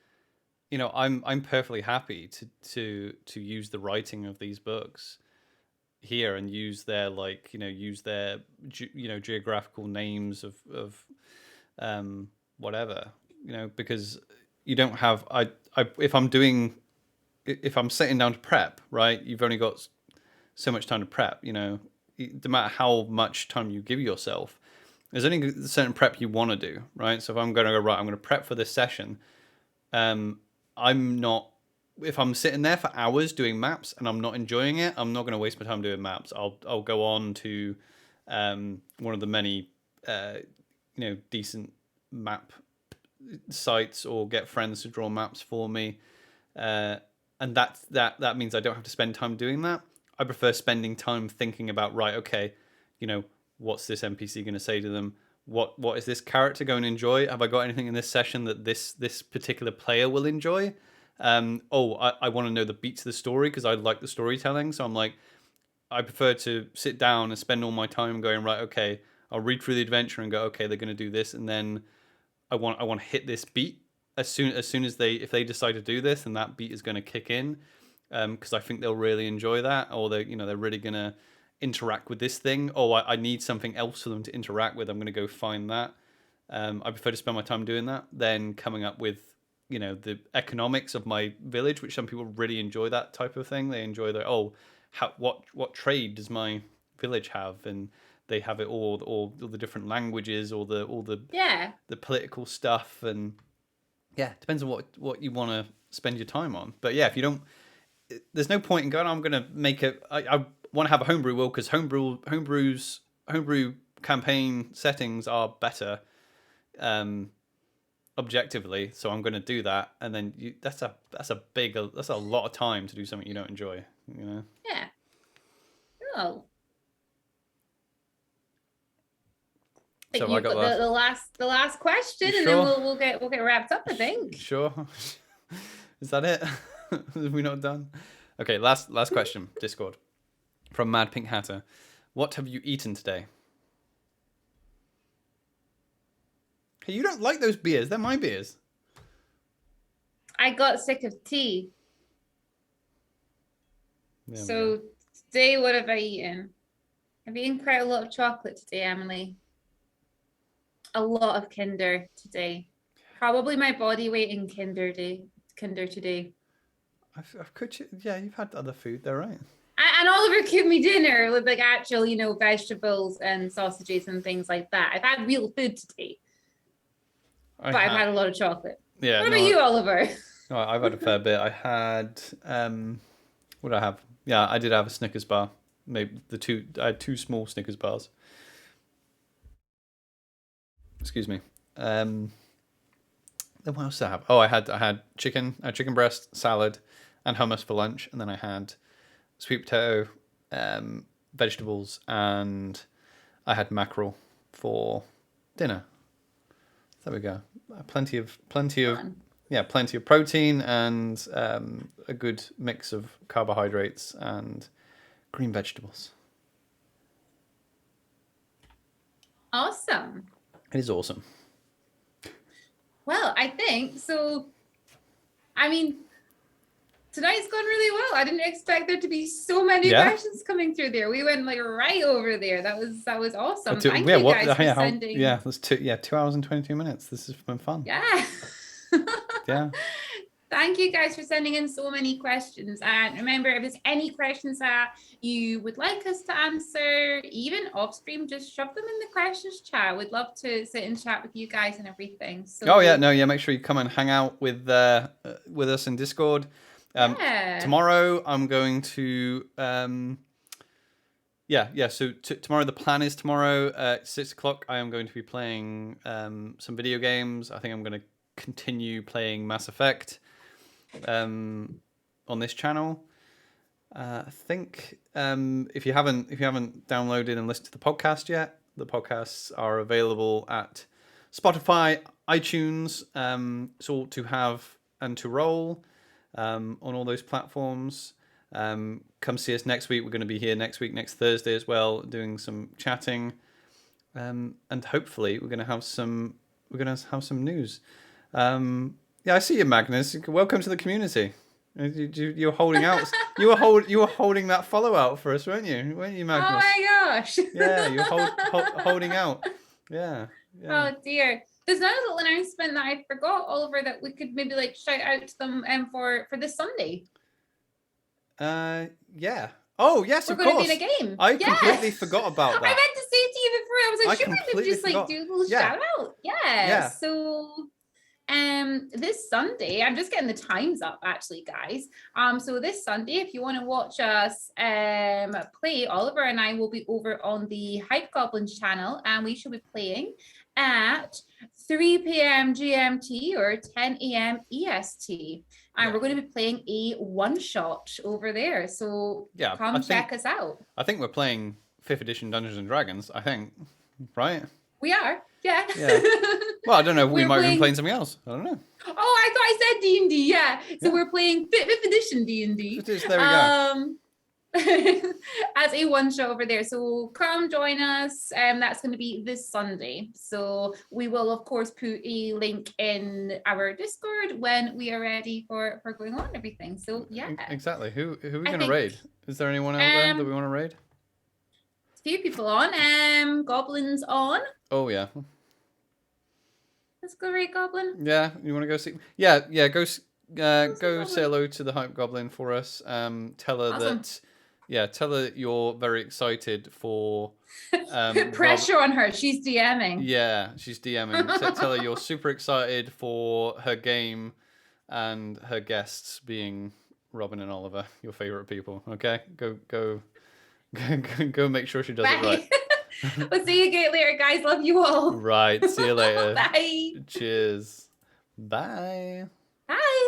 I'm perfectly happy to use the writing of these books here and use their geographical names of whatever, because you don't have if I'm sitting down to prep, right, you've only got so much time to prep. No matter how much time you give yourself, there's only a certain prep you want to do, right? So if I'm going to go, right, I'm going to prep for this session, I'm not, if I'm sitting there for hours doing maps and I'm not enjoying it, I'm not going to waste my time doing maps. I'll go on to one of the many decent map sites, or get friends to draw maps for me, and that means I don't have to spend time doing that. I prefer spending time thinking about, right, okay, what's this NPC going to say to them? What is this character going to enjoy? Have I got anything in this session that this particular player will enjoy? I want to know the beats of the story because I like the storytelling. So I'm like, I prefer to sit down and spend all my time going, right, okay, I'll read through the adventure and go, okay, they're going to do this, and then I want to hit this beat as soon as if they decide to do this, and that beat is going to kick in, because I think they'll really enjoy that, or they're really going to interact with this thing. I need something else for them to interact with. I'm going to go find that. I prefer to spend my time doing that than coming up with the economics of my village, which some people really enjoy that type of thing. They enjoy what trade does my village have, and they have it all the different languages, all the political stuff, and it depends on what you want to spend your time on. But if you don't, there's no point in going, I'm going to make I want to have a homebrew world, because homebrew campaign settings are better objectively, so I'm going to do that, and then that's a lot of time to do something you don't enjoy. Yeah. Oh. So I got the last question, and then we'll get wrapped up, I think. Sure. Is that it? Are we not done? Okay, last question. Discord from Mad Pink Hatter. What have you eaten today? Hey, you don't like those beers? They're my beers. I got sick of tea. So today, what have I eaten? I've eaten quite a lot of chocolate today, Emily. A lot of Kinder today. Probably my body weight in Kinder today. You've had other food, they're right. And Oliver cooked me dinner with like actual, vegetables and sausages and things like that. I've had real food today. I've had a lot of chocolate. Yeah. What about you, Oliver? I've had a fair bit. I had what did I have? Yeah, I did have a Snickers bar. Maybe I had 2 small Snickers bars. Excuse me. Then what else did I have? I had chicken breast, salad, and hummus for lunch, and then I had sweet potato, vegetables, and I had mackerel for dinner. There we go. Plenty of protein and a good mix of carbohydrates and green vegetables. Awesome. It is awesome. Well, I think so. I mean, tonight's gone really well. I didn't expect there to be so many questions coming through there. We went like right over there. That was awesome. Thank you guys for sending. Yeah, that's 2 hours and 22 minutes. This has been fun. Yeah. Yeah. Thank you guys for sending in so many questions. And remember, if there's any questions that you would like us to answer, even off stream, just shove them in the questions chat. We'd love to sit and chat with you guys and everything. So make sure you come and hang out with us in Discord. Tomorrow I'm going to tomorrow the plan is tomorrow at 6:00 I am going to be playing some video games. I think I'm going to continue playing Mass Effect on this channel. I think if you haven't downloaded and listened to the podcast yet, the podcasts are available at Spotify, iTunes, so to have and to roll on all those platforms. Come see us next week. We're going to be here next Thursday as well, doing some chatting, and hopefully we're going to have some news. I see you, Magnus. Welcome to the community. You're holding out. You were holding that follow out for us, weren't you, Magnus? Oh my gosh! Yeah, you're holding out. Yeah. Oh dear. there's another little announcement that I forgot, Oliver, that we could maybe like shout out to them for this Sunday. Yeah. Oh, yes, We're of going course. to be in a game. I Yeah. completely forgot about I that. meant to say to you before, I was like, I should we maybe completely just like forgot. do a little Yeah. shout out? Yeah. Yeah. So this Sunday, I'm just getting the times up actually, guys. So this Sunday, if you want to watch us play, Oliver and I will be over on the Hype Goblins channel, and we shall be playing at 3 p.m. GMT or 10 a.m. EST. And we're going to be playing a one-shot over there. So come check us out. I think we're playing 5th edition Dungeons and Dragons, I think. Right? We are. Yeah. Well, I don't know. We might have been playing something else. I don't know. Oh, I thought I said D&D. Yeah. So we're playing 5th edition D&D. There we go. As a one shot over there. So come join us. That's going to be this Sunday. So we will of course put a link in our Discord when we are ready for going on and everything. So yeah. Exactly. Who are we going to raid? Is there anyone out there that we want to raid? A few people on. Goblins on. Oh yeah. Let's go raid Goblin. Yeah, you want to go see? Yeah. Go say hello to the Hype Goblin for us. Tell her that. Yeah, tell her you're very excited for. Put pressure on her. She's DMing. Yeah, she's DMing. Tell her you're super excited for her game, and her guests being Robin and Oliver, your favorite people. Okay, go make sure she does it right. We'll see you again later, guys. Love you all. Right. See you later. Bye. Cheers. Bye. Bye.